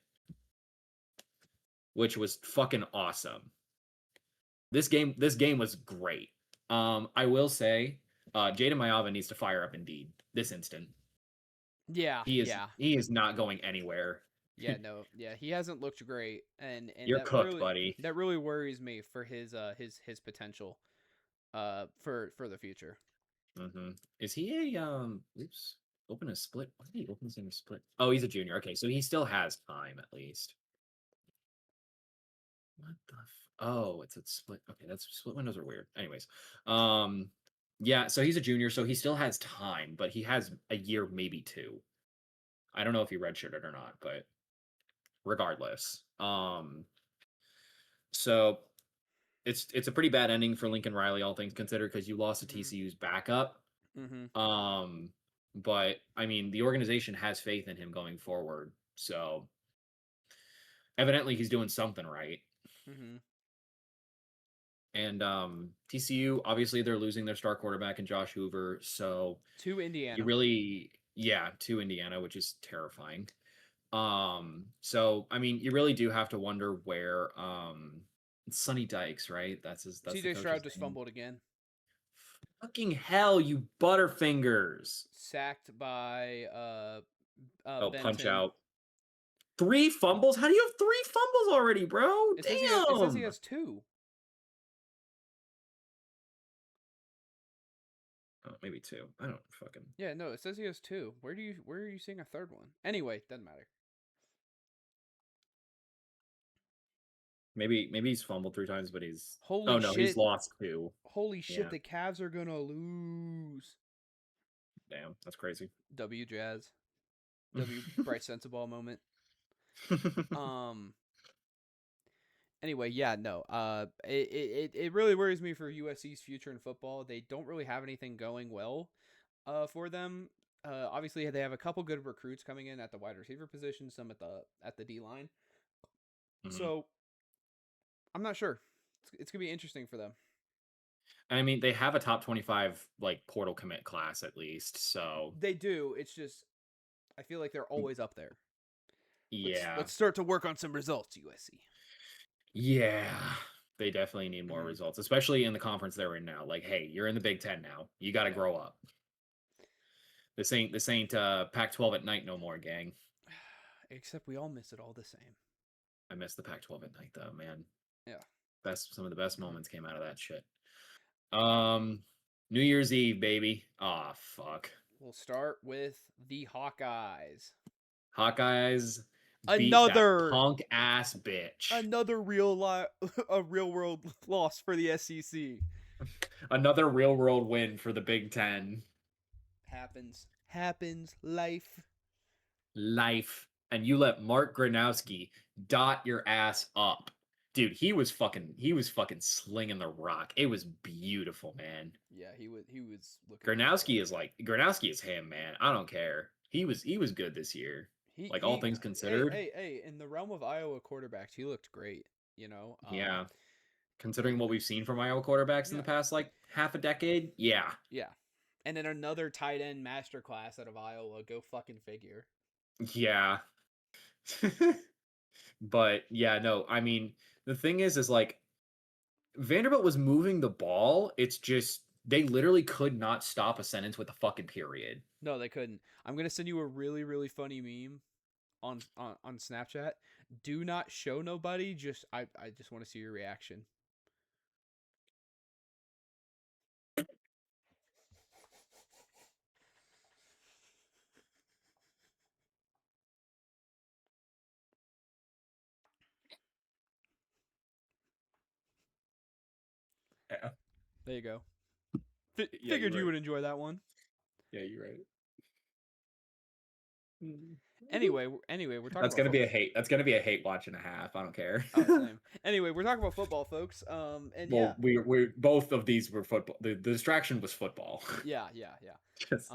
which was fucking awesome. This game was great. I will say, Jaden Mayava needs to fire up Indeed this instant. Yeah, yeah. He is not going anywhere. Yeah, no, yeah, he hasn't looked great, and You're cooked, buddy. that really worries me for his potential, for the future. Mm-hmm. Is he a oops, open a split? Why did he open this in a split? Oh, he's a junior. Okay, so he still has time at least. What the oh, it's a split. Okay, that's split windows are weird. Anyways, yeah, so he's a junior, so he still has time, but he has a year, maybe two. I don't know if he redshirted or not, but regardless. So it's a pretty bad ending for Lincoln Riley, all things considered, because you lost to Mhm. TCU's backup. Mm-hmm. But I mean, the organization has faith in him going forward, so evidently he's doing something right. Mm-hmm. And TCU, obviously, they're losing their star quarterback in Josh Hoover, so To you Indiana. really, yeah, to Indiana, which is terrifying. So I mean, you really do have to wonder where it's Sonny Dykes, right? That's the CJ coach's Stroud just name. fumbled again, Fucking hell, you butterfingers. sacked by Oh, punch Benton. out. Three fumbles? How do you have three fumbles already, bro? It says he Damn. has two. Oh, maybe two. I don't fucking. Yeah, no, it says he has two. Where are you seeing a third one? Anyway, doesn't matter. Maybe he's fumbled three times, but he's. Oh Holy no, he's shit! lost two. Holy shit! Yeah. The Cavs are gonna lose. Damn, that's crazy. W Jazz. W Bright Sensible moment. Um. Anyway, yeah, no. It really worries me for USC's future in football. They don't really have anything going well, for them. Obviously they have a couple good recruits coming in at the wide receiver position, some at the D line. Mhm. So I'm not sure. It's gonna be interesting for them. I mean, they have a top 25 like portal commit class at least, so They do. It's just I feel like they're always up there. yeah. Let's start to work on some results, USC. Yeah. They definitely need more Mhm. results, especially in the conference they're in now. Like, hey, you're in the Big Ten now. You got to Yeah. grow up. This ain't Pac-12 at night no more, gang. Except we all miss it all the same. I miss the Pac-12 at night though, man. Yeah. Some of the best moments came out of that shit. New Year's Eve, baby. Aw, fuck. We'll start with the Hawkeyes. Hawkeyes beat Another that punk ass bitch. another a real world loss for the SEC. Another real world win for the Big Ten. Happens. Life. And you let Mark Gronowski dot your ass up. Dude, he was fucking slinging the rock. It was beautiful, man. Yeah, he was looking. Gronowski is him, man. I don't care. He was good this year. Like all things considered. Hey, in the realm of Iowa quarterbacks, he looked great, you know. Yeah. Considering what we've seen from Iowa quarterbacks in the past like half a decade. Yeah. Yeah. And then another tight end masterclass out of Iowa. Go fucking figure. Yeah. But yeah, no, I mean, the thing is like Vanderbilt was moving the ball. It's just they literally could not stop a sentence with a fucking period. No, they couldn't. I'm gonna send you a really, really funny meme on Snapchat. Do not show nobody. I just want to see your reaction. Yeah. There you go. Yeah, Figured you're you right. would enjoy that one. Yeah, you're right. Anyway, we're talking That's about gonna be a hate. That's gonna be a hate watch and a half. I don't care. Oh, same. Anyway, we're talking about football, folks. And yeah, Well, we both of these were football. The distraction was football. yeah. Just,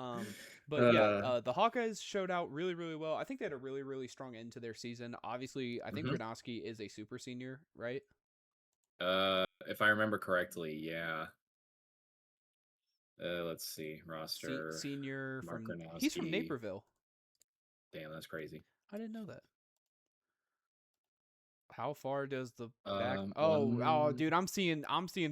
But yeah, uh, the Hawkeyes showed out really, really well. I think they had a really, really strong end to their season. Obviously, I think Mhm. Gronowski is a super senior, right? if I remember correctly, yeah. Let's see roster. Senior Mark he's from Gronowski. Naperville. Damn, that's crazy. I didn't know that. How far does the back? One- Dude, I'm seeing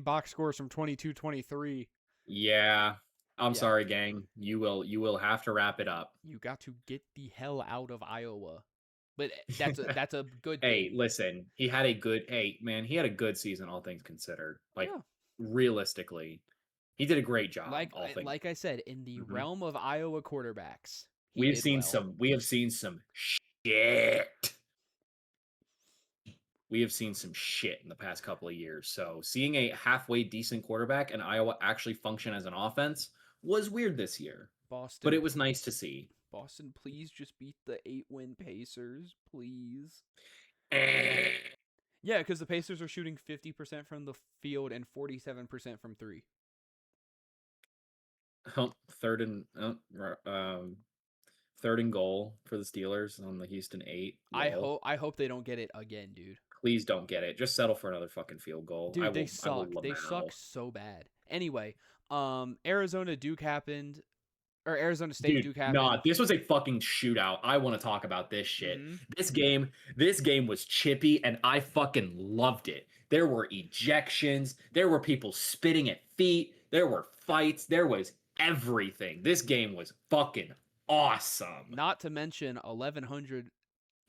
box scores from 22-23. Yeah. I'm Yeah. sorry, gang. You will have to wrap it up. You got to get the hell out of Iowa. But that's a good Hey, thing. listen, he had a good. Hey, man, he had a good season, all things considered. Like Yeah. realistically, he did a great job. all things. Like I said, in the Mhm. realm of Iowa quarterbacks, he We have did seen well. some. We have seen some shit. We have seen some shit in the past couple of years. So seeing a halfway decent quarterback in Iowa actually function as an offense was weird this year, Boston, but it was nice to see. Boston, please just beat the 8-win Pacers, please. Eh. Yeah, because the Pacers are shooting 50% from the field and 47% from three. Third and goal for the Steelers on the Houston 8. Lol. I hope they don't get it again, dude. Please don't get it. Just settle for another fucking field goal. Dude, they I suck. will They Lamau. suck so bad. Anyway, Arizona Duke happened, or Arizona State Dude, Duke happened. nah, this was a fucking shootout. I want to talk about this shit. Mhm. This game was chippy, and I fucking loved it. There were ejections. There were people spitting at feet. There were fights. There was everything. This game was fucking awesome. Not to mention 1,100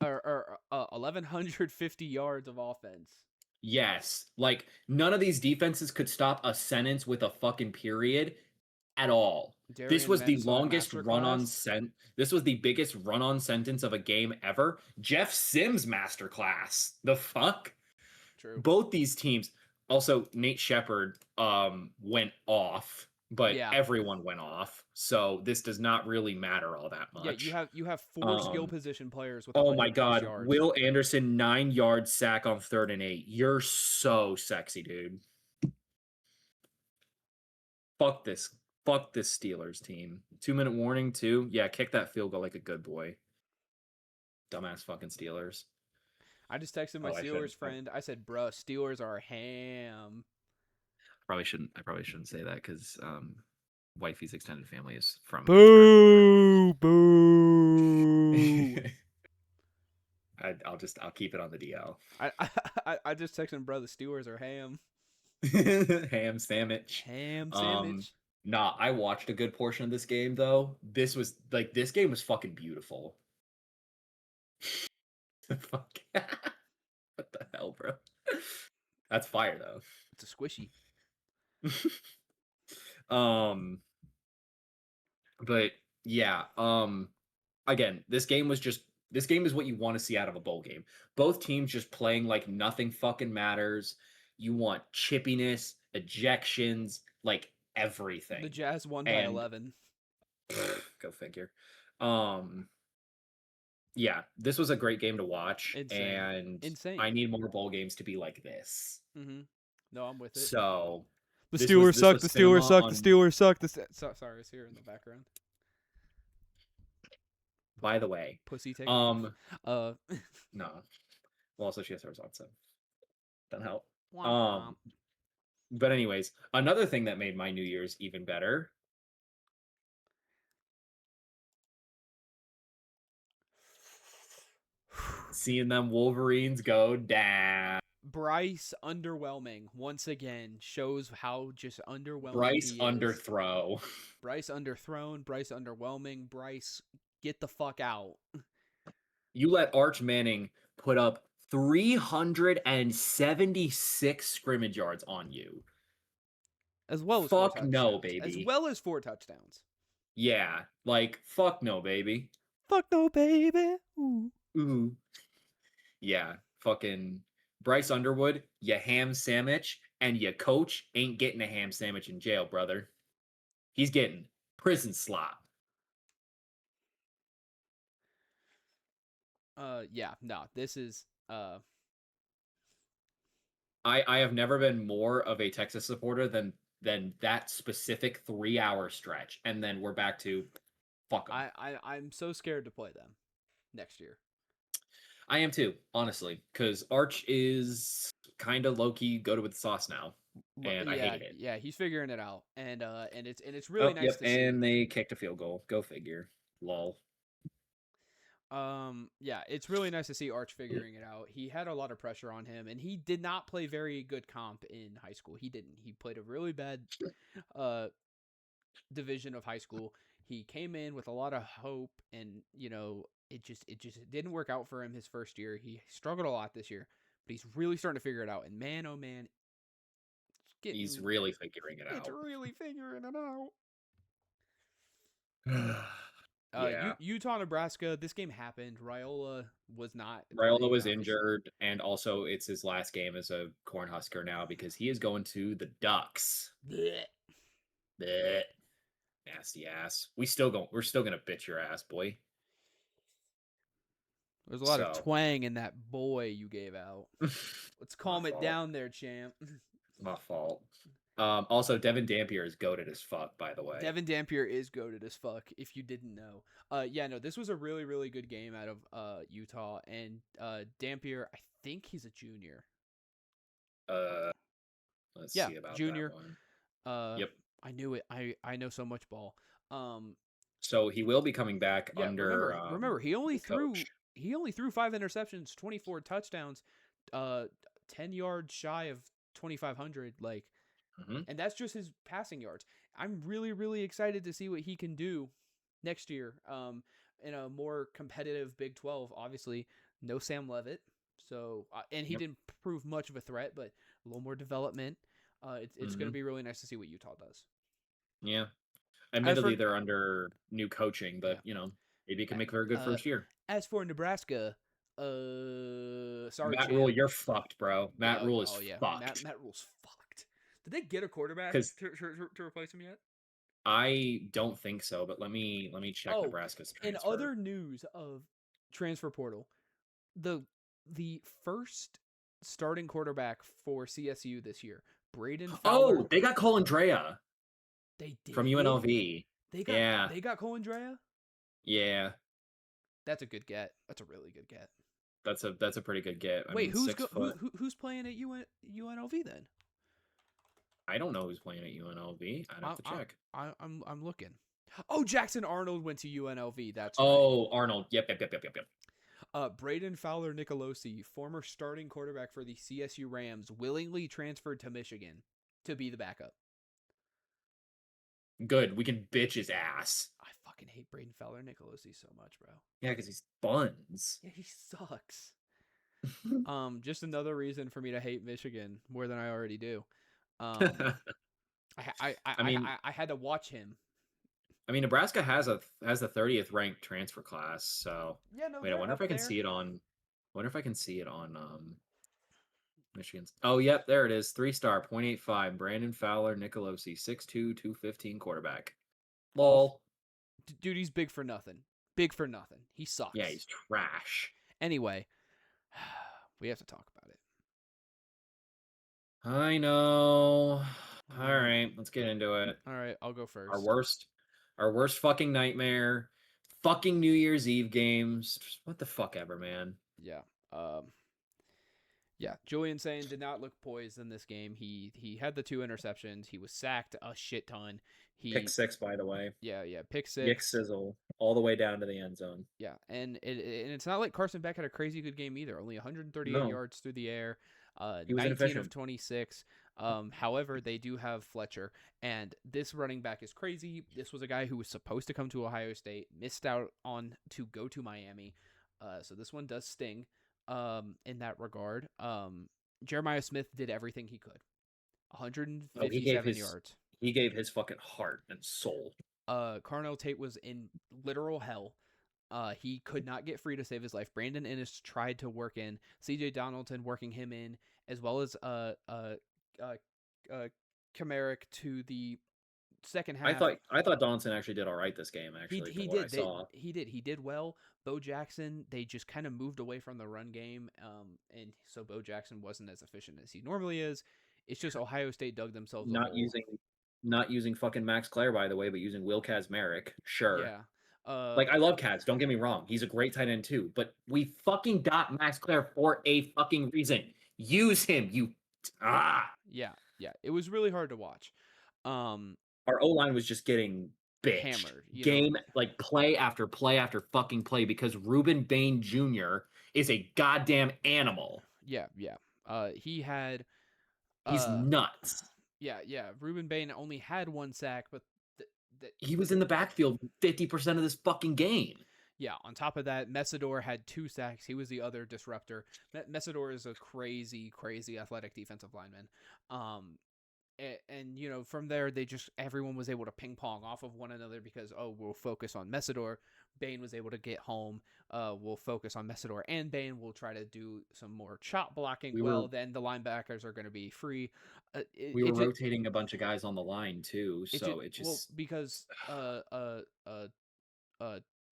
or 1,150 yards of offense. Yes, like none of these defenses could stop a sentence with a fucking period at all. This Darian was the Mensah longest run-on masterclass. This was the biggest run-on sentence of a game ever. Jeff Sims masterclass. The fuck? True. Both these teams. Also, Nate Shepard went off, but Yeah. everyone went off. So this does not really matter all that much. Yeah, you have four skill position players with. Oh my 100+ god, yards. Will Anderson 9-yard sack on 3rd and 8. You're so sexy, dude. Fuck this Steelers team. 2-minute warning too. Yeah, kick that field goal like a good boy. Dumbass fucking Steelers. I just texted my Steelers friend. I said, "Bruh, Steelers are ham." I probably shouldn't say that because wifey's extended family is from. Boo! Boo! I'll keep it on the DL. I just texted him, "Bro, the Steelers are ham." Ham sandwich. Ham sandwich. Nah, I watched a good portion of this game though. This game was fucking beautiful. Fuck. What the hell, bro? That's fire though. It's a squishy. But yeah, again, this game is what you want to see out of a bowl game. Both teams just playing like nothing fucking matters. You want chippiness, ejections, like everything. The Jazz won by 11. Go figure. Yeah, this was a great game to watch. And Insane. I need more bowl games to be like this. Mm-hmm. No, I'm with it. So the Steelers suck. The Steelers suck. The Steelers suck. Sorry, it's here in the background. By the way, pussy take. No. Well, also she has hers on, so doesn't help. But anyways, another thing that made my New Year's even better. Seeing them Wolverines go down. Bryce underwhelming once again shows how just underwhelming. Bryce underthrow. Bryce underthrown. Bryce underwhelming. Bryce, get the fuck out. You let Arch Manning put up 376 scrimmage yards on you. As well as fuck no, baby. As well as 4 touchdowns. Yeah, like fuck no, baby. Fuck no, baby. Ooh. Ooh. Yeah, fucking Bryce Underwood, you ham sandwich. and your coach ain't getting a ham sandwich in jail, brother. He's getting prison slop. Yeah, no, this is I have never been more of a Texas supporter than that specific 3-hour stretch, and then we're back to fuck 'em. I'm so scared to play them next year. I am too, honestly, because Arch is kind of low key go to with the sauce now, and I hate it. Yeah, he's figuring it out, and it's really Oh, nice yep, to see. and they kicked a field goal. Go figure. Lol. Yeah, it's really nice to see Arch figuring it out. He had a lot of pressure on him, and he did not play very good comp in high school. He didn't. He played a really bad division of high school. He came in with a lot of hope, and it just didn't work out for him his first year. He struggled a lot this year, but he's really starting to figure it out. And man, oh man, He's really figuring it it's out. really figuring it out. Yeah. Utah, Nebraska. This game happened. Raiola was not. Raiola playing, was obviously. injured, and also it's his last game as a Cornhusker now because he is going to the Ducks. Blech. Blech. Nasty ass. We're still gonna bitch your ass, boy. There's a lot of twang in that boy you gave out. Let's calm it down there, champ. My fault. Also, Devin Dampier is goated as fuck, by the way. Devin Dampier is goated as fuck, if you didn't know. Yeah, no, this was a really, really good game out of Utah. And Dampier, I think he's a junior. Let's see about junior. that one. Yep. I knew it. I know so much ball. So he will be coming back under. Remember, he only threw 5 interceptions, 24 touchdowns, 10 yards shy of 2,500. Like, and that's just his passing yards. I'm really, really excited to see what he can do next year. In a more competitive Big 12. Obviously, no Sam Levitt. So, and he didn't prove much of a threat, but a little more development. It's going to be really nice to see what Utah does. Yeah. Admittedly, they're under new coaching, but maybe he can make a very good first year. As for Nebraska, sorry, Matt Rule, you're fucked, bro. Matt Rule is fucked. Matt Rule's fucked. Did they get a quarterback to replace him yet? I don't think so, but let me check Nebraska's transfer. In other news of transfer portal, the first starting quarterback for CSU this year, Braden Fowler. Oh, they got Colandrea. They did from UNLV. They got Colandrea. Yeah, that's a good get. That's a really good get. That's a pretty good get. Wait, who's playing at UNLV then? I don't know who's playing at UNLV. I'd have to check. I'm looking. Oh, Jackson Arnold went to UNLV. That's right. Arnold. Yep. Braden Fowler Nicolosi, former starting quarterback for the CSU Rams, willingly transferred to Michigan to be the backup. Good. We can bitch his ass. I fucking hate Braden Fowler Nicolosi so much, bro. Yeah, because he's buns. Yeah, he sucks. Just another reason for me to hate Michigan more than I already do. I had to watch him. I mean, Nebraska has the 30th ranked transfer class. So wait, I wonder if I can see it on. Michigan's. Oh, yep, there it is. 3-star, 0.85. Brandon Fowler Nicolosi, 6'2", 215 quarterback. Lol. Dude, he's big for nothing. He sucks. Yeah, he's trash. Anyway, we have to talk about it. I know. All right, let's get into it. All right, I'll go first. Our worst fucking nightmare. Fucking New Year's Eve games. What the fuck ever, man. Yeah. Yeah, Julian Sayin did not look poised in this game. He had the 2 interceptions. He was sacked a shit ton. Pick 6, by the way. Yeah, pick 6. Nick Sizzle, all the way down to the end zone. Yeah, and it's not like Carson Beck had a crazy good game either. Only 138 yards through the air. 19 of 26. However, they do have Fletcher, and this running back is crazy. This was a guy who was supposed to come to Ohio State, missed out on to go to Miami. So this one does sting. In that regard, Jeremiah Smith did everything he could. 157 yards. He gave his fucking heart and soul. Carnell Tate was in literal hell. He could not get free to save his life. Brandon Innes tried to work in. CJ Donaldson working him in, as well as Kamarick to the second I half. thought Donaldson actually did all right this game, actually, He from what I did. saw. He did well. Bo Jackson, they just kind of moved away from the run game, and so Bo Jackson wasn't as efficient as he normally is. It's just Ohio State dug themselves a Not hole. using fucking Max Clare, by the way, but using Will Kazmarek. Sure. Yeah. Like, I love Kaz, don't get me wrong. He's a great tight end too, but we fucking got Max Clare for a fucking reason. Use him, you Yeah. It was really hard to watch. Our O-line was just getting bitched. Hammered, Game, like, play after play after fucking play, because Ruben Bain Jr. is a goddamn animal. Yeah. He had. He's nuts. Yeah. Ruben Bain only had one sack, but he was in the backfield 50% of this fucking game. Yeah, on top of that, Messidor had 2 sacks. He was the other disruptor. Messidor is a crazy athletic defensive lineman. And from there, everyone was able to ping pong off of one another because, we'll focus on Messidor. Bain was able to get home. We'll focus on Messidor and Bain. We'll try to do some more chop blocking. Then the linebackers are going to be free. We were rotating a bunch of guys on the line too, so because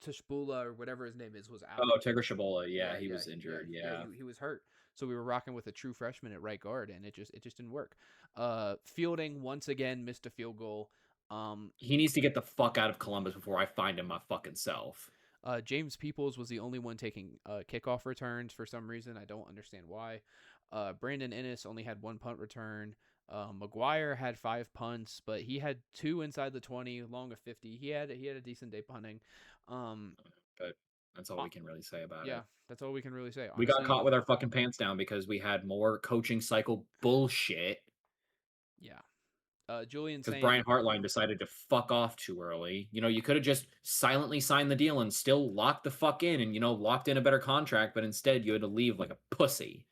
Tashbula or whatever his name was out. Oh, Tigger Shabola, he was injured. Yeah, he was hurt. So we were rocking with a true freshman at right guard, and it just didn't work. Fielding once again missed a field goal. He needs to get the fuck out of Columbus before I find him my fucking self. James Peoples was the only one taking kickoff returns for some reason. I don't understand why. Brandon Ennis only had 1 punt return. McGuire had 5 punts, but he had 2 inside the 20, long of 50. He had a decent day punting. But that's all we can really say about it. Yeah, that's all we can really say. Honestly, we got caught with our fucking pants down because we had more coaching cycle bullshit. Yeah. Julian because Sain, Brian Hartline decided to fuck off too early. You could have just silently signed the deal and still locked the fuck in and locked in a better contract, but instead you had to leave like a pussy.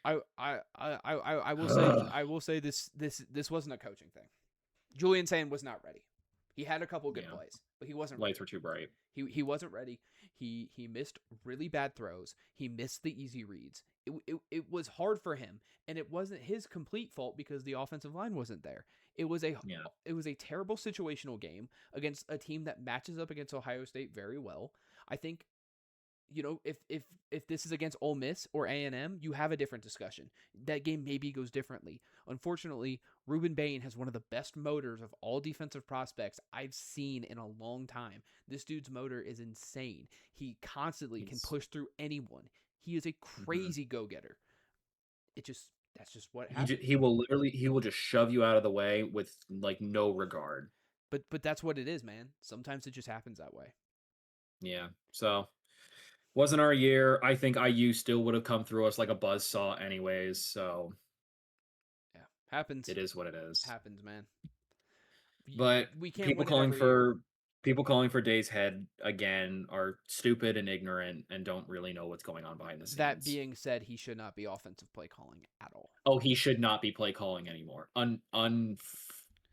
I will say this wasn't a coaching thing. Julian Sain was not ready. He had a couple good plays, but he wasn't ready. Lights were too bright. He wasn't ready. He missed really bad throws. He missed the easy reads. It was hard for him, and it wasn't his complete fault because the offensive line wasn't there. It was a terrible situational game against a team that matches up against Ohio State very well. I think if this is against Ole Miss or A&M, you have a different discussion. That game maybe goes differently. Unfortunately, Ruben Bain has one of the best motors of all defensive prospects I've seen in a long time. This dude's motor is insane. He constantly can push through anyone. He is a crazy go-getter. That's just what happens. He will just shove you out of the way with like no regard. But that's what it is, man. Sometimes it just happens that way. Yeah. So wasn't our year. I think IU still would have come through us like a buzzsaw anyways. So yeah, happens. It is what it is. Happens, man. But we can't. People calling for Day's head again are stupid and ignorant and don't really know what's going on behind the scenes. That being said, he should not be offensive play calling at all. Oh, he should not be play calling anymore.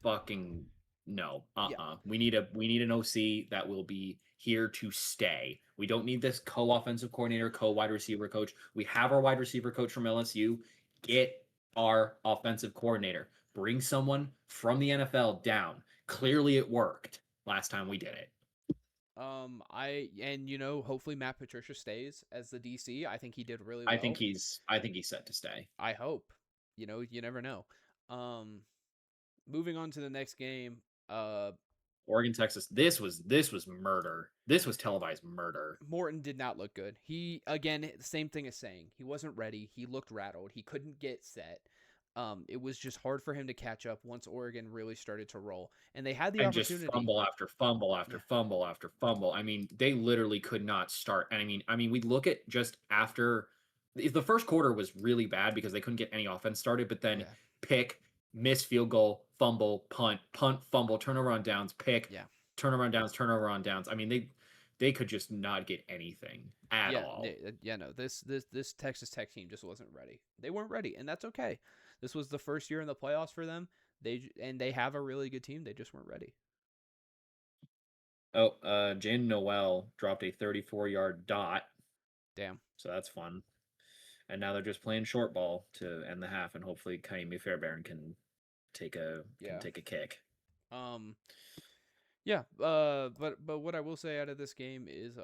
Fucking no. Yeah. We need an OC that will be here to stay. We don't need this co-offensive coordinator, co-wide receiver coach. We have our wide receiver coach from LSU. Get our offensive coordinator. Bring someone from the NFL down. Clearly it worked last time we did it. Hopefully Matt Patricia stays as the DC. I think he did really well. I think he's set to stay. I hope. You never know. Moving on to the next game. Oregon, Texas. This was murder. This was televised murder. Morton did not look good. He, again, same thing as saying. He wasn't ready. He looked rattled. He couldn't get set. It was just hard for him to catch up once Oregon really started to roll. And they had the opportunity. Just fumble after fumble after fumble after fumble. I mean, they literally could not start. And I mean, we look at just after the first quarter was really bad because they couldn't get any offense started, but then pick, miss field goal, fumble, punt, fumble, turnover on downs, pick, turnover on downs. I mean, they could just not get anything at all. Yeah, no. This Texas Tech team just wasn't ready. They weren't ready, and that's okay. This was the first year in the playoffs for them. They have a really good team. They just weren't ready. Oh, Jaden Noel dropped a 34-yard dot. Damn. So that's fun. And now they're just playing short ball to end the half, and hopefully Kaimi Fairbairn can take a Yeah. kick. Yeah, but what I will say out of this game is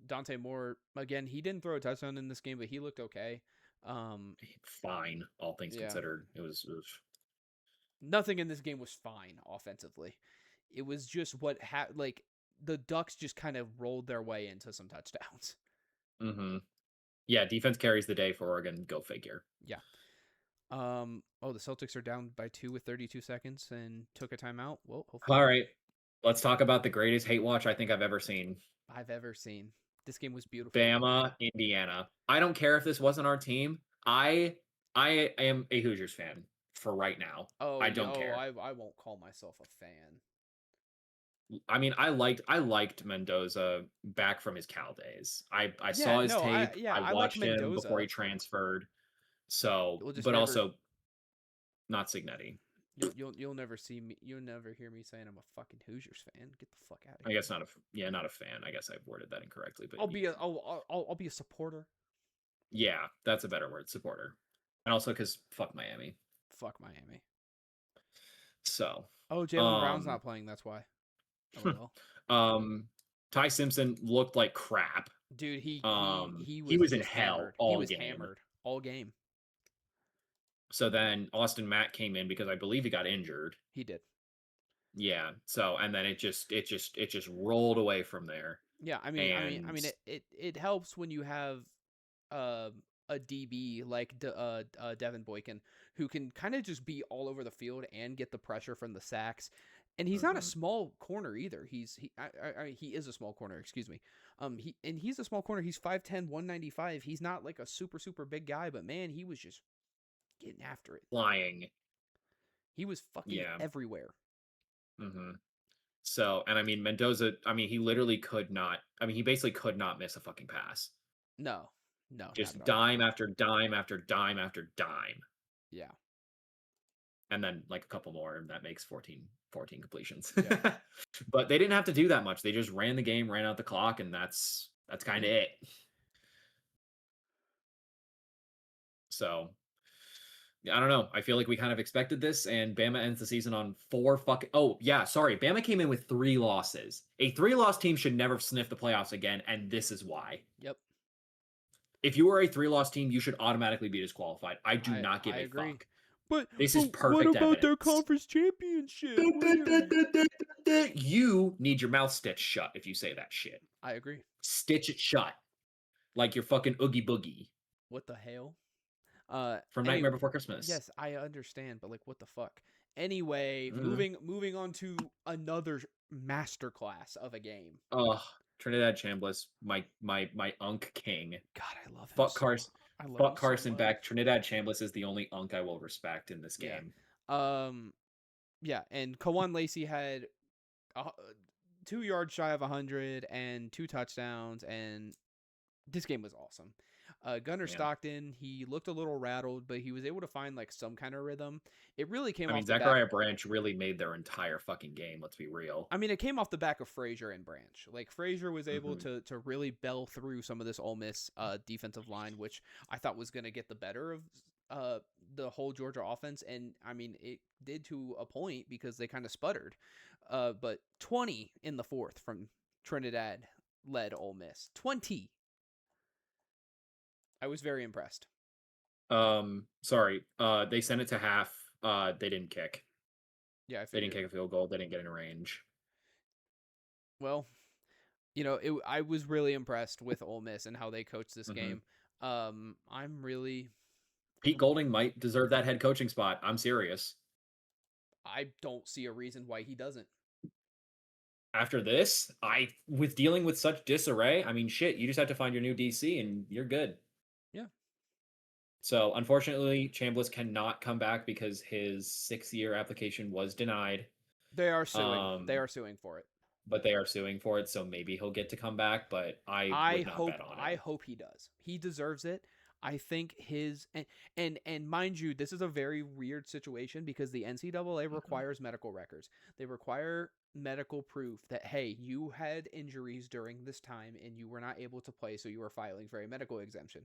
Dante Moore, again, he didn't throw a touchdown in this game, but he looked okay. Fine, all things Yeah. considered. It was Nothing in this game was fine offensively. It was just like the Ducks just kind of rolled their way into some touchdowns. Yeah, defense carries the day for Oregon. Go figure. Yeah. The Celtics are down by 2 with 32 seconds and took a timeout. Well, hopefully All right, let's talk about the greatest hate watch I think I've ever seen. I've ever seen. This game was beautiful. Bama, Indiana. I don't care if this wasn't our team. I am a Hoosiers fan for right now. I don't care. I won't call myself a fan. I mean, I liked Mendoza back from his Cal days. I saw his tape. I watched him Mendoza. before he transferred. So, We'll just but never- also not Signetti. You'll never see me. You'll never hear me saying I'm a fucking Hoosiers fan. Get the fuck out of here. I guess not a fan. I guess I worded that incorrectly, but I'll be a supporter. yeah, that's a better word, supporter. And also because fuck Miami. Fuck Miami. So. Jalen Brown's not playing. That's why. Oh well. Ty Simpson looked like crap. Dude, he was in hell hammered. all He was game. hammered all game. So then Austin Matt came in because I believe he got injured. He did. Yeah. So and then it just rolled away from there. Yeah, I mean, it helps when you have a DB like Devin Boykin who can kind of just be all over the field and get the pressure from the sacks. And he's not a small corner either. He is a small corner, excuse me. He's a small corner. He's 5'10", 195. He's not like a super big guy, but man, he was just getting after it. Flying. He was fucking everywhere. So, and I mean, Mendoza, he literally could not, he basically could not miss a fucking pass. No. Just dime after dime after dime after dime. Yeah. And then like a couple more, and that makes 14 completions. Yeah. But they didn't have to do that much. They just ran the game, ran out the clock, and that's kind of it. So, I don't know. I feel like we kind of expected this, and Bama ends the season on 4 fucking... Oh, yeah, sorry. Bama came in with 3 losses. A 3-loss team should never sniff the playoffs again, and this is why. Yep. If you are a 3-loss team, you should automatically be disqualified. I do not give a fuck. But this is perfect what about their evidence. conference championship? You need your mouth stitched shut if you say that shit. I agree. Stitch it shut. Like your fucking Oogie Boogie. What the hell? From Nightmare Before Christmas. Yes, I understand, but like what the fuck? Anyway, moving on to another masterclass of a game. Trinidad Chambliss, my unk king. God, I love him. Fuck Carson. I love Fuck Carson Beck. Trinidad Chambliss is the only unk I will respect in this game. Yeah, and Kawan Lacey had 2 yards shy of 100 and 2 touchdowns, and this game was awesome. Gunnar Stockton, he looked a little rattled, but he was able to find like some kind of rhythm. It really came off the Zachariah Branch really made their entire fucking game, let's be real. It came off the back of Frazier and Branch. Like Frazier was able to really bell through some of this Ole Miss defensive line, which I thought was going to get the better of the whole Georgia offense. And it did to a point because they kind of sputtered. But 20 in the 4th from Trinidad led Ole Miss. 20. I was very impressed. Sorry. They sent it to half. They didn't kick. Yeah, they didn't kick a field goal. They didn't get in range. Well, I was really impressed with Ole Miss and how they coached this game. Pete Golding might deserve that head coaching spot. I'm serious. I don't see a reason why he doesn't. After this, with dealing with such disarray, shit, you just have to find your new DC and you're good. Yeah. So unfortunately, Chambliss cannot come back because his 6-year application was denied. They are suing. They are suing for it. But they are suing for it, so maybe he'll get to come back. But I would not bet on it. I hope he does. He deserves it. I think his and mind you, this is a very weird situation because the NCAA requires medical records. They require medical proof that, hey, you had injuries during this time and you were not able to play, so you are filing for a medical exemption.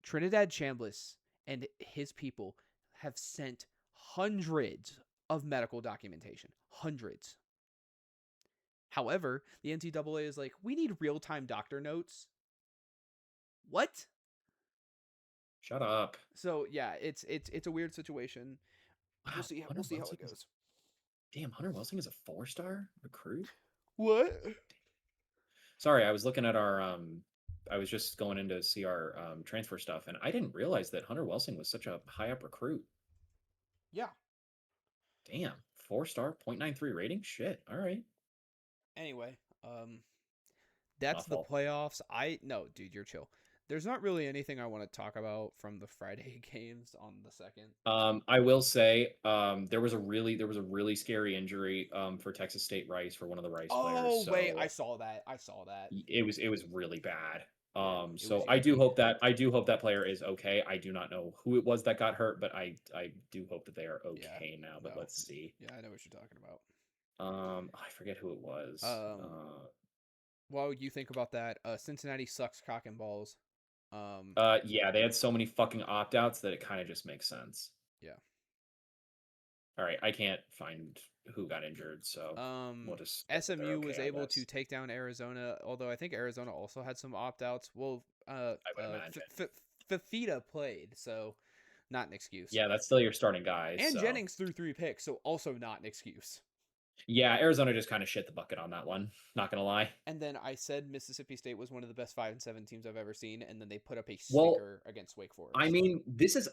Trinidad Chambliss and his people have sent hundreds of medical documentation. Hundreds. However, the NCAA is like, we need real-time doctor notes. What? Shut up. So yeah, it's a weird situation. Wow, We'll see how Hunter it Welsing is- goes. Damn, Hunter Welsing is a 4-star recruit. What? Sorry, I was looking at our I was just going in to see our transfer stuff, and I didn't realize that Hunter Welsing was such a high up recruit. Yeah. Damn, 4-star, 0.93 rating. Shit. All right. Anyway, that's the fault. playoffs. No, dude, you're chill. There's not really anything I want to talk about from the Friday games on the second. I will say, there was a really scary injury for Texas State Rice for one of the Rice players. Oh wait, so I saw that. I saw that. it was really bad. Yeah, it So was I do yucky. hope that player is okay. I do not know who it was that got hurt, but I do hope that they are Yeah, okay now. But no. let's see. Yeah, I know what you're talking about. I forget who it was. While you think about that, Cincinnati sucks cock and balls. Yeah, they had so many fucking opt-outs that it kind of just makes sense. Yeah. All right, I can't find who got injured, so we'll just hope that they're SMU was okay, I able guess. to take down Arizona, although I think Arizona also had some opt-outs. Well, would imagine. Fafita played, so not an excuse. Yeah, that's still your starting guys. And so. Jennings threw 3 picks, so also not an excuse. Yeah, Arizona just kind of shit the bucket on that one. Not gonna lie. And then I said Mississippi State was one of the best 5-7 teams I've ever seen, and then they put up a Well, stinker against Wake Forest. I mean,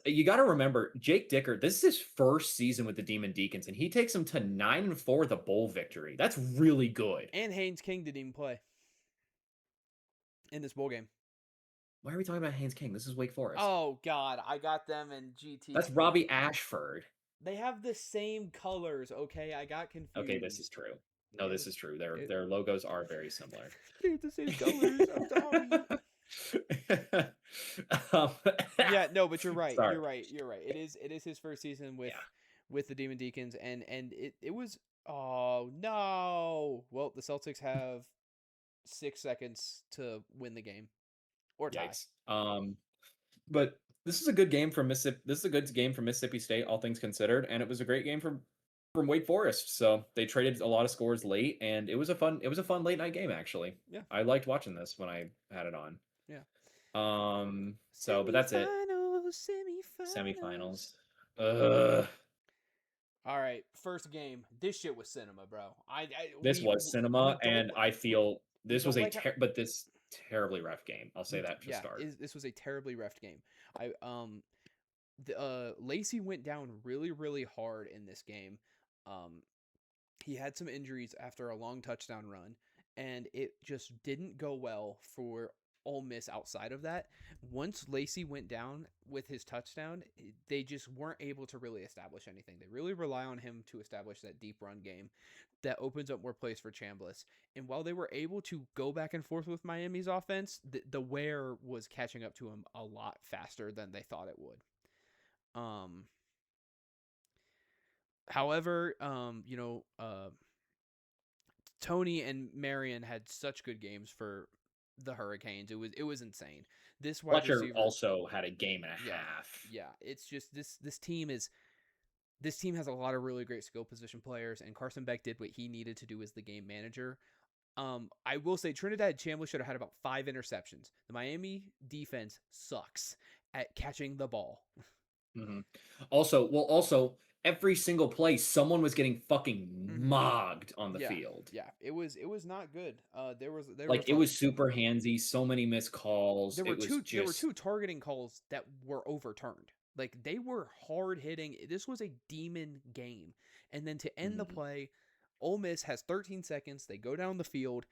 you got to remember Jake Dicker. This is his first season with the Demon Deacons, and he takes them to 9-4 with a bowl victory. That's really good. And Haynes King didn't even play in this bowl game. Why are we talking about Haynes King? This is Wake Forest. Oh God, I got them in GT. That's Robbie Ashford. They have the same colors. Okay, I got confused. Okay, this is true. No, Yeah, this is true. Their it- their logos are very similar. They're the same colors. I'm sorry. Yeah, no, but you're right. Sorry. You're right. You're right. It is his first season with the Demon Deacons, and it was oh no. Well, the Celtics have 6 seconds to win the game or tie. Yikes. But this is a good game from Mississippi. This is a good game from Mississippi State, all things considered, and it was a great game from Wake Forest. So they traded a lot of scores late, and it was a fun late night game actually. Yeah. I liked watching this when I had it on. Yeah. So, but that's it. Semifinals. Ugh. All right, first game. This shit was cinema, bro. This was cinema, we don't- and I feel this was don't a like how- but this terribly rough game. I'll say that to start. This was a terribly reffed game. Lacey went down really, really hard in this game. He had some injuries after a long touchdown run, and it just didn't go well for Ole Miss outside of that. Once Lacey went down with his touchdown, they just weren't able to really establish anything. They really rely on him to establish that deep run game that opens up more plays for Chambliss. And while they were able to go back and forth with Miami's offense, the wear was catching up to him a lot faster than they thought it would. However, Tony and Marion had such good games for the Hurricanes. It was insane. This wide Fletcher receiver also had a game and a half. Yeah, it's just this team has a lot of really great skill position players, and Carson Beck did what he needed to do as the game manager. I will say Trinidad Chambliss should have had about 5 interceptions. The Miami defense sucks at catching the ball. Mm-hmm. Also, every single play, someone was getting fucking mogged on the field. Yeah, it was not good. There it was super handsy. So many missed calls. There were two targeting calls that were overturned. Like, they were hard hitting. This was a demon game. And then to end the play, Ole Miss has 13 seconds. They go down the field,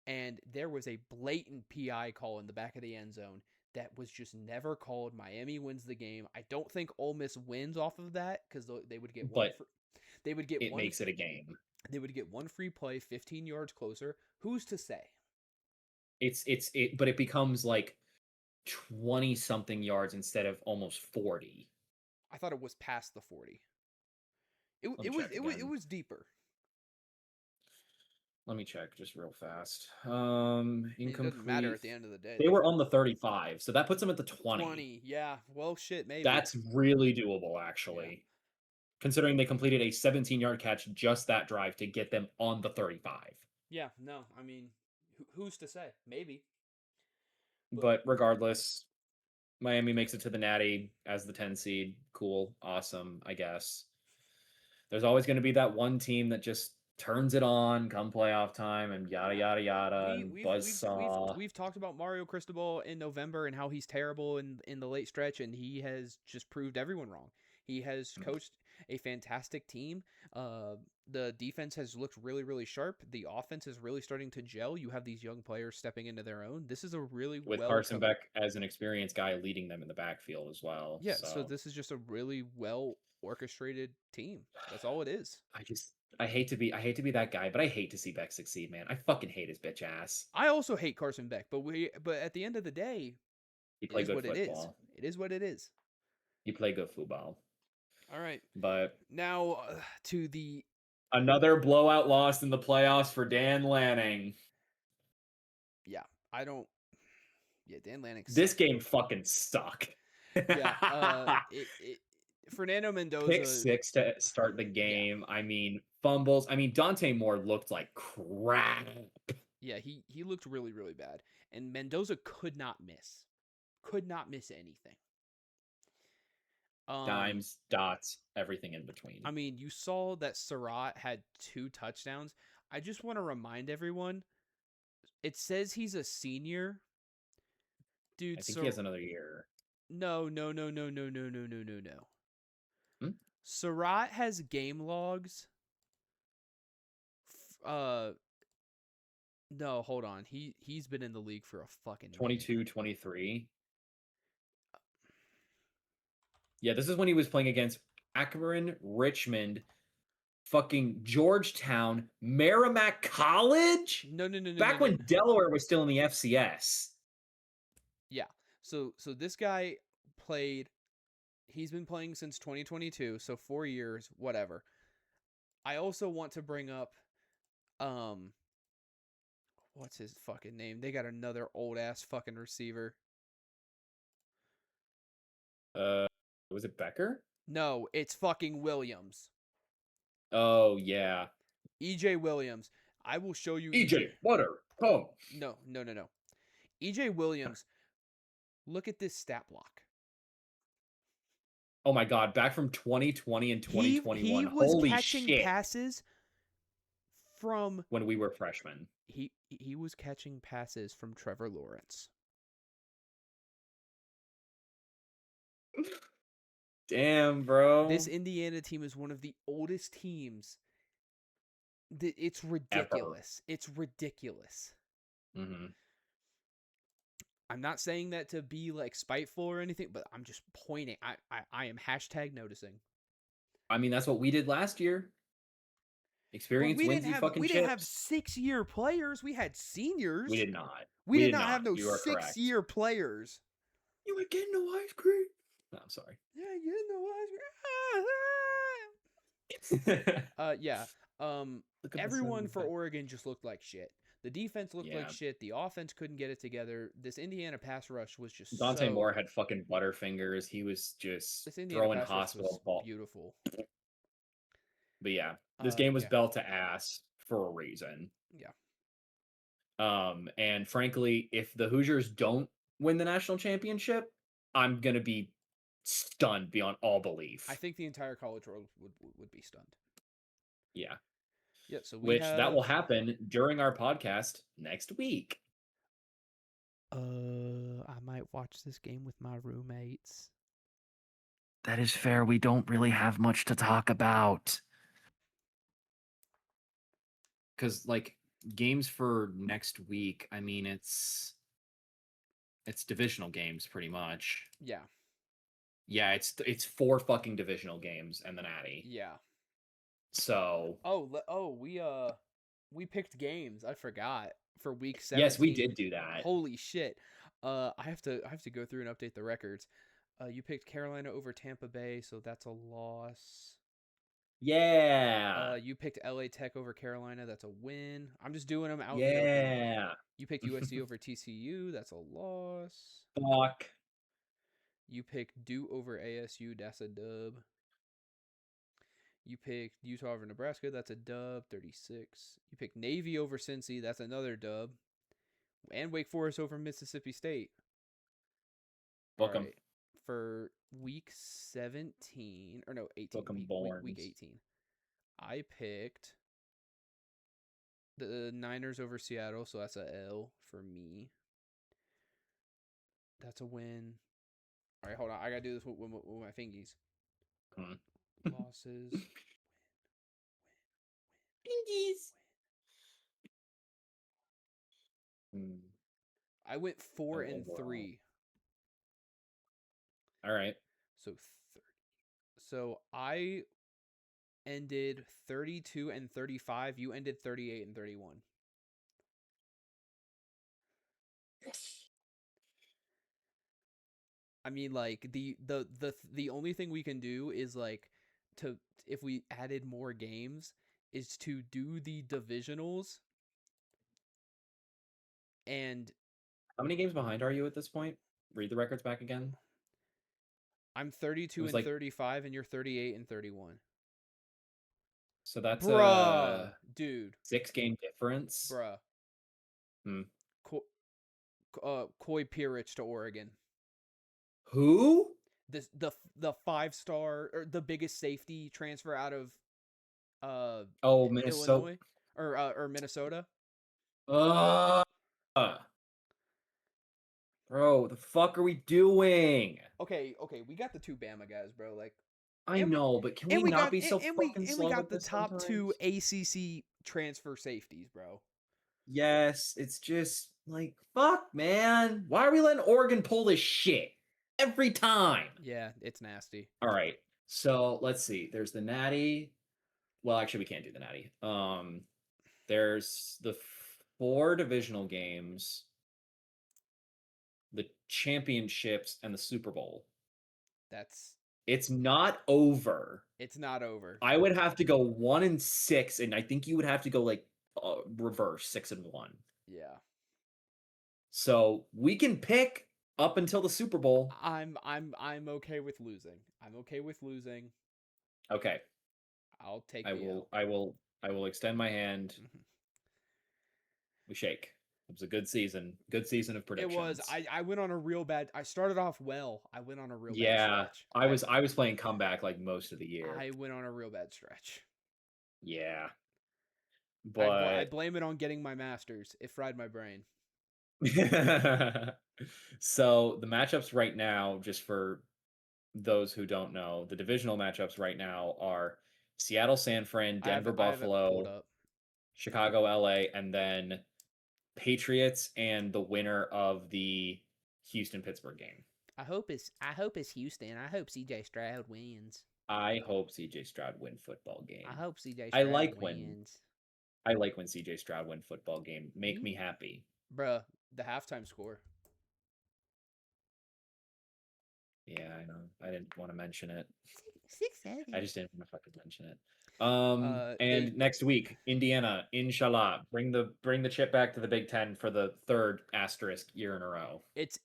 and there was a blatant PI call in the back of the end zone that was just never called. Miami wins the game. I don't think Ole Miss wins off of that because they would get one. It makes it a game. They would get one free play, 15 yards closer. Who's to say? But it becomes like 20 something yards instead of almost 40. I thought it was past the 40. It was deeper. Let me check just real fast. Incomplete. It doesn't matter at the end of the day. They were on the 35, so that puts them at the 20. 20, yeah. Well, shit, maybe. That's really doable, actually. considering they completed a 17-yard catch just that drive to get them on the 35. Yeah, no, I mean, who's to say? Maybe. But- But regardless, Miami makes it to the Natty as the 10 seed. Cool, awesome, I guess. There's always going to be that one team that just turns it on come playoff time and yada Yeah. yada yada and buzzsaw. We've talked about Mario Cristobal in November and how he's terrible in the late stretch, and he has just proved everyone wrong. He has coached a fantastic team. The defense has looked really, really sharp. The offense is really starting to gel. You have these young players stepping into their own. This is a really With well Carson Beck as an experienced guy leading them in the backfield as well. Yeah, so this is just a really well orchestrated team. That's all it is. I hate to be that guy, but I hate to see Beck succeed, man. I fucking hate his bitch ass. I also hate Carson Beck, but at the end of the day, He it played is good what it is. football. It is what it is. He played good football. All right. But Now to the another blowout loss in the playoffs for Dan Lanning. I don't. Yeah, Dan Lanning. This game fucking sucked. Yeah. Fernando Mendoza. Pick 6 to start the game. I mean, fumbles. I mean, Dante Moore looked like crap. Yeah, he looked really, really bad. And Mendoza could not miss. Could not miss anything. Dimes, dots, everything in between. I mean, you saw that Surratt had 2 touchdowns. I just want to remind everyone, it says he's a senior. Dude, I think he has another year. No. Surratt has game logs. No, hold on. He's been in the league for a fucking 22, 23. Yeah, this is when he was playing against Akron, Richmond, fucking Georgetown, Merrimack College. No. Back when Delaware was still in the FCS. Yeah. So this guy played. He's been playing since 2022, so 4 years, whatever. I also want to bring up, what's his fucking name? They got another old ass fucking receiver. Was it Becker? No, it's fucking Williams. Oh yeah, EJ Williams. I will show you. EJ Butter. Come. No. EJ Williams. Look at this stat block. Oh my god, back from 2020 and 2021. He was Holy catching shit. passes from When we were freshmen. he was catching passes from Trevor Lawrence. Damn, bro. This Indiana team is one of the oldest teams. It's ridiculous. It's ridiculous. Mm-hmm. I'm not saying that to be like spiteful or anything, but I'm just pointing. I am hashtag noticing. I mean, that's what we did last year. Experience wins you fucking we chips. didn't have 6-year players. We had seniors. We did not. We did not have no You are correct. 6-year players. You were getting no ice cream. No, I'm sorry. Yeah, you know. Yeah. Look at the Everyone sound for effect. Oregon just looked like shit. The defense looked Yeah. like shit. The offense couldn't get it together. This Indiana pass rush was just Dante so... Moore had fucking butterfingers. He was just This Indiana throwing pass rush was hospital ball. beautiful. But yeah, this game was yeah. belt to ass for a reason. Yeah. And frankly, if the Hoosiers don't win the national championship, I'm gonna be stunned beyond all belief. I think the entire college world would be stunned. Yeah. Yeah, so That will happen during our podcast next week. I might watch this game with my roommates. That is fair. We don't really have much to talk about. Because like games for next week, I mean it's divisional games pretty much. Yeah. Yeah, it's 4 fucking divisional games and the Natty. Yeah. So we picked games. I forgot for week 17. yes, we did do that. Holy shit. I have to go through and update the records. You picked Carolina over Tampa Bay, so that's a loss. Yeah. You picked LA Tech over Carolina, that's a win. I'm just doing them out. in the open. Yeah. You picked USC over TCU, that's a loss. Fuck. You picked Duke over ASU, that's a dub. You picked Utah over Nebraska. That's a dub, 36. You picked Navy over Cincy. That's another dub. And Wake Forest over Mississippi State. Book 'em. Alright, for week 17, or no, 18. Book 'em Week Borns. 18. I picked the Niners over Seattle, so that's a L for me. That's a win. All right, hold on. I got to do this with my fingies. Hmm. Losses. Pinkies. Hmm. I went 4 and overall. 3. All right. So I ended 32 and 35. You ended 38 and 31. I mean, like the only thing we can do is like to if we added more games is to do the divisionals. And How many games behind are you at this point? Read the records back again. I'm 32 was and like- 35, and you're 38 and 31. So that's Bruh, a dude, 6-game difference. bruh. Hmm. Coy Pirich to Oregon. Who? The 5-star or the biggest safety transfer out of Oh, Minnesota. Illinois or Minnesota. Bro, the fuck are we doing? Okay, we got the 2 Bama guys, bro. Like, I And we- know, but can we and we not got be so and fucking we slow got with the this top 2 sometimes? ACC transfer safeties, bro. Yes, it's just like fuck, man. Why are we letting Oregon pull this shit every time? Yeah, it's nasty. All right, so let's see. There's the Natty. Well, actually, we can't do the Natty. There's the 4 divisional games, the championships, and the Super Bowl. It's not over. It's not over. I would have to go 1 and 6, and I think you would have to go like reverse 6 and 1. Yeah. So we can pick up until the Super Bowl. I'm okay with losing. I'm okay with losing. Okay, I'll take I the will. L. I will extend my hand. Mhm. We shake. It was a good season. Good season of It predictions. was. I went on a real bad. I started off well. I went on a real Yeah, bad stretch. I was playing comeback like most of the year. I went on a real bad stretch. Yeah, I but blame it on getting my masters. It fried my brain. so the matchups right now, just for those who don't know, the divisional matchups right now are Seattle, San Fran, I have Denver, I have it pulled Buffalo, up. Chicago, LA, and then Patriots and the winner of the Houston Pittsburgh game. I hope it's Houston. I hope CJ Stroud wins. I hope CJ Stroud win football game. I hope CJ I Stroud like when- wins. I like when CJ Stroud win football game. Make You- me happy. Bruh, the halftime score. Yeah, I know. I didn't want to mention it. 6-7. I just didn't want to fucking mention it. They- And next week, Indiana, inshallah, bring the chip back to the Big Ten for the 3rd asterisk year in a row. It's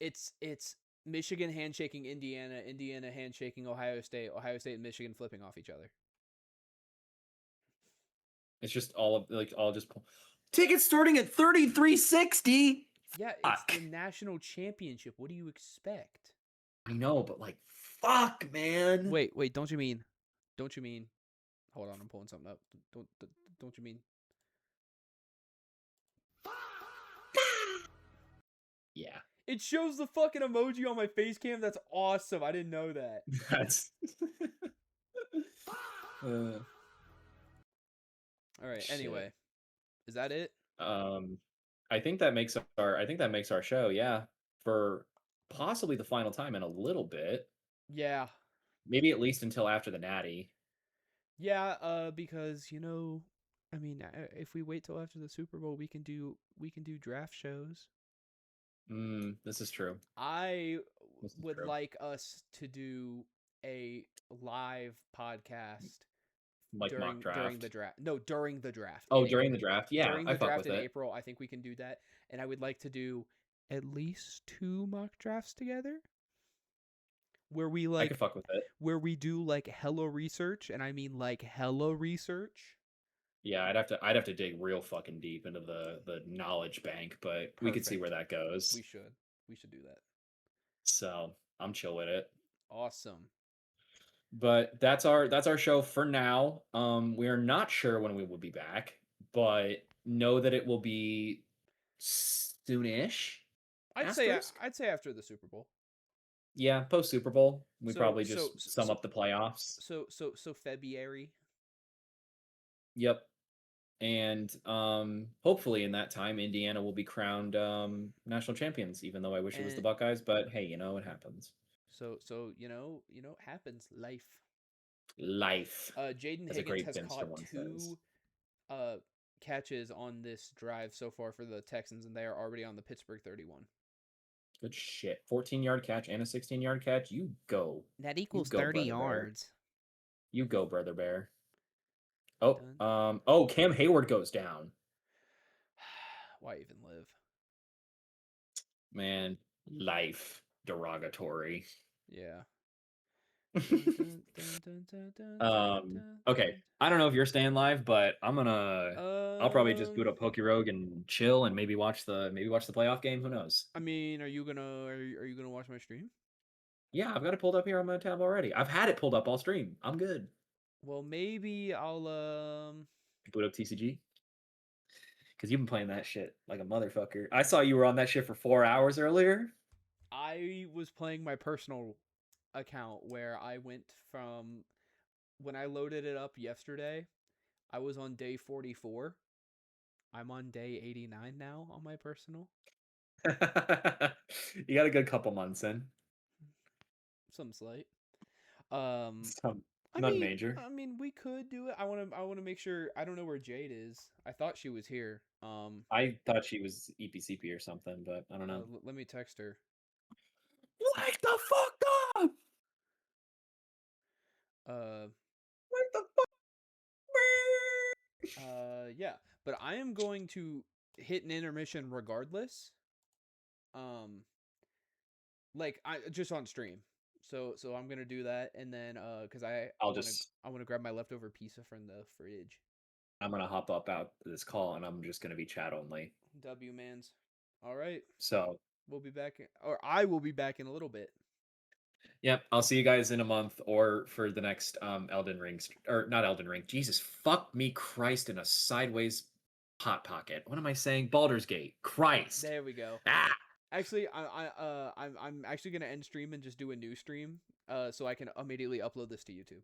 Michigan handshaking Indiana, Indiana handshaking Ohio State, Ohio State and Michigan flipping off each other. It's just all just tickets starting at $33.60. Yeah, it's Fuck. the national championship. What do you expect? I know, but like, fuck, man. Wait, don't you mean? Hold on, I'm pulling something up. Don't you mean? Yeah, It shows the fucking emoji on my face cam. That's awesome. I didn't know that. that's. All right. Shit. Anyway, is that it? I think that makes our show. Yeah, for possibly the final time in a little bit. Yeah. Maybe at least until after the Natty. Yeah. Because I mean, if we wait till after the Super Bowl, we can do draft shows. This is true. I This is would true. like us to do a live podcast Like mock draft. during the draft. No, during the draft. Oh, in during April. the draft. Yeah, During I the fuck draft with in it. April, I think we can do that. And I would like to do at least 2 mock drafts together. where we I like could fuck with it. where we do like hella research, and I mean like hella research. Yeah, I'd have to dig real fucking deep into the knowledge bank, but we could see where Perfect. that goes. We should do that. So I'm chill with it. Awesome. But that's our show for now. We are not sure when we will be back, but know that it will be soonish. Asterisk? I'd say after the Super Bowl. Yeah, post Super Bowl. We So- probably so- just so- sum so- up the playoffs. So February. Yep. And hopefully in that time Indiana will be crowned national champions, even though I wish it was the And- Buckeyes, but hey, it happens. So it happens. Life. Life. Jaden As a Higgins great has Finster caught one 2 says. catches on this drive so far for the Texans, and they are already on the Pittsburgh 31. Good shit. 14-yard catch and a 16-yard catch. You go. That equals go, 30 Brother Bear. You go, Brother Bear. Oh, Done. Cam Hayward goes down. Why even live? Man, life derogatory. Yeah. Okay. I don't know if you're staying live, but I'll probably just boot up Pokerogue and chill and maybe watch the playoff game. Who knows? I mean, are you gonna watch my stream? Yeah, I've got it pulled up here on my tab already. I've had it pulled up all stream. I'm good. Well, maybe I'll Boot up TCG. Because you've been playing that shit like a motherfucker. I saw you were on that shit for 4 hours earlier. I was playing my personal account where I went from when I loaded it up yesterday, I was on day 44. I'm on day 89 now on my personal. You got a good couple months in. Some slight. None major. I mean, we could do it. I want to make sure. I don't know where Jade is. I thought she was here. I thought she was EPCP or something, but I don't know. Let me text her. Wake the fuck up! Wake the fuck. Yeah, but I am going to hit an intermission regardless. Like I just on stream. So I'm gonna do that, and then because I want to grab my leftover pizza from the fridge. I'm gonna hop up out this call, and I'm just gonna be chat only. W mans. All right. So we'll be back, or I will be back in a little bit. Yep, I'll see you guys in a month, or for the next Elden Ring, or not Elden Ring. Jesus, fuck me, Christ, in a sideways hot pocket. What am I saying? Baldur's Gate. Christ. There we go. Ah. Actually, I'm actually gonna end stream and just do a new stream, so I can immediately upload this to YouTube.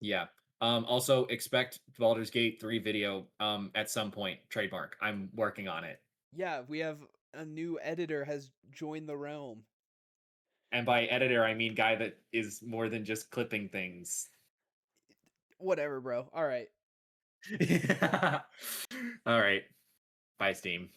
Yeah. Also expect Baldur's Gate 3 video at some point. Trademark. I'm working on it. Yeah, we have a new editor has joined the realm. And by editor, I mean guy that is more than just clipping things. Whatever, bro. All right. All right. Bye, Steam.